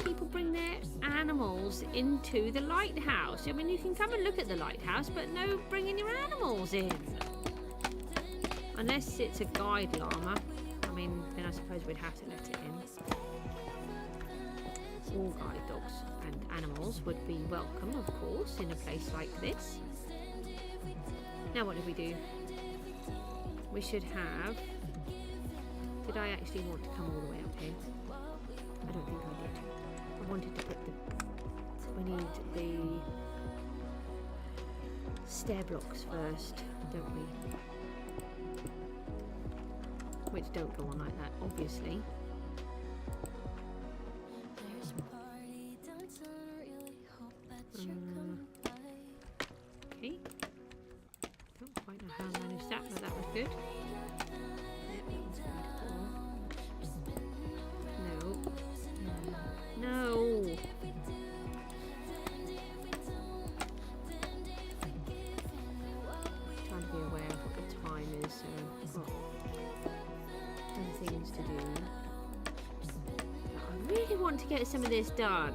People bring their animals into the lighthouse. I mean, you can come and look at the lighthouse, but no bringing your animals in. Unless it's a guide llama. I mean, then I suppose we'd have to let it in. All guide dogs and animals would be welcome, of course, in a place like this. Now what did we do? We should have... Did I actually want to come all the way up here? I don't think I did. I wanted to put the... We need the stair blocks first, don't we? Which don't go on like that, obviously. Okay. Don't quite know how I managed that, but that was good. Yep, that one's going to fall. No. No. Trying to be aware of what the time is, so I've got other things to do. But I really want to get some of this done.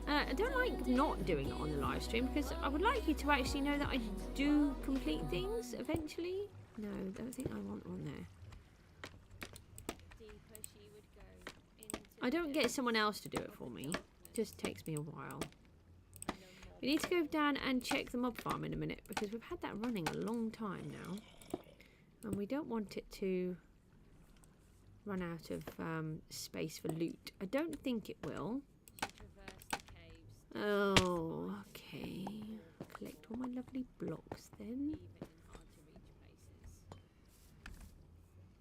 I don't like not doing it on the live stream because I would like you to actually know that I do complete things eventually. No, I don't think I want one there. I don't get someone else to do it for me. It just takes me a while. We need to go down and check the mob farm in a minute because we've had that running a long time now. And we don't want it to run out of space for loot. I don't think it will. Oh, okay. Collect all my lovely blocks then.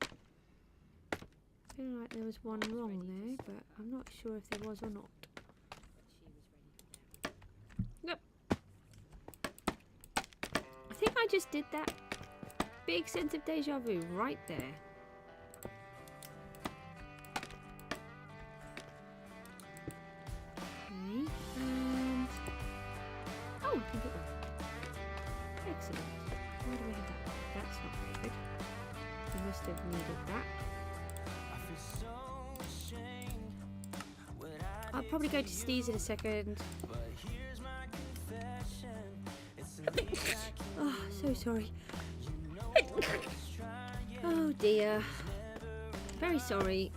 I feel like there was one wrong there, but I'm not sure if there was or not. Nope. I think I just did that. Big sense of deja vu right there. Oh, I think it will. Excellent. Why do we have that? That's not very good. We must have needed that. I'll probably go to Steve's in a second. Oh, so sorry. Oh dear. Very sorry.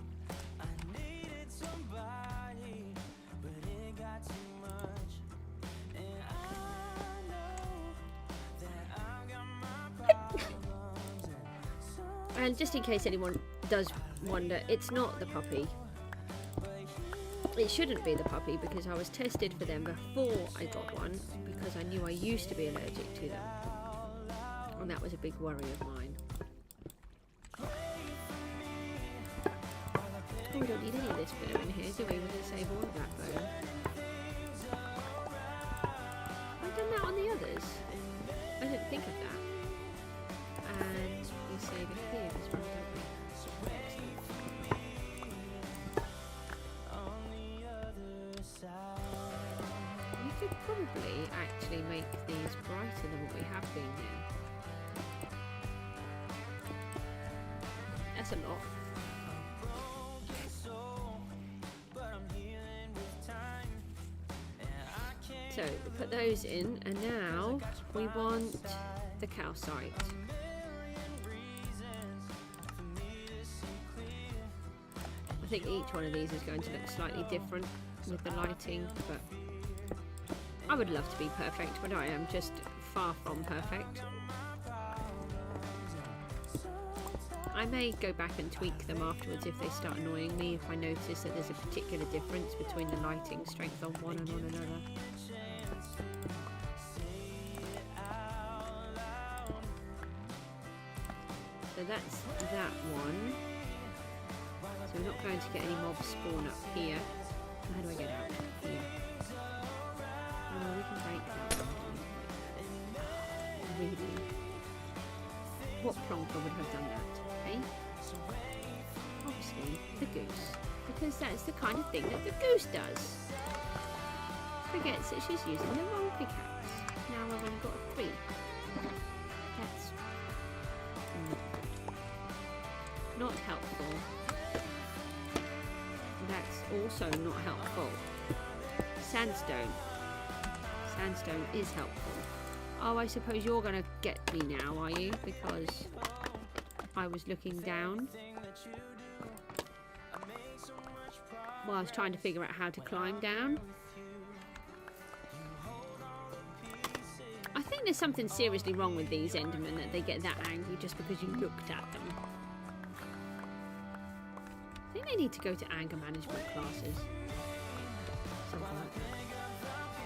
And just in case anyone does wonder, it's not the puppy. It shouldn't be the puppy because I was tested for them before I got one because I knew I used to be allergic to them. And that was a big worry of mine. Oh, we don't need any of this bone in here, do we? We're going to save all of that bone. I've done that on the others. I didn't think of that. And we save it here as well, don't we? Excellent. probably actually make these brighter than what we have been here. That's a lot. So we put those in, and now we want the calcite. I think each one of these is going to look slightly different with the lighting, but I would love to be perfect, but I am just far from perfect. I may go back and tweak them afterwards if they start annoying me, if I notice that there's a particular difference between the lighting strength on one and on another. So that's that one. So we're not going to get any mobs spawn up here. How do I get out? Here. Oh, we can break that one. Really? What plonker would have done that? Eh? Obviously, the goose. Because that's the kind of thing that the goose does. Forgets that she's using the wrong pickaxe. Now I've only got a 3. That's not helpful. That's also not helpful. Sandstone. Sandstone is helpful. Oh, I suppose you're going to get me now, are you? Because I was looking down. Well, I was trying to figure out how to climb down. I think there's something seriously wrong with these Endermen, that they get that angry just because you looked at them. I think they need to go to anger management classes. Something like that.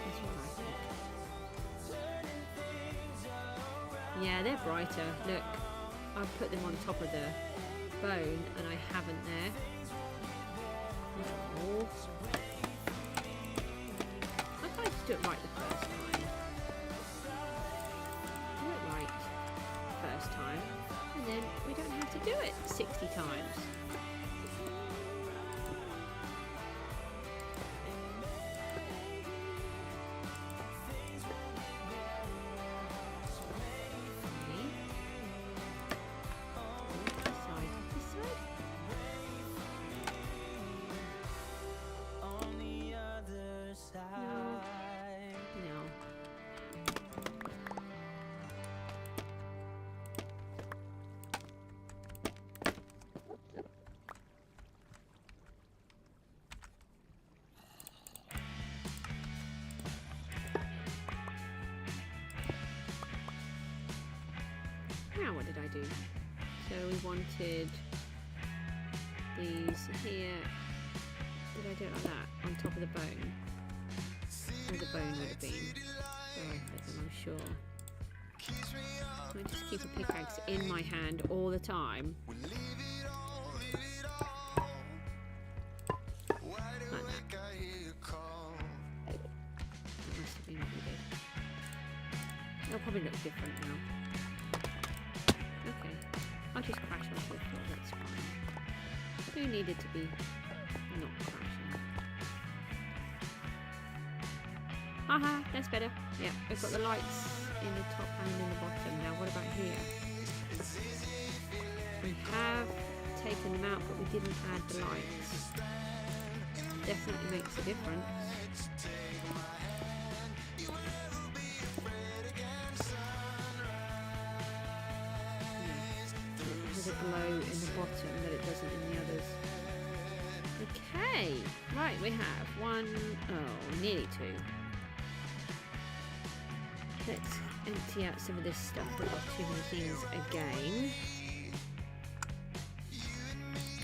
That's what I think. Yeah, they're brighter. Look, I've put them on top of the bone and I haven't there. No. I tried to do it right the first time. Do it right the first time, and then we don't have to do it 60 times. Now what did I do? So we wanted these here. Did I do it like that? On top of the bone? Where the bone would have been. Where I put them, I'm sure. I just keep a pickaxe in my hand all the time. Like that. That must have been what we did. They'll probably look different now. Okay, I'll just crash onto the floor, that's fine. We needed to be not crashing. Haha, that's better. Yeah, we've got the lights in the top and in the bottom. Now what about here? We have taken them out, but we didn't add the lights. Definitely makes a difference. Glow in the bottom that it doesn't in the others. Okay, right, we have nearly 2. Let's empty out some of this stuff. We've got too many things again.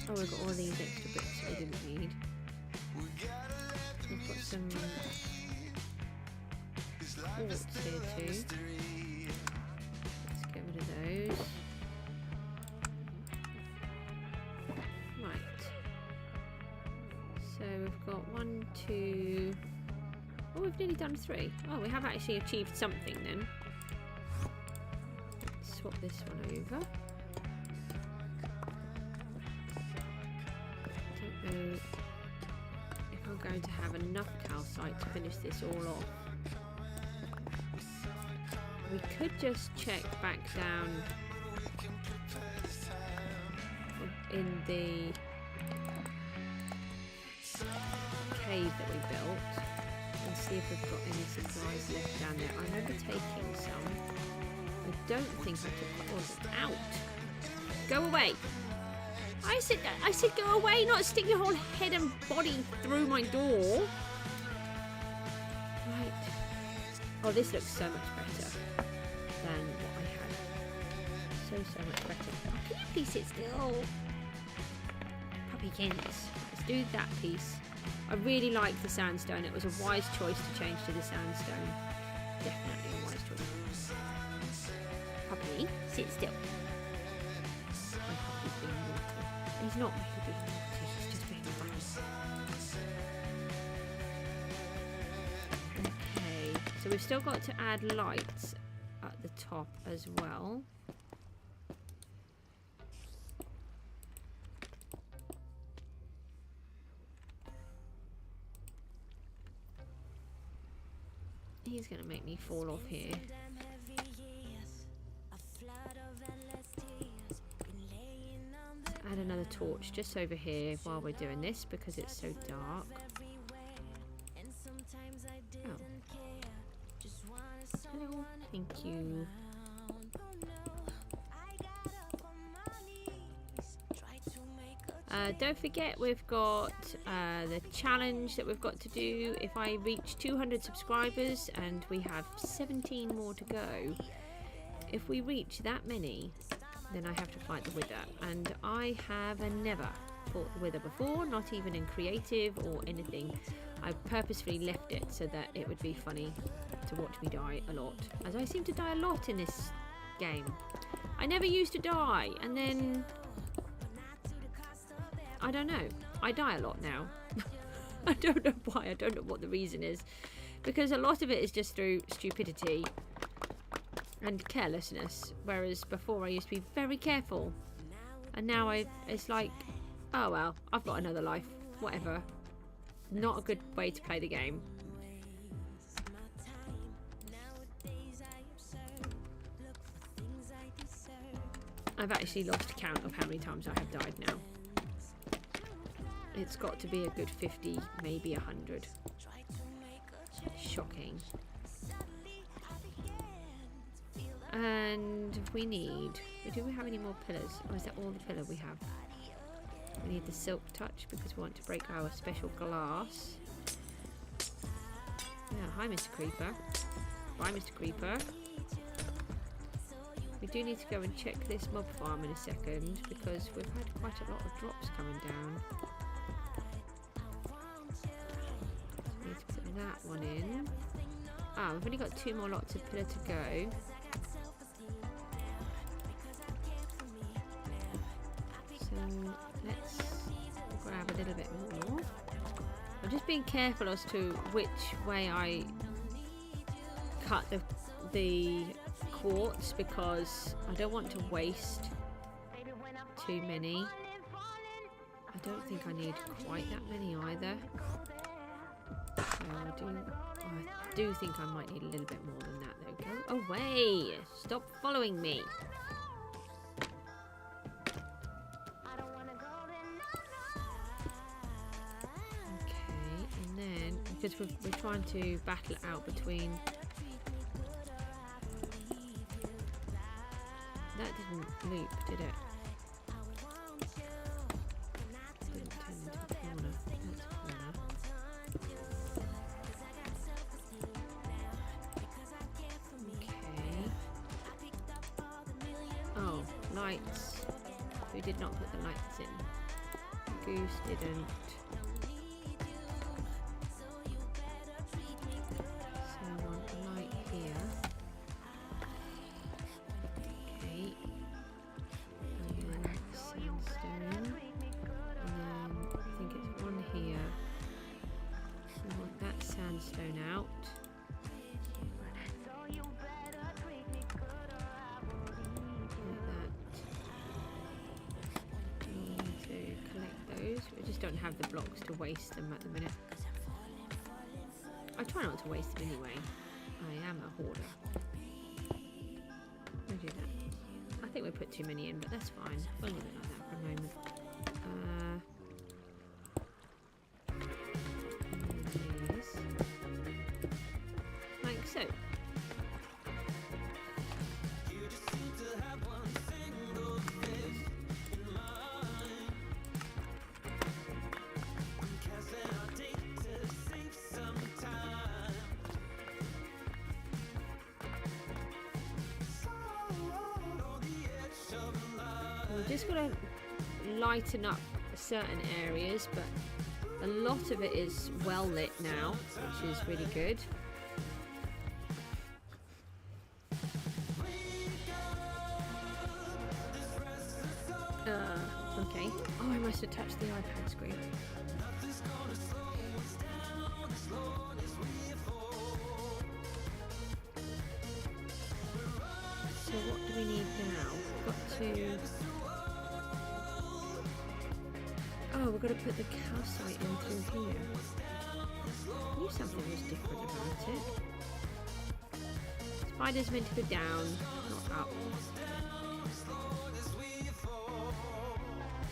Oh, we've got all these extra bits that we didn't need. We've got some quartz here too. Let's get rid of those. So we've got 1, 2... Oh, we've nearly done 3. Oh, we have actually achieved something then. Let's swap this one over. I don't know if I'm going to have enough calcite to finish this all off. We could just check back down in the cave that we built and see if we've got any supplies left down there. I remember taking some. I don't think I took all out. Go away! I said go away, not stick your whole head and body through my door. Right. Oh, this looks so much better than what I had. So much better. Oh, can you please sit still? Puppykins. Let's do that piece. I really like the sandstone. It was a wise choice to change to the sandstone. Definitely a wise choice. Puppy, sit still. My puppy's being naughty. He's not really being naughty, he's just being funny. Okay, so we've still got to add lights at the top as well. He's going to make me fall off here. Add another torch just over here while we're doing this because it's so dark. Oh. Hello. Thank you. Don't forget we've got the challenge that we've got to do. If I reach 200 subscribers, and we have 17 more to go, if we reach that many, then I have to fight the Wither. And I have never fought the Wither before, not even in creative or anything. I purposefully left it so that it would be funny to watch me die a lot, as I seem to die a lot in this game. I never used to die, and then I don't know, I die a lot now. I don't know why, I don't know what the reason is, because a lot of it is just through stupidity and carelessness, whereas before I used to be very careful, and now it's like, oh well, I've got another life, whatever. Not a good way to play the game. I've actually lost count of how many times I have died now. It's got to be a good 50, maybe 100. Shocking. And we do we have any more pillars? Or is that all the pillar we have? We need the silk touch because we want to break our special glass. Yeah, hi Mr. Creeper. Bye Mr. Creeper. We do need to go and check this mob farm in a second because we've had quite a lot of drops coming down. Need to put that one in. Ah, we've only got 2 more lots of pillar to go. So let's grab a little bit more. I'm just being careful as to which way I cut the quartz because I don't want to waste too many. I don't think I need quite that many either. So I do think I might need a little bit more than that though. Go away! Stop following me! Okay, and then because we're trying to battle it out between. That didn't loop, did it? Didn't turn into a corner. That's a corner. Okay. Oh, lights. We did not put the lights in. Goose didn't. So I want a light here. Sandstone out. Like that. We need to collect those. We just don't have the blocks to waste them at the minute. I try not to waste them anyway. I am a hoarder. we do that? I think we put too many in, but that's fine. We'll leave it like that for a moment. These. Like so. We've just got to lighten up certain areas, but a lot of it is well lit now, which is really good. Okay. Oh, I must have touched the iPad screen. So what do we need now? We've got to... Oh, we've got to put the calcite in through here. I knew something was different about it. Spider's meant to go down, not up.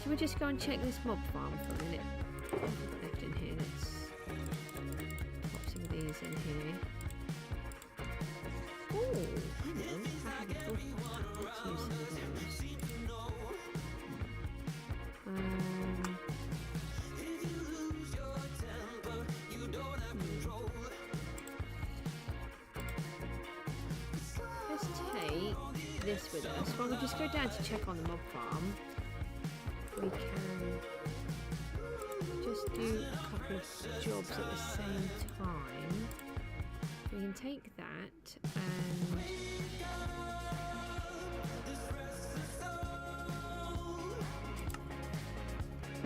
Should we just go and check this mob farm for a minute? What have we got left in here? Let's pop some of these in here. Oh, I know. I haven't thought about that. Let's use some of those. Let's take this with us. While we just go down to check on the mob farm, we can just do a couple of jobs at the same time. We can take that and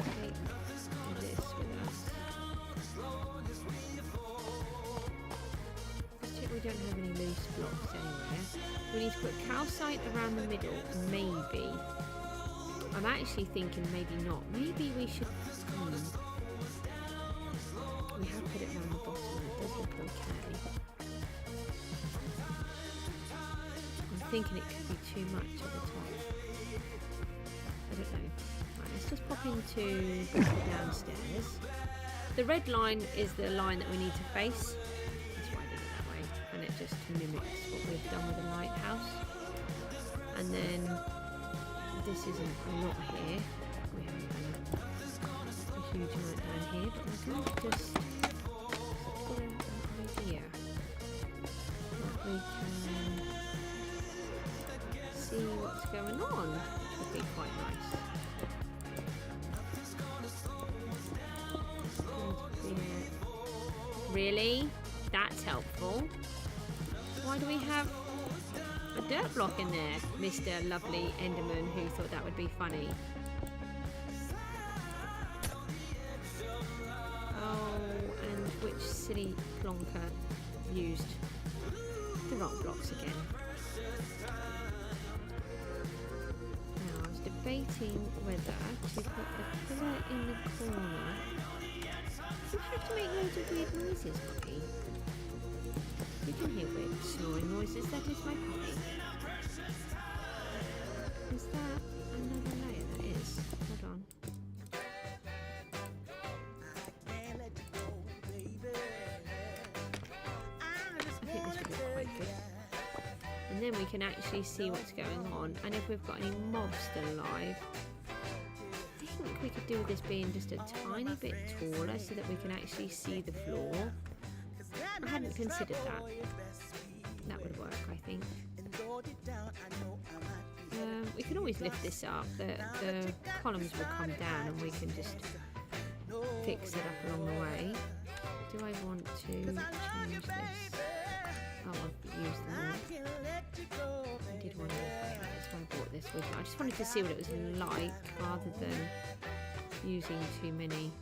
take this with us. Let's check we don't have any loose blocks anywhere. We need to put calcite around the middle, maybe. I'm actually thinking maybe not. Maybe we should... We have put it around the bottom. It does look okay. I'm thinking it could be too much at the top. I don't know. Right, let's just pop into the downstairs. The red line is the line that we need to face. That's why I did it that way. And it just mimics what we've done with the lighthouse. And then this isn't a lot here. We haven't done a huge amount down here, but we're going to just get an idea that we can see what's going on, which would be quite nice. Really? That's helpful. Why do we have a dirt block in there, Mr. Lovely Enderman, who thought that would be funny? Oh, and which silly plonker used the rock blocks again? Now, I was debating whether to put the pillar in the corner. You have to make loads of weird noises, Poppy. You can hear weird snoring noises. That is my puppy. Is that another layer? That is. Hold on. I think this would be quite good. And then we can actually see what's going on. And if we've got any mobs still alive, I think we could do with this being just a tiny bit taller so that we can actually see the floor. I hadn't considered that. That would work, I think. We can always lift this up. The columns will come down and we can just fix it up along the way. Do I want to change this? Oh, I've used them all. I did want to look at it. That's why I bought this with me. I just wanted to see what it was like rather than using too many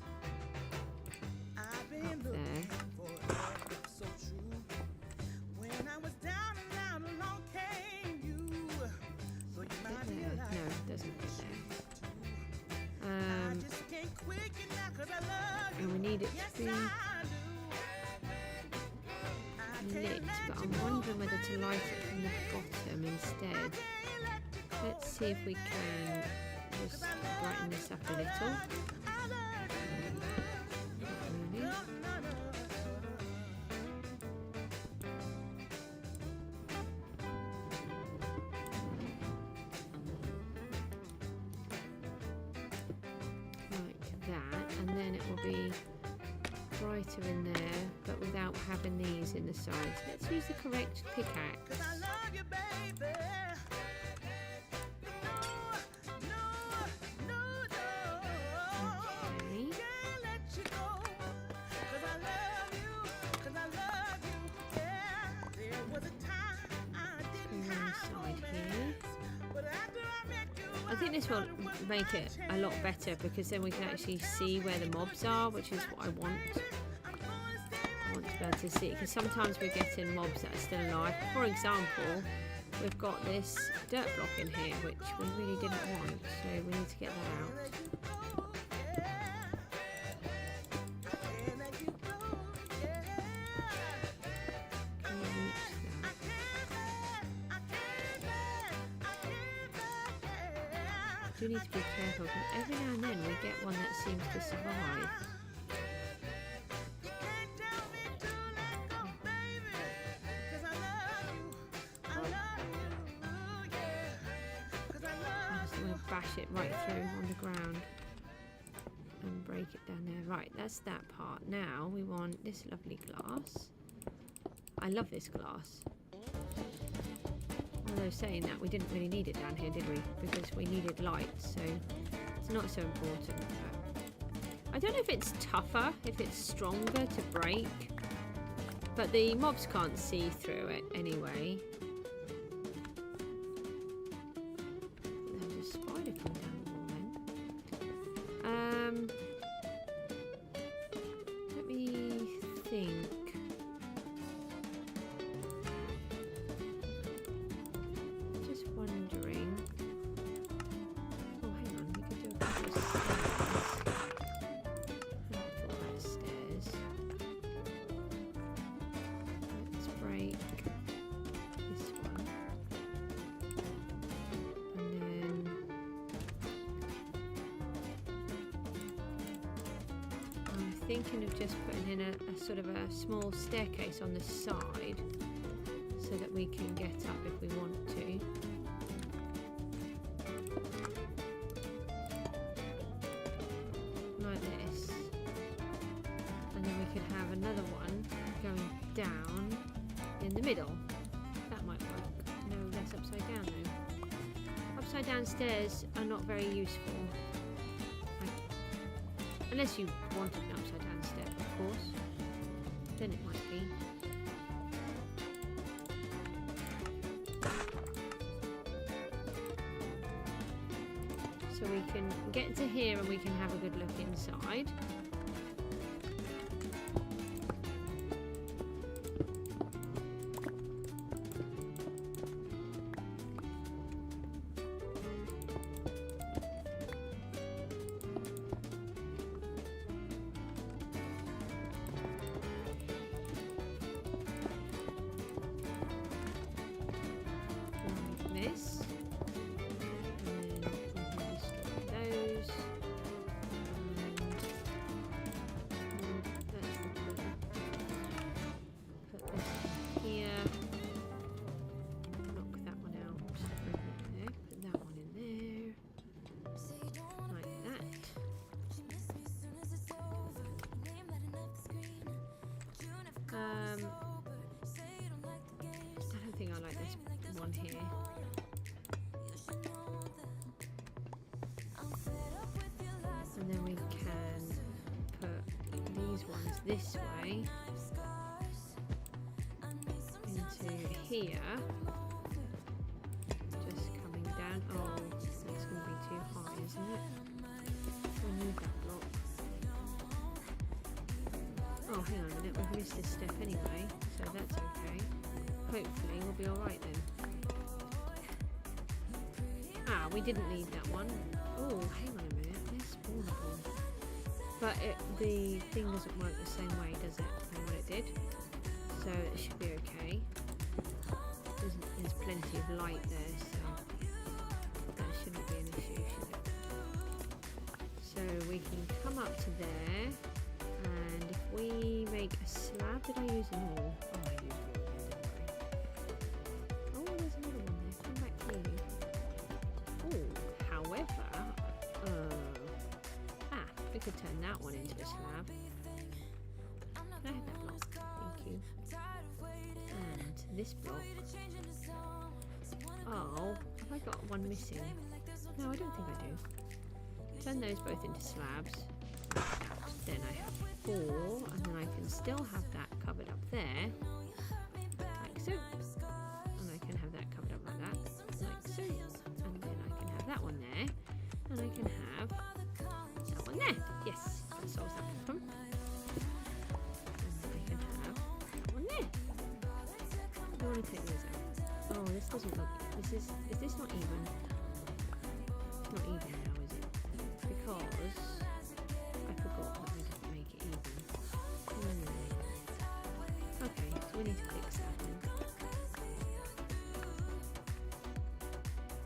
up there. And we need it to be lit, but I'm wondering whether to light it from the bottom instead. Let's see if we can just brighten this up a little. Brighter in there, but without having these in the sides. Let's use the correct pickaxe. I think this will make it a lot better because then we can actually see where the mobs are, which is what I want. I want to be able to see, because sometimes we're getting mobs that are still alive. For example, we've got this dirt block in here, which we really didn't want, so we need to get that out. We do need to be careful because every now and then we get one that seems to survive. I'm just going to bash it right through on the ground and break it down there. Right, that's that part. Now we want this lovely glass. I love this glass. Although saying that, we didn't really need it down here, did we? Because we needed light, so it's not so important. But I don't know if it's tougher, if it's stronger to break, but the mobs can't see through it anyway. There's a spider coming down the wall then. Let me think. Thinking of just putting in a sort of a small staircase on the side so that we can get up if we want to. Like this. And then we could have another one going down in the middle. That might work. No, that's upside down though. Upside down stairs are not very useful. Unless you wanted an upside down step, of course. Then it might be. So we can get to here and we can have a good look inside. This, and then we can destroy those, and that's the colour. Put this in here, knock that one out, there. Put that one in there, like that. I don't think I like this one here. And then we can put these ones this way into here, just coming down. Oh, that's going to be too high, isn't it? We'll move that block. Oh, hang on a minute, we've missed this step anyway, so that's okay. Hopefully we'll be alright then. Ah, we didn't need that one. Oh, hang on a minute, they're spawnable. But the thing doesn't work the same way, does it, than what it did? So So it should be okay. There's plenty of light there, so that shouldn't be an issue, should it? So we can come up to there, and if we make a slab, did I use them all? Oh, I used all of them, didn't I? Oh, there's another one there. Come back here. Oh, however, we could turn that one into a slab. Can I have that block? Thank you. And this block. Oh, have I got one missing? No, I don't think I do. Turn those both into slabs. Then I have 4, and then I can still have that covered up there, like so. And I can have that covered up like that, like so. And then I can have that one there, and I can have that one there. Yes, that solves that problem. And I can have that one there. I want to take those out. Oh, this doesn't look. Is this not even? It's not even now, is it? Because I forgot that we didn't make it even. Okay, so we need to fix that then.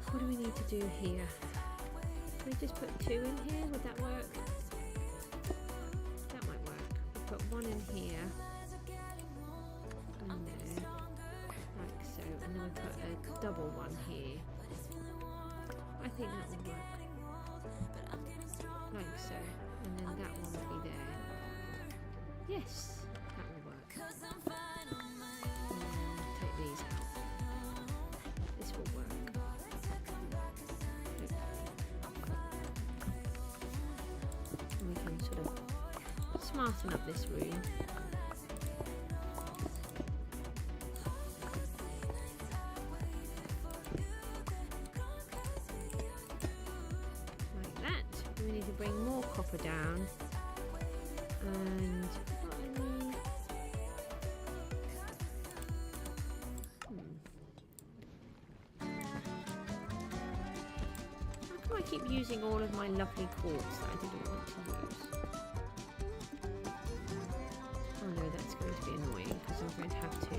What do we need to do here? Can we just put 2 in here? Would that work? That might work. We'll put 1 in here. And there. Like so. And then we put a double 1 here. I think that will work. Like so. And then that one will be there. Yes, that will work. Take these out. This will work. And we can sort of smarten up this room. Like that. We need to bring more copper down. And how come I keep using all of my lovely quartz that I didn't want to use? Oh no, that's going to be annoying because I'm going to have to.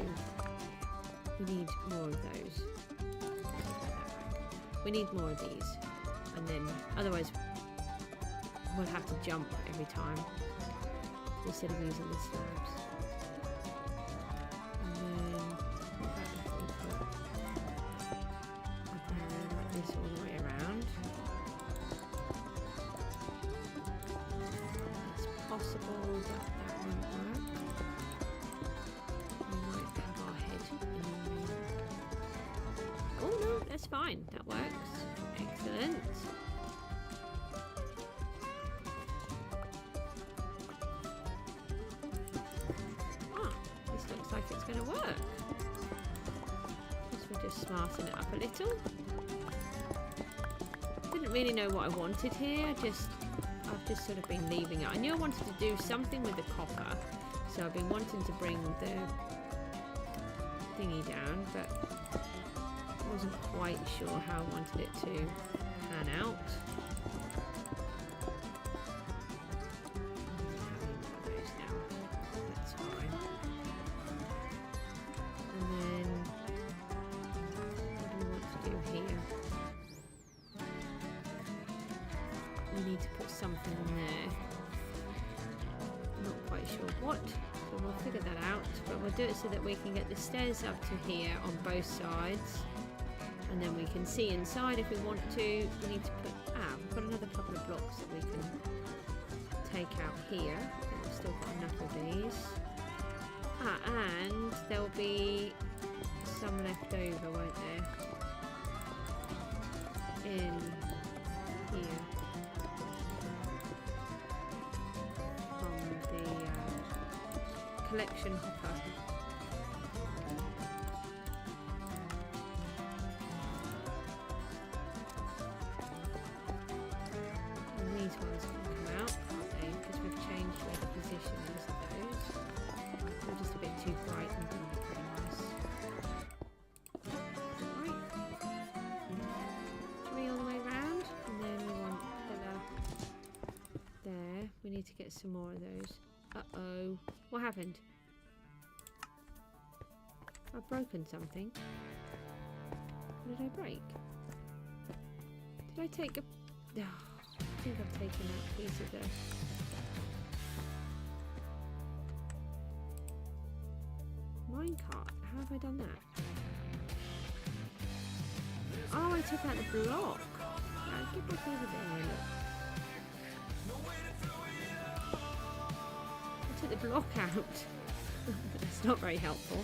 We need more of those. We need more of these, and then otherwise we'll have to jump every time instead of using the slabs. And then like this all the way around. It's possible that won't work. We might have our head in there. Oh no, that's fine. That works. Excellent. Like it's going to work. Guess we'll just smarten it up a little. Didn't really know what I wanted here. I've just sort of been leaving it. I knew I wanted to do something with the copper, so I've been wanting to bring the thingy down, but I wasn't quite sure how I wanted it to pan out. To put something in there. Not quite sure what, so we'll figure that out, but we'll do it so that we can get the stairs up to here on both sides, and then we can see inside if we want to. We need to put we've got another couple of blocks that we can take out here. We've still got enough of these. And there'll be some left over, won't there? In here. Collection hopper. And these ones can come out, can't they? Because we've changed where the position is of those. They're just a bit too bright and didn't look very nice. Right. 3 all the way round, and then we want pillar there. We need to get some more of those. Uh-oh. What happened? I've broken something. What did I break? Did I take a... Oh, I think I've taken that piece of the... minecart. How have I done that? Oh, I took out the block. Get back over there. I took the block out. That's not very helpful.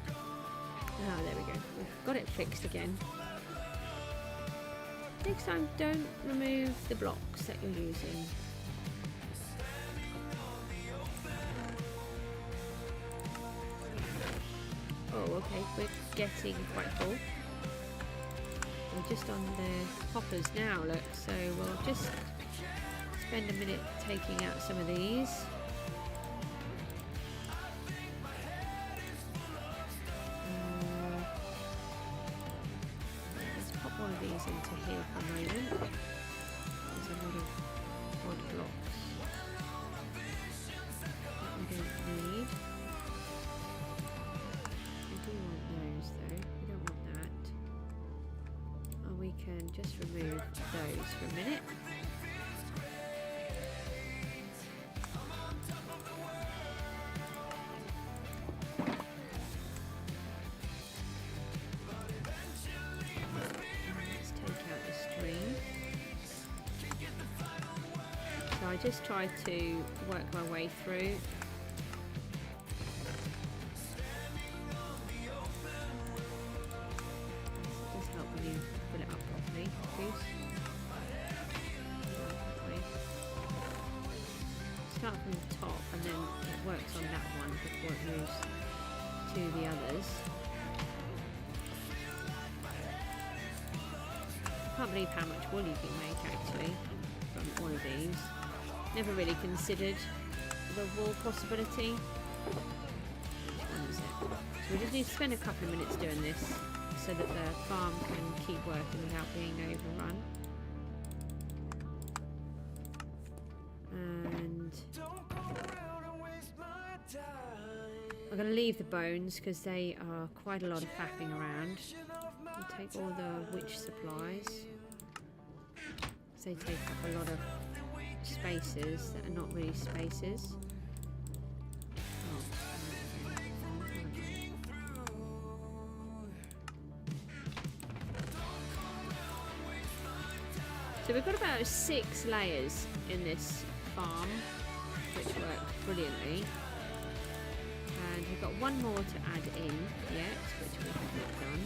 Ah, there we go. We've got it fixed again. Next time, don't remove the blocks that you're using. Oh, okay, we're getting quite full. We're just on the hoppers now, look, so we'll just spend a minute taking out some of these. Let's pop one of these into here for a moment. There's a lot of odd blocks that we don't need. We can just remove those for a minute. Let's take out the string. So I just try to work my way through. Start from the top and then it works on that one before it moves to the others. I can't believe how much wool you can make actually from one of these. Never really considered the wool possibility. Which one is it? So we just need to spend a couple of minutes doing this so that the farm can keep working without being overrun. And I'm going to leave the bones because they are quite a lot of faffing around. I'll take all the witch supplies. They take up a lot of spaces that are not really spaces. So we've got about 6 layers in this farm, which works brilliantly. And we've got one more to add in yet, which we haven't done.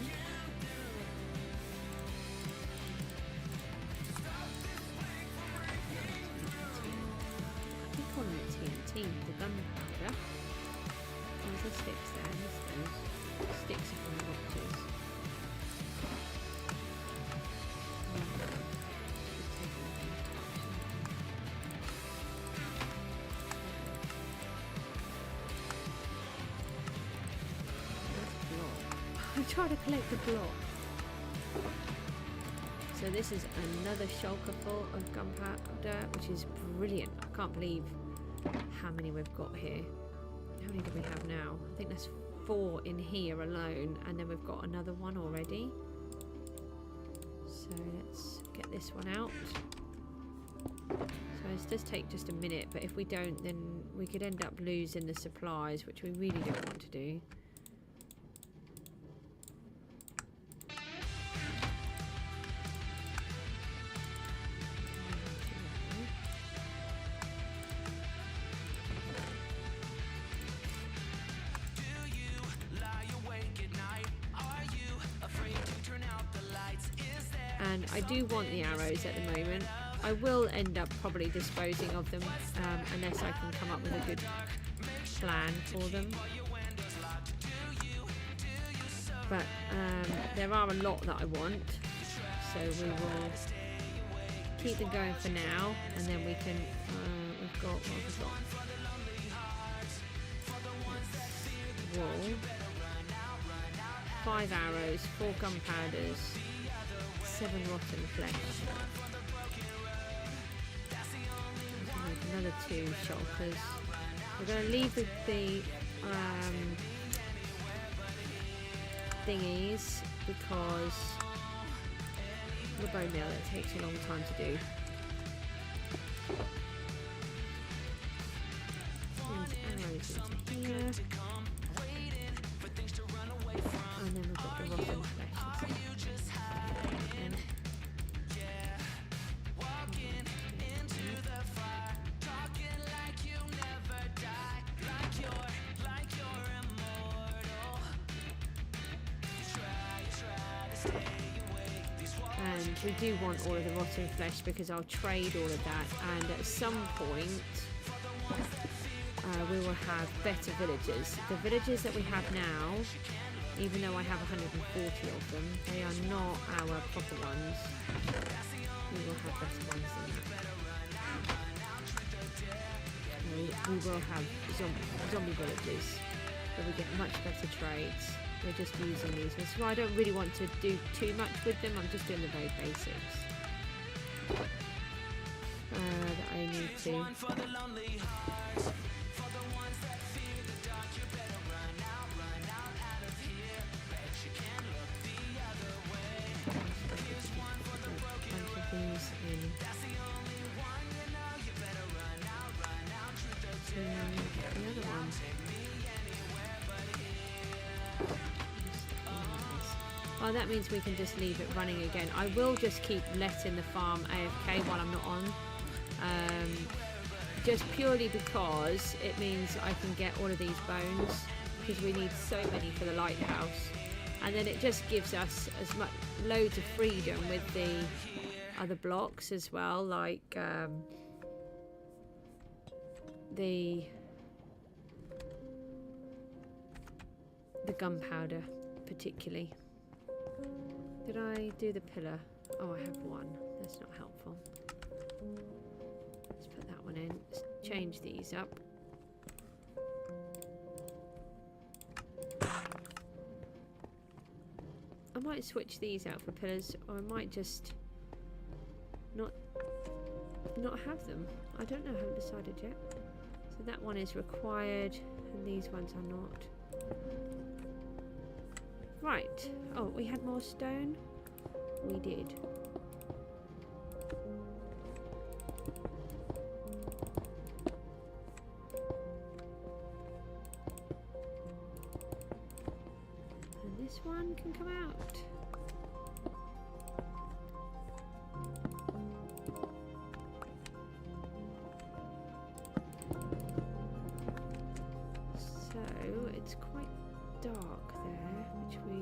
I keep calling it TNT, the gunpowder. There's the sticks there, those sticks are from the watches. I'm trying to collect the block. So this is another shulker full of gunpowder, which is brilliant. I can't believe how many we've got here. How many do we have now? I think there's 4 in here alone, and then we've got another one already. So let's get this one out. So it does take just a minute, but if we don't, then we could end up losing the supplies, which we really don't want to do. And I do want the arrows at the moment. I will end up probably disposing of them unless I can come up with a good plan for them. But there are a lot that I want, so we will keep them going for now, and then we can. We've got what have we got? Wool, 5 arrows, 4 gunpowders, 7 rotten flesh. Let's make another 2 shulkers. We're going to leave the thingies because the bone meal, it takes a long time to do. These arrows into here. And then we've got the rotten flesh. And we do want all of the rotten flesh because I'll trade all of that, and at some point we will have better villagers. The villagers that we have now, even though I have 140 of them, they are not our proper ones. We will have better ones than that. We will have zombie villagers, but we get much better trades. We're just using these. That's why I don't really want to do too much with them. I'm just doing the very basics that I need to. Oh, that means we can just leave it running again. I will just keep letting the farm AFK while I'm not on. Just purely because it means I can get all of these bones, because we need so many for the lighthouse. And then it just gives us as much loads of freedom with the other blocks as well, like the gunpowder particularly. Did I do the pillar? Oh, I have one. That's not helpful. Let's put that one in. Let's change these up. I might switch these out for pillars, or I might just not have them. I don't know. I haven't decided yet. So that one is required, and these ones are not. Right. Oh, we had more stone? We did. And this one can come out. So, it's quite dark there, which we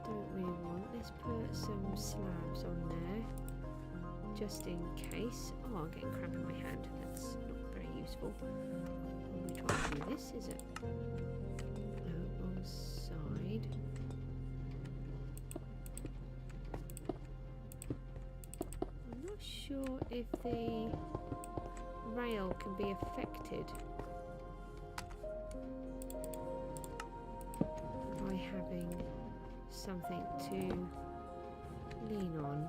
don't really want. Let's put some slabs on there, just in case. Oh, I'm getting cramp in my hand. That's not very useful. When we try to do this, is it? No, wrong side. I'm not sure if the rail can be affected by having something to lean on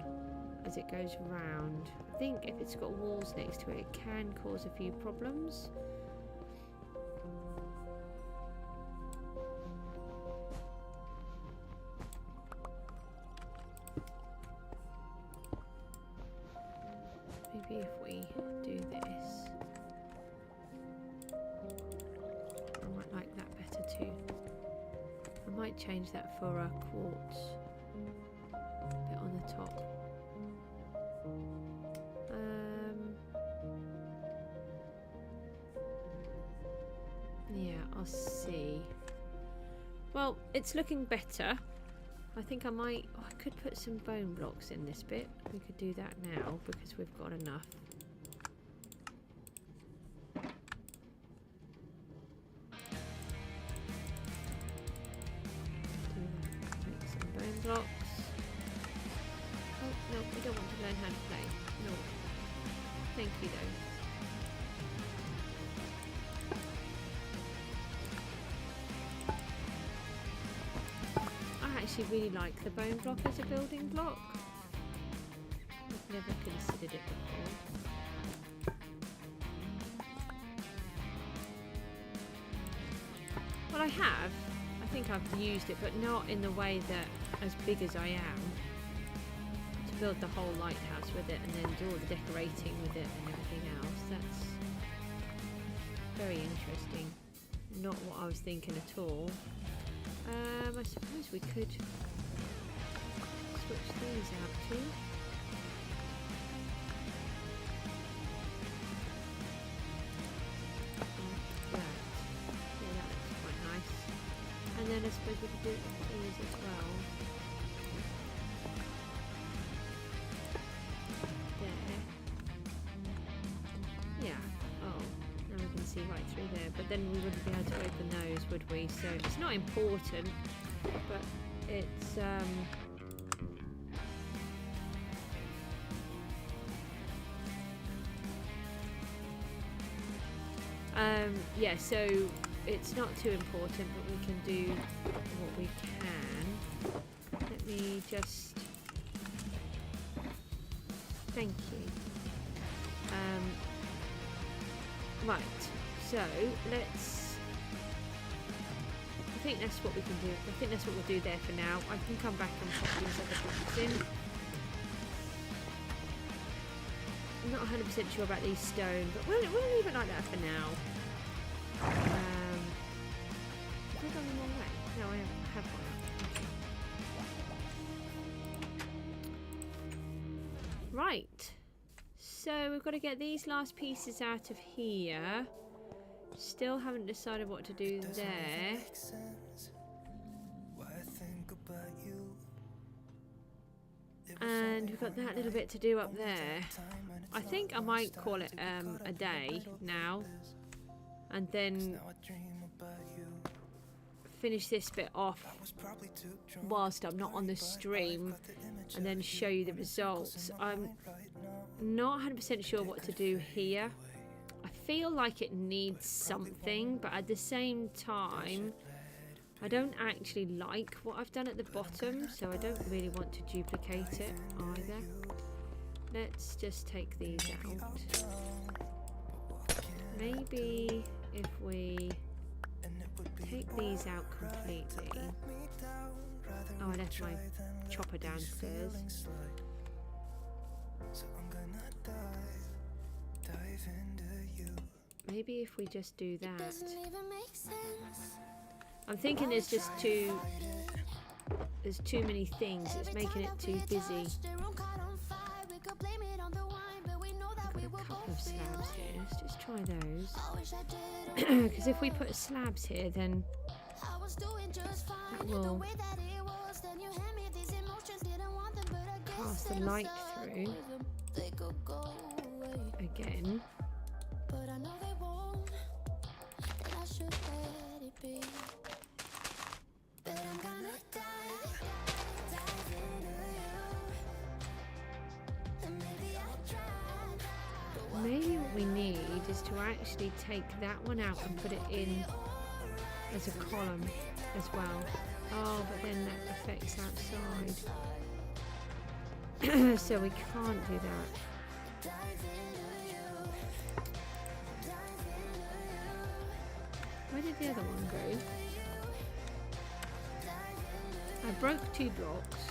as it goes round. I think if it's got walls next to it, it can cause a few problems. Maybe if we do this, I might like that better too. I might change that for a quartz bit on the top. Yeah, I'll see. Well, it's looking better. I think I might. Oh, I could put some bone blocks in this bit. We could do that now because we've got enough. Make some bone blocks. Oh no, we don't want to learn how to play. No. Thank you though. I actually really like the bone block as a building block. I've never considered it before. I have. I think I've used it, but not in the way that as big as I am. To build the whole lighthouse with it and then do all the decorating with it and everything else. That's very interesting. Not what I was thinking at all. I suppose we could switch these out too. And then I suppose we could do these as well. There. Yeah. Oh, now we can see right through there. But then we wouldn't be able to open those, would we? So it's not important, but it's yeah, so it's not too important, but we can do what we can. Let me just... Thank you. Right, so let's... I think that's what we can do. I think that's what we'll do there for now. I can come back and pop these other blocks in. I'm not 100% sure about these stone, but we'll leave it like that for now. Have I gone the wrong way? No, I have gone up. Right. So we've got to get these last pieces out of here. Still haven't decided what to do there. And we've got that little bit to do up there. I think I might call it a day now. And then finish this bit off whilst I'm not on the stream and then show you the results. I'm not 100% sure what to do here. I feel like it needs something, but at the same time I don't actually like what I've done at the bottom, so I don't really want to duplicate it either. Let's just take these out. Maybe if we take these out completely. Oh, I left my chopper downstairs. Maybe if we just do that. I'm thinking there's too many things. It's making it too busy. I've got a couple of slabs here. Let's just try those. Because if we put slabs here, then that will cast the light through again. But I know they won't, and I should let it be. But I'm gonna dive into you. And maybe I'll try. Maybe what we need is to actually take that one out and put it in as a column as well. Oh, but then that affects outside. So we can't do that. Where did the other one go? I broke 2 blocks.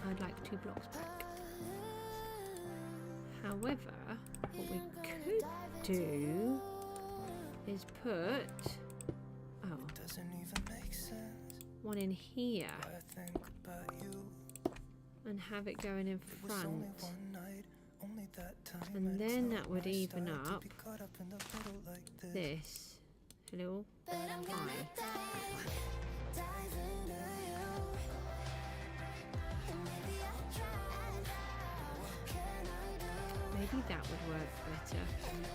I'd like 2 blocks back. However, what we could do is put one in here and have it going in front. And then that would even up this little pie. Maybe that would work better.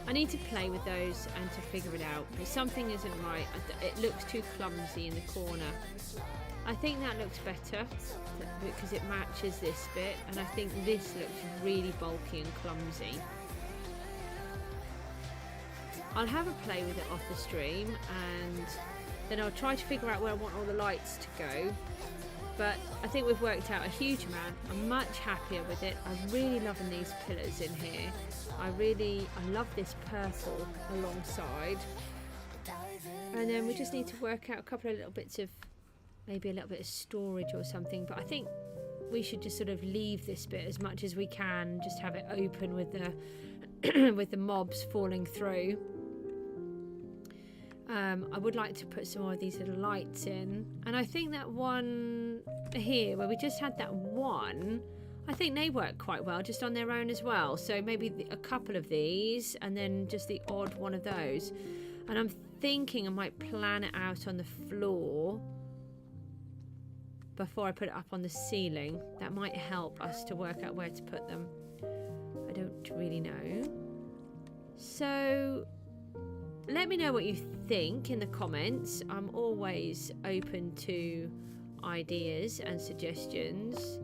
I need to play with those and to figure it out, but something isn't right. It looks too clumsy in the corner. I think that looks better because it matches this bit, and I think this looks really bulky and clumsy. I'll have a play with it off the stream, and then I'll try to figure out where I want all the lights to go. But I think we've worked out a huge amount. I'm much happier with it. I'm really loving these pillars in here. I love this purple alongside. And then we just need to work out a couple of little bits of, maybe a little bit of storage or something. But I think we should just sort of leave this bit as much as we can. Just have it open with the with the mobs falling through. I would like to put some more of these little lights in. And I think that one here, where we just had that one, I think they work quite well just on their own as well. So maybe a couple of these and then just the odd one of those. And I'm thinking I might plan it out on the floor before I put it up on the ceiling. That might help us to work out where to put them. I don't really know. So let me know what you think in the comments. I'm always open to ideas and suggestions.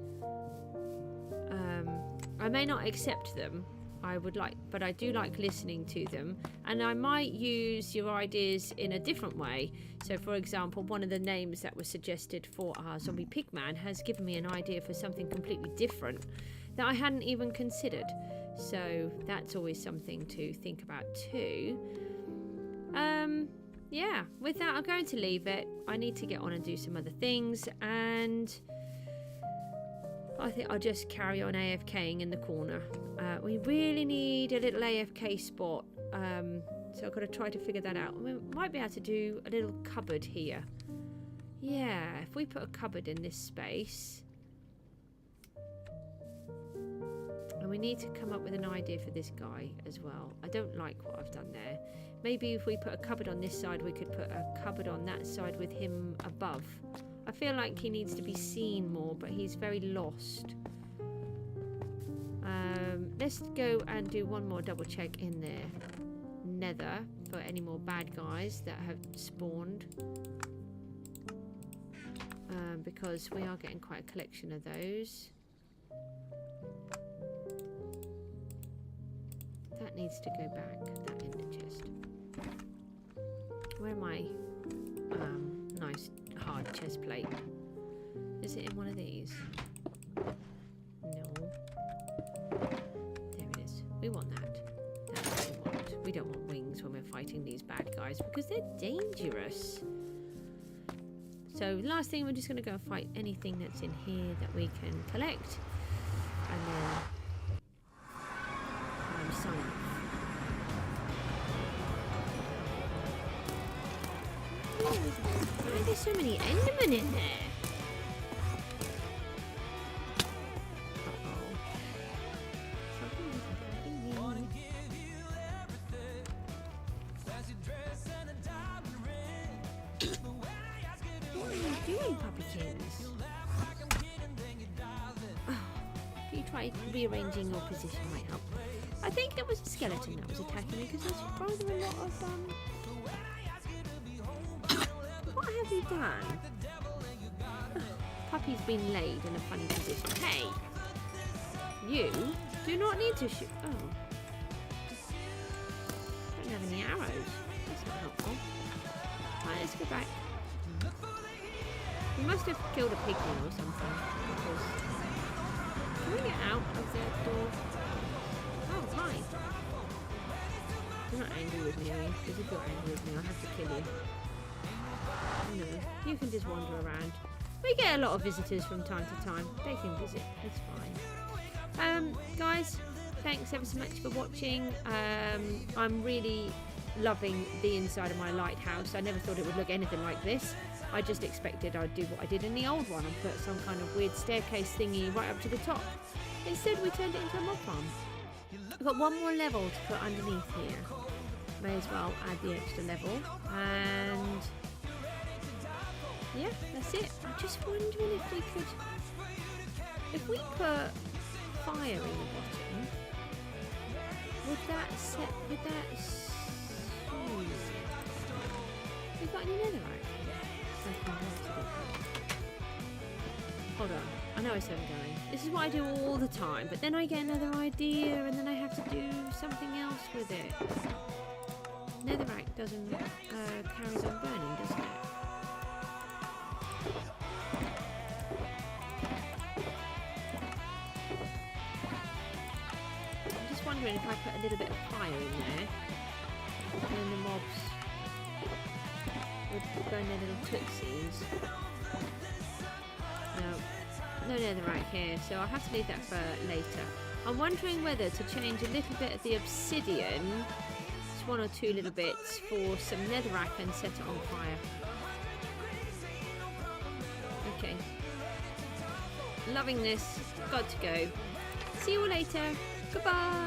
I may not accept them, but I do like listening to them, and I might use your ideas in a different way. So for example, one of the names that was suggested for our zombie pigman has given me an idea for something completely different that I hadn't even considered. So that's always something to think about too. Yeah, with that I'm going to leave it. I need to get on and do some other things, and I think I'll just carry on AFKing in the corner. We really need a little AFK spot, so I've got to try to figure that out. We might be able to do a little cupboard here. Yeah, if we put a cupboard in this space. And we need to come up with an idea for this guy as well. I don't like what I've done there. Maybe if we put a cupboard on this side, we could put a cupboard on that side with him above. I feel like he needs to be seen more, but he's very lost. Let's go and do one more double check in there. Nether for any more bad guys that have spawned. Because we are getting quite a collection of those. That needs to go back, that in the chest. Where am I? Nice hard chest plate. Is it in one of these? No. There it is. We want that. That's what we want. We don't want wings when we're fighting these bad guys because they're dangerous. So last thing, we're just going to go and fight anything that's in here that we can collect. And then sign off. Why are there so many Endermen in there? What are you doing, puppykins? If you try rearranging your position might help. I think there was a skeleton that was attacking me because there's rather a lot of What have you done? Puppy's been laid in a funny position. Hey! You do not need to shoot. Oh. Don't have any arrows. That's not helpful. Right, let's go back. We must have killed a pigman or something. Because... Can we get out of the door? Oh, hi. You're not angry with me, are you? Because if you're angry with me, I'll have to kill you. No, you can just wander around. We get a lot of visitors from time to time. They can visit, it's fine. Guys, thanks ever so much for watching. I'm really loving the inside of my lighthouse. I never thought it would look anything like this. I just expected I'd do what I did in the old one and put some kind of weird staircase thingy right up to the top. Instead, we turned it into a mob farm. I've got one more level to put underneath here. May as well add the extra level. And yeah, that's it. I'm just wondering if we could... If we put fire in the bottom, would that set... Would that... We've got any netherite? Hold on. I know I said I'm going. This is what I do all the time, but then I get another idea and then I have to do something else with it. Netherrack doesn't carries on burning, doesn't it? I'm just wondering if I put a little bit of fire in there, and then the mobs We'll burn their little tootsies. No netherite here, so I'll have to leave that for later. I'm wondering whether to change a little bit of the obsidian, just 1 or 2 little bits, for some netherrack and set it on fire. Okay. Loving this. Got to go. See you all later. Goodbye.